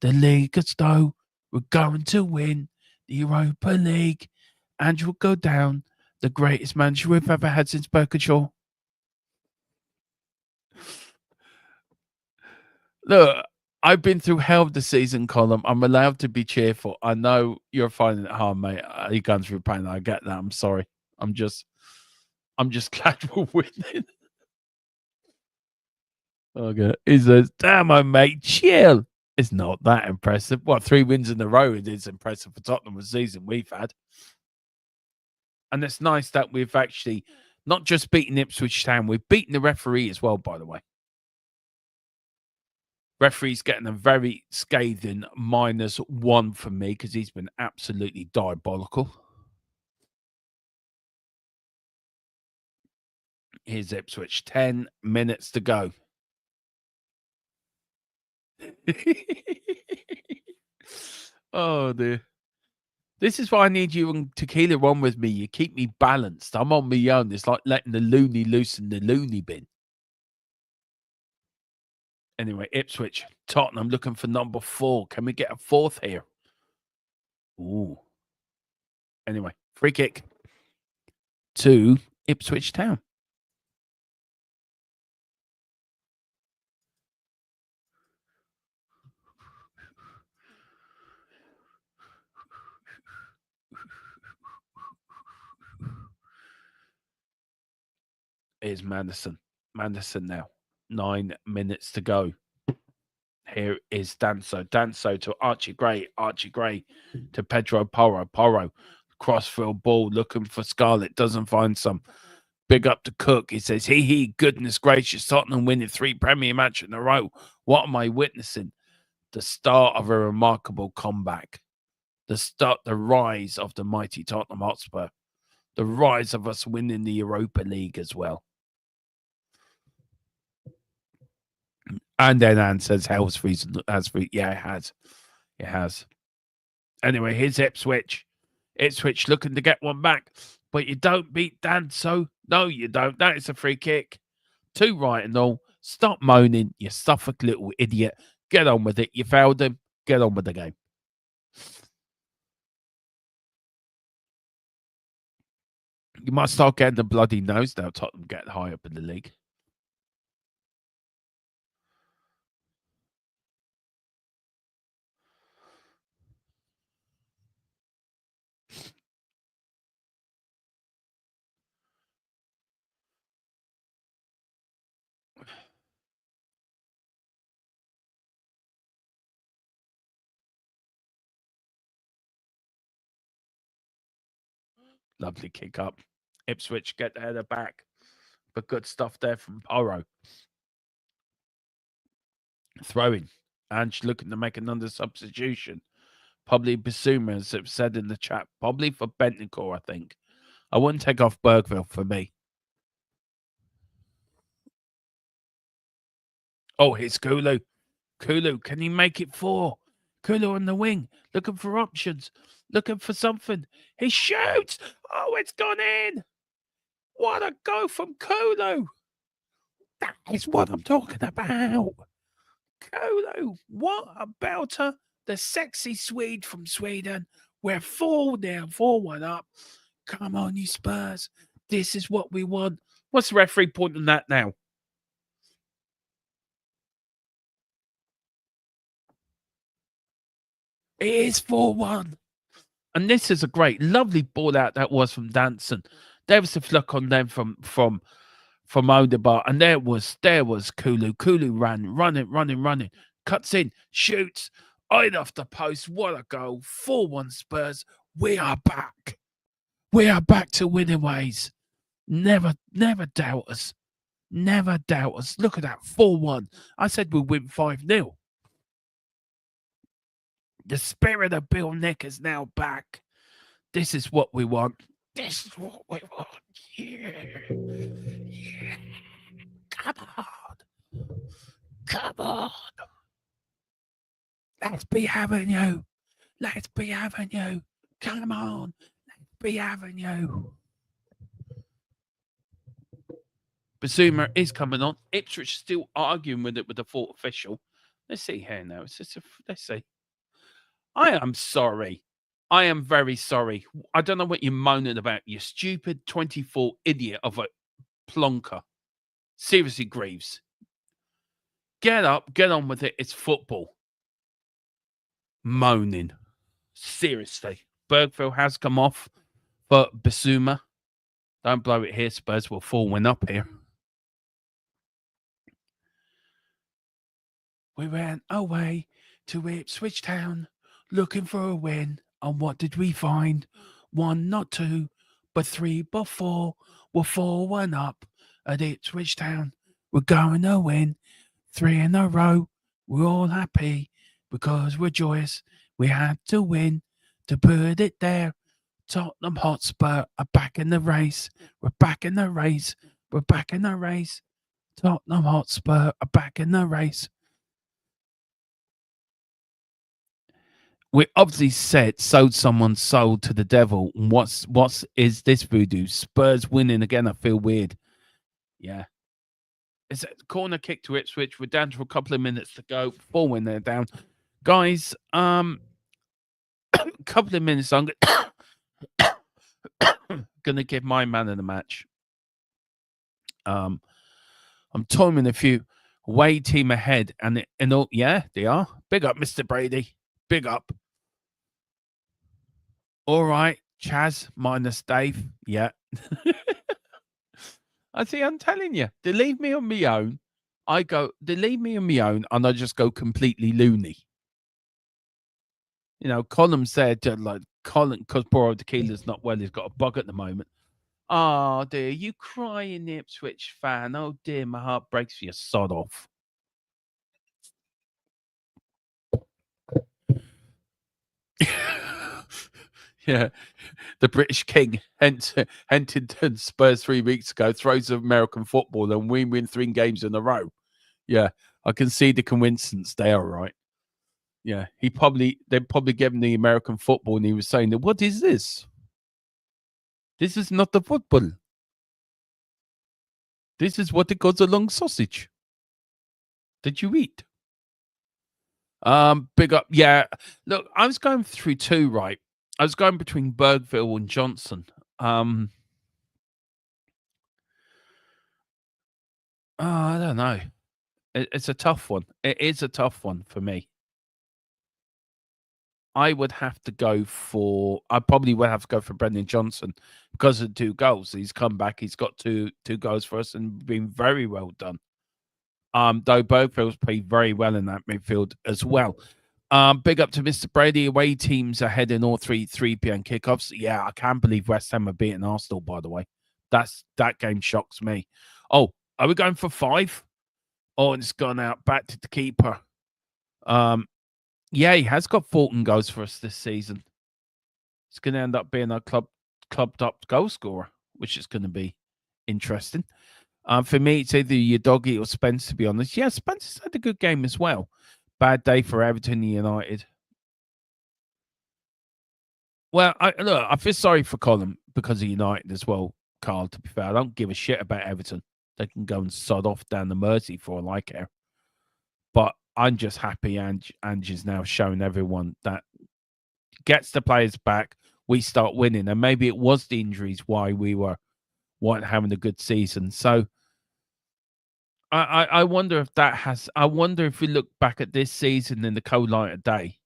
the league as though we're going to win the Europa League. And we'll go down the greatest manager we've ever had since Birkinshaw. Look, I've been through hell of the season, Colin. I'm allowed to be cheerful. I know you're finding it hard, mate. You're going through pain. I get that. I'm sorry. I'm just glad we're winning. Okay. He says, damn, mate, chill. It's not that impressive. What, 3 wins in a row? It is impressive for Tottenham the season we've had. And it's nice that we've actually not just beaten Ipswich Town, we've beaten the referee as well, by the way. Referee's getting a very scathing -1 from me because he's been absolutely diabolical. Here's Ipswich. 10 minutes to go. Oh, dear. This is why I need you and Tequila on with me. You keep me balanced. I'm on my own. It's like letting the loony loose in the loony bin. Anyway, Ipswich, Tottenham looking for number 4. Can we get a 4th here? Ooh. Anyway, free kick to Ipswich Town. Is Manderson. Manderson now. 9 minutes to go. Here is Danso. Danso to Archie Gray. Archie Gray to Pedro Porro. Porro. Crossfield ball looking for Scarlett. Doesn't find some. Big up to Cook. He says, he, goodness gracious. Tottenham winning 3 Premier matches in a row. What am I witnessing? The start of a remarkable comeback. The rise of the mighty Tottenham Hotspur. The rise of us winning the Europa League as well. And then Anne says, hell's freezing. Yeah, it has. It has. Anyway, here's Ipswich. Ipswich looking to get one back. But you don't beat Danso. No, you don't. That is a free kick. 2 right and all. Stop moaning, you Suffolk little idiot. Get on with it. You failed him. Get on with the game. You must start getting the bloody nose now. Tottenham get high up in the league. Lovely kick up. Ipswich get the header back. But good stuff there from Porro. Throwing. Ange looking to make another substitution. Probably Basuma, as it said in the chat. Probably for Bentancur, I think. I wouldn't take off Bergville for me. Oh, here's Kulu. Kulu, can he make it 4? Kulu on the wing, looking for options, looking for something. He shoots. Oh, it's gone in. What a go from Kulu. That is what I'm talking about. Kulu, what about her? The sexy Swede from Sweden. We're 4-0, 4-1 up. Come on, you Spurs. This is what we want. What's the referee point on that now? It is 4-1. And this is a great, lovely ball out that was from Danson. There was a fluck on them from Odebar. And there was Kulu. Kulu running. Cuts in, shoots, right off the post. What a goal. 4-1 Spurs. We are back. We are back to winning ways. Never doubt us. Never doubt us. Look at that, 4-1. I said we'll win 5-0. The spirit of Bill Nick is now back. This is what we want. This is what we want. Yeah. Come on. Let's be having you. Come on. Let's be having you. Basuma is coming on. Ipswich still arguing with it with the fourth official. Let's see here now. Let's see. I am sorry. I am very sorry. I don't know what you're moaning about, you stupid 24 idiot of a plonker. Seriously, Greaves. Get up, get on with it. It's football. Moaning. Seriously. Bergville has come off for Basuma. Don't blow it here, Spurs will fall win up here. We ran away to Ipswich Town looking for a win. And what did we find? 1, not 2, but 3, but 4. We're 4-1 up at Ipswich Town. We're going to win 3 in a row. We're all happy because we're joyous. We had to win to put it there. Tottenham Hotspur are back in the race. We're back in the race. We're back in the race. Tottenham Hotspur are back in the race. We obviously sold someone's soul to the devil. What's is this voodoo? Spurs winning again. I feel weird. Yeah. It's a corner kick to Ipswich. We're down to a couple of minutes to go. 4-1 they're down. Guys, couple of minutes. I'm gonna give my man of the match. I'm timing a few away team ahead, and all, yeah, they are. Big up, Mr. Brady. Big up. All right, Chaz minus Dave. Yeah. I'm telling you, they leave me on my own. They leave me on my own, and I just go completely loony. You know, Colin said, because poor Tequila's not well, he's got a bug at the moment. Oh, dear, you crying, Ipswich fan. Oh, dear, my heart breaks for you. Sod off. Yeah, the British King, Huntington Spurs 3 weeks ago, throws American football and we win 3 games in a row. Yeah, I can see the coincidence there, right? Yeah, they probably gave him the American football and he was saying, what is this? This is not the football. This is what it goes along sausage that you eat. Big up. Yeah, look, I was going through 2, right? I was going between Bergville and Johnson. I don't know. It's a tough one. It is a tough one for me. I would have to go for. I probably would have to go for Brendan Johnson because of 2 goals. He's come back. He's got two goals for us and been very well done. Though Bergville's played very well in that midfield as well. Big up to Mr. Brady. Away teams are heading all 3 p.m. kickoffs. Yeah, I can't believe West Ham are beating Arsenal, by the way. That game shocks me. Oh, are we going for 5? Oh, and it's gone out back to the keeper. Yeah, he has got 14 goals for us this season. He's going to end up being our club top goal scorer, which is going to be interesting. For me, it's either your doggy or Spence, to be honest. Yeah, Spence's had a good game as well. Bad day for Everton United. Well, I feel sorry for Colin because of United as well, Carl, to be fair. I don't give a shit about Everton. They can go and sod off down the Mersey for all I care. But I'm just happy Ange is now showing everyone that gets the players back, we start winning. And maybe it was the injuries why we weren't having a good season. So I wonder if that has. I wonder if we look back at this season in the cold light of day.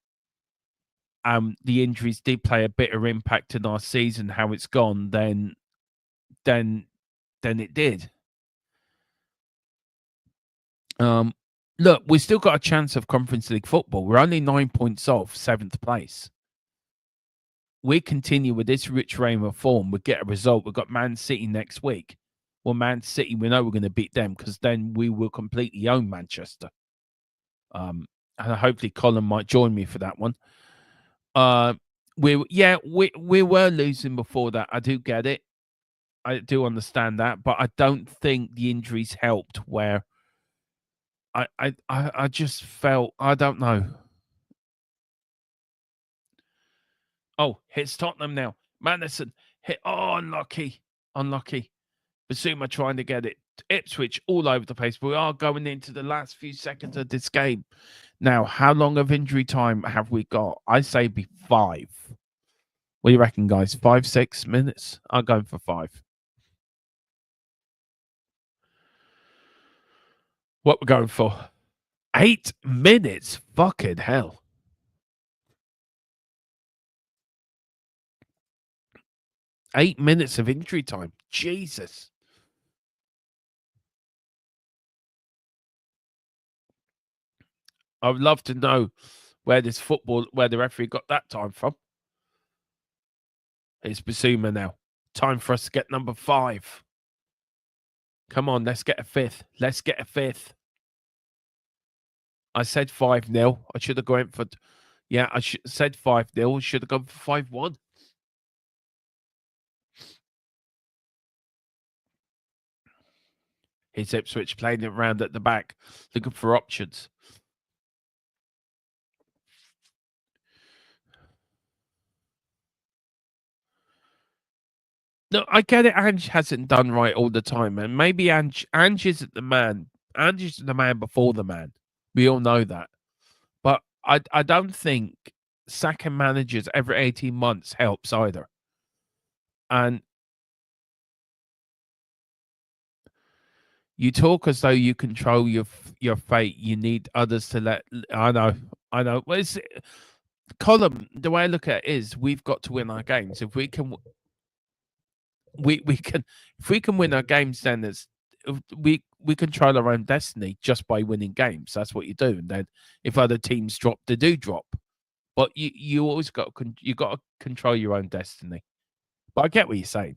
The injuries did play a bigger impact in our season, how it's gone, than it did. Look, we still got a chance of Conference League football. We're only 9 points off 7th place. We continue with this rich reign of form. We get a result. We've got Man City next week. Well, Man City, we know we're going to beat them because then we will completely own Manchester. And hopefully Colin might join me for that one. We were losing before that. I do get it. I do understand that, but I don't think the injuries helped. Where I just felt, I don't know. Oh, hits Tottenham now. Madison hit. Oh, unlucky. Basuma trying to get it. Ipswich all over the place. We are going into the last few seconds of this game. Now, how long of injury time have we got? I say be 5. What do you reckon, guys? 5, 6 minutes? I'm going for 5. What we're going for? 8 minutes? Fucking hell. Eight minutes of injury time. Jesus. I would love to know where the referee got that time from. It's Basuma now. Time for us to get number 5. Come on, let's get a 5th. Let's get a 5th. I said 5-0. I should have gone for... Yeah, I said 5-0. Should have gone for 5-1. Here's Ipswich playing it around at the back, looking for options. No, I get it. Ange hasn't done right all the time, and maybe Ange isn't the man. Ange is the man before the man. We all know that. But I don't think sacking managers every 18 months helps either. And you talk as though you control your fate. You need others to let. I know. Well, Colin, the way I look at it is, we've got to win our games. If we can, if we can win our games, then we control our own destiny just by winning games. That's what you do. And then if other teams drop, they do drop. But you always got to control your own destiny. But I get what you're saying.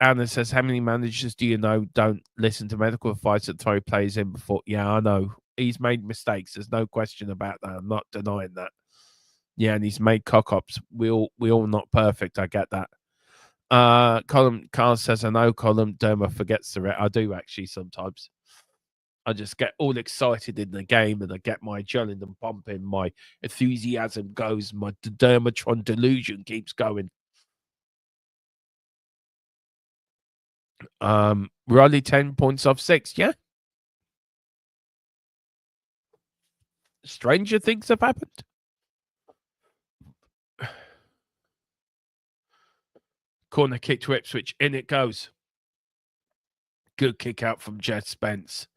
Anna says, how many managers do you know don't listen to medical advice that throw players in before? Yeah, I know. He's made mistakes. There's no question about that. I'm not denying that. Yeah, and he's made cock-ups. We all not perfect. I get that. Carl says, I know Colin Derma forgets the I do actually sometimes. I just get all excited in the game and I get my adrenaline pumping, my enthusiasm goes, my Dermatron delusion keeps going. We're only 10 points off 6, yeah? Stranger things have happened. Corner kick to Ipswich. In it goes. Good kick out from Jed Spence.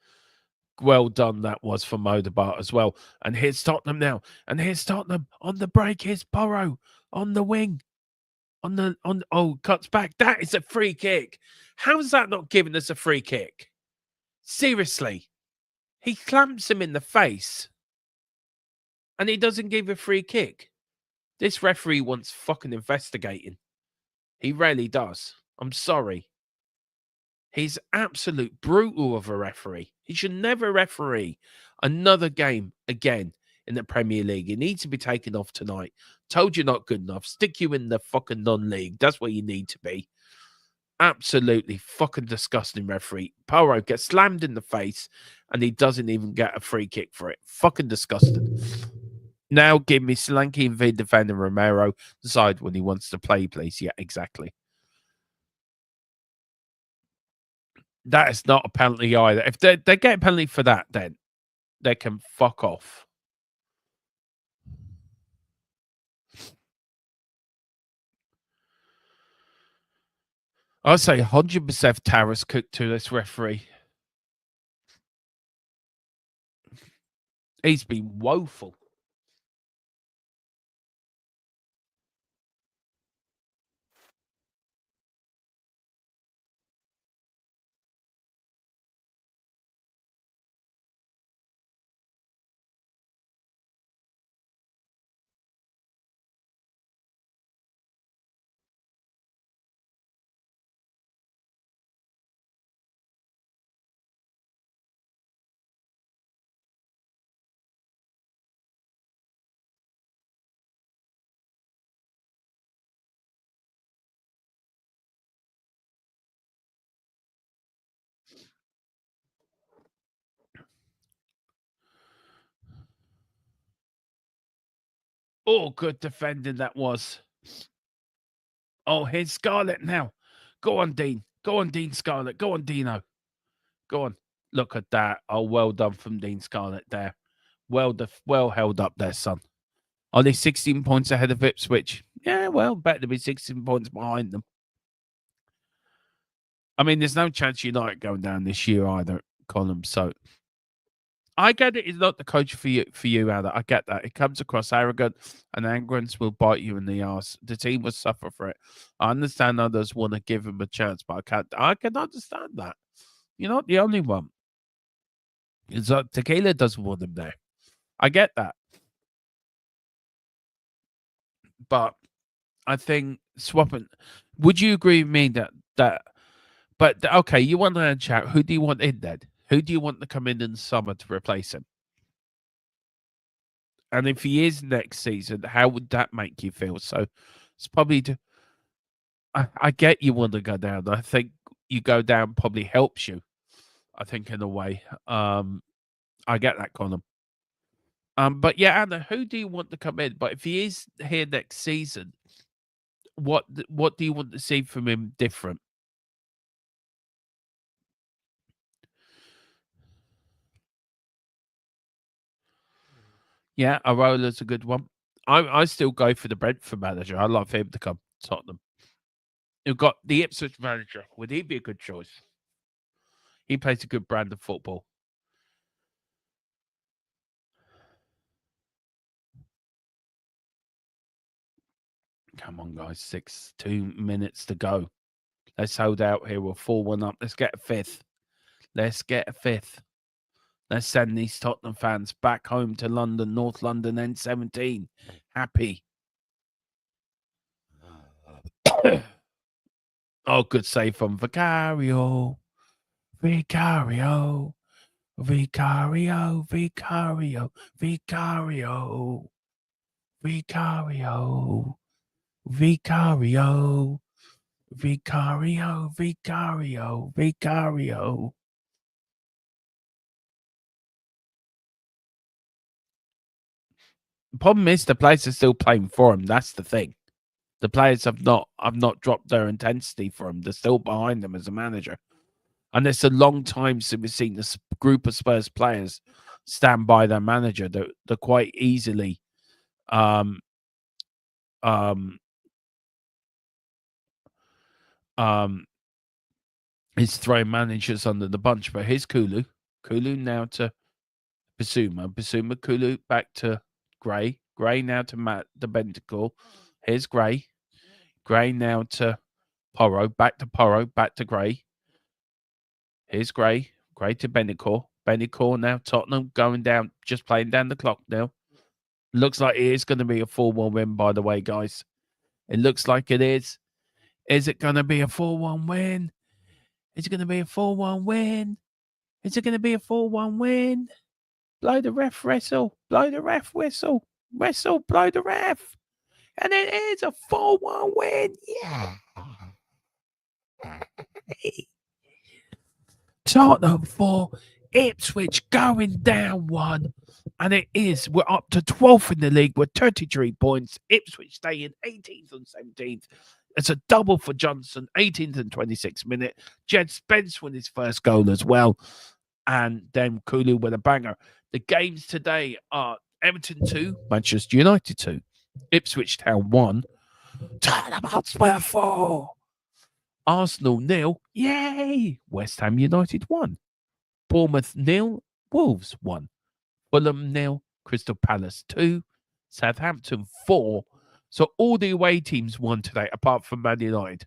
Well done that was for Modebart as well. And here's Tottenham now. And here's Tottenham on the break. Here's Burrow on the wing. Cuts back. That is a free kick. How is that not giving us a free kick? Seriously. He clamps him in the face. And he doesn't give a free kick. This referee wants fucking investigating. He really does. I'm sorry. He's absolute brutal of a referee. He should never referee another game again in the Premier League. You need to be taken off tonight. Told you not good enough. Stick you in the fucking non-league. That's where you need to be. Absolutely fucking disgusting referee. Poirot gets slammed in the face and he doesn't even get a free kick for it. Fucking disgusting. Now give me Solanke and Van defending Romero. Decide when he wants to play, please. Yeah, exactly. That is not a penalty either. If they get a penalty for that, then they can fuck off. I'd say 100% Tara's cooked to this referee. He's been woeful. Oh, good defending that was. Oh, here's Scarlett now. Go on, Dean. Go on, Dean Scarlett. Go on, Dino. Go on. Look at that. Oh, well done from Dean Scarlett there. Well held up there, son. Are they 16 points ahead of Ipswich? Yeah, well, better to be 16 points behind them. I mean, there's no chance United going down this year either, Colin. So I get it. He's not the coach for you, Ada. I get that. It comes across arrogant, and arrogance will bite you in the arse. The team will suffer for it. I understand others want to give him a chance, but I can understand that. You're not the only one. It's like Tequila doesn't want him there. I get that. But I think swapping. Would you agree with me that? But okay, you want to chat. Who do you want in then? Who do you want to come in the summer to replace him? And if he is next season, how would that make you feel? So it's probably. I get you want to go down. I think you go down probably helps you. I think in a way. I get that, Colin. But yeah, Anna, who do you want to come in? But if he is here next season, what do you want to see from him different? Yeah, Arola's a good one. I still go for the Brentford manager. I love him to come to Tottenham. You've got the Ipswich manager. Would he be a good choice? He plays a good brand of football. Come on, guys. 2 minutes to go. Let's hold out here. We're 4-1 up. Let's get a fifth. Let's get a fifth. Let's send these Tottenham fans back home to London, North London, N17. Happy. Oh, good save from Vicario. Vicario. Vicario. Vicario. Vicario. Vicario. Vicario. Vicario. Vicario. Vicario. The problem is the players are still playing for him. That's the thing. The players have not dropped their intensity for him. They're still behind him as a manager. And it's a long time since we've seen this group of Spurs players stand by their manager. They're quite easily is throwing managers under the bunch. But here's Kulu. Kulu now to Basuma. Basuma, Kulu back to Gray. Gray now to Matt the Bentacle. Here's Gray. Gray now to Porro. Back to Porro. Back to Gray. Here's Gray. Gray to Bentacle. Bentacle now. Tottenham going down. Just playing down the clock now. Looks like it is going to be a 4-1 win, by the way, guys. It looks like it is. Is it going to be a 4-1 win? Is it going to be a 4-1 win? Is it going to be a 4-1 win? blow the ref whistle, blow the ref whistle, whistle, blow the ref. And it is a 4-1 win. Yeah. Tottenham 4, Ipswich going down 1. And it is, we're up to 12th in the league with 33 points. Ipswich staying 18th and 17th. It's a double for Johnson, 18th and 26th minute. Jed Spence with his first goal as well. And then Kulu with a banger. The games today are Everton 2, Manchester United 2, Ipswich Town 1, Tottenham Hotspur 4, Arsenal 0, yay! West Ham United 1, Bournemouth 0, Wolves 1, Fulham 0, Crystal Palace 2, Southampton 4. So all the away teams won today, apart from Man United.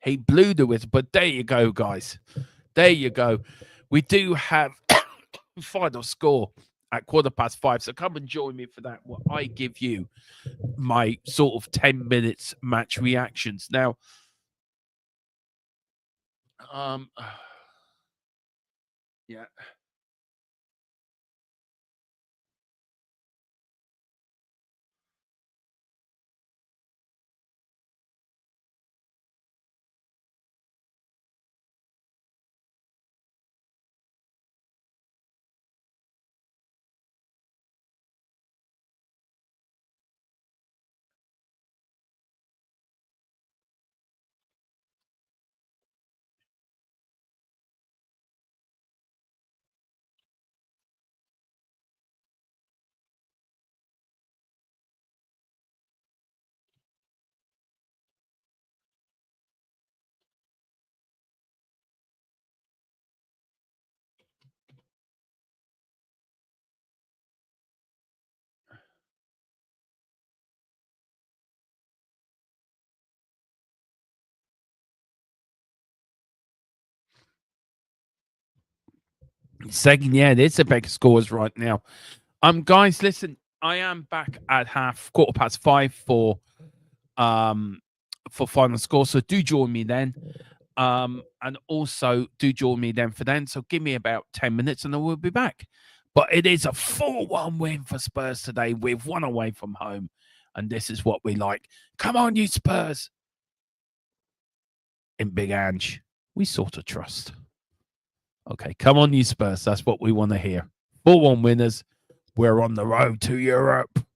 He blew the whistle, but there you go, guys. There you go. We do have final score at 5:15. So come and join me for that. What I give you my sort of 10 minutes match reactions. Now, yeah. Second, yeah, there's a big scores right now. Guys, listen, I am back at 5:15 for final score. So do join me then. And also do join me then for then. So give me about 10 minutes and I will be back. But it is a 4-1 win for Spurs today. We've won away from home. And this is what we like. Come on, you Spurs. In Big Ange, we sort of trust. Okay, come on, you Spurs. That's what we want to hear. 4-1 winners. We're on the road to Europe.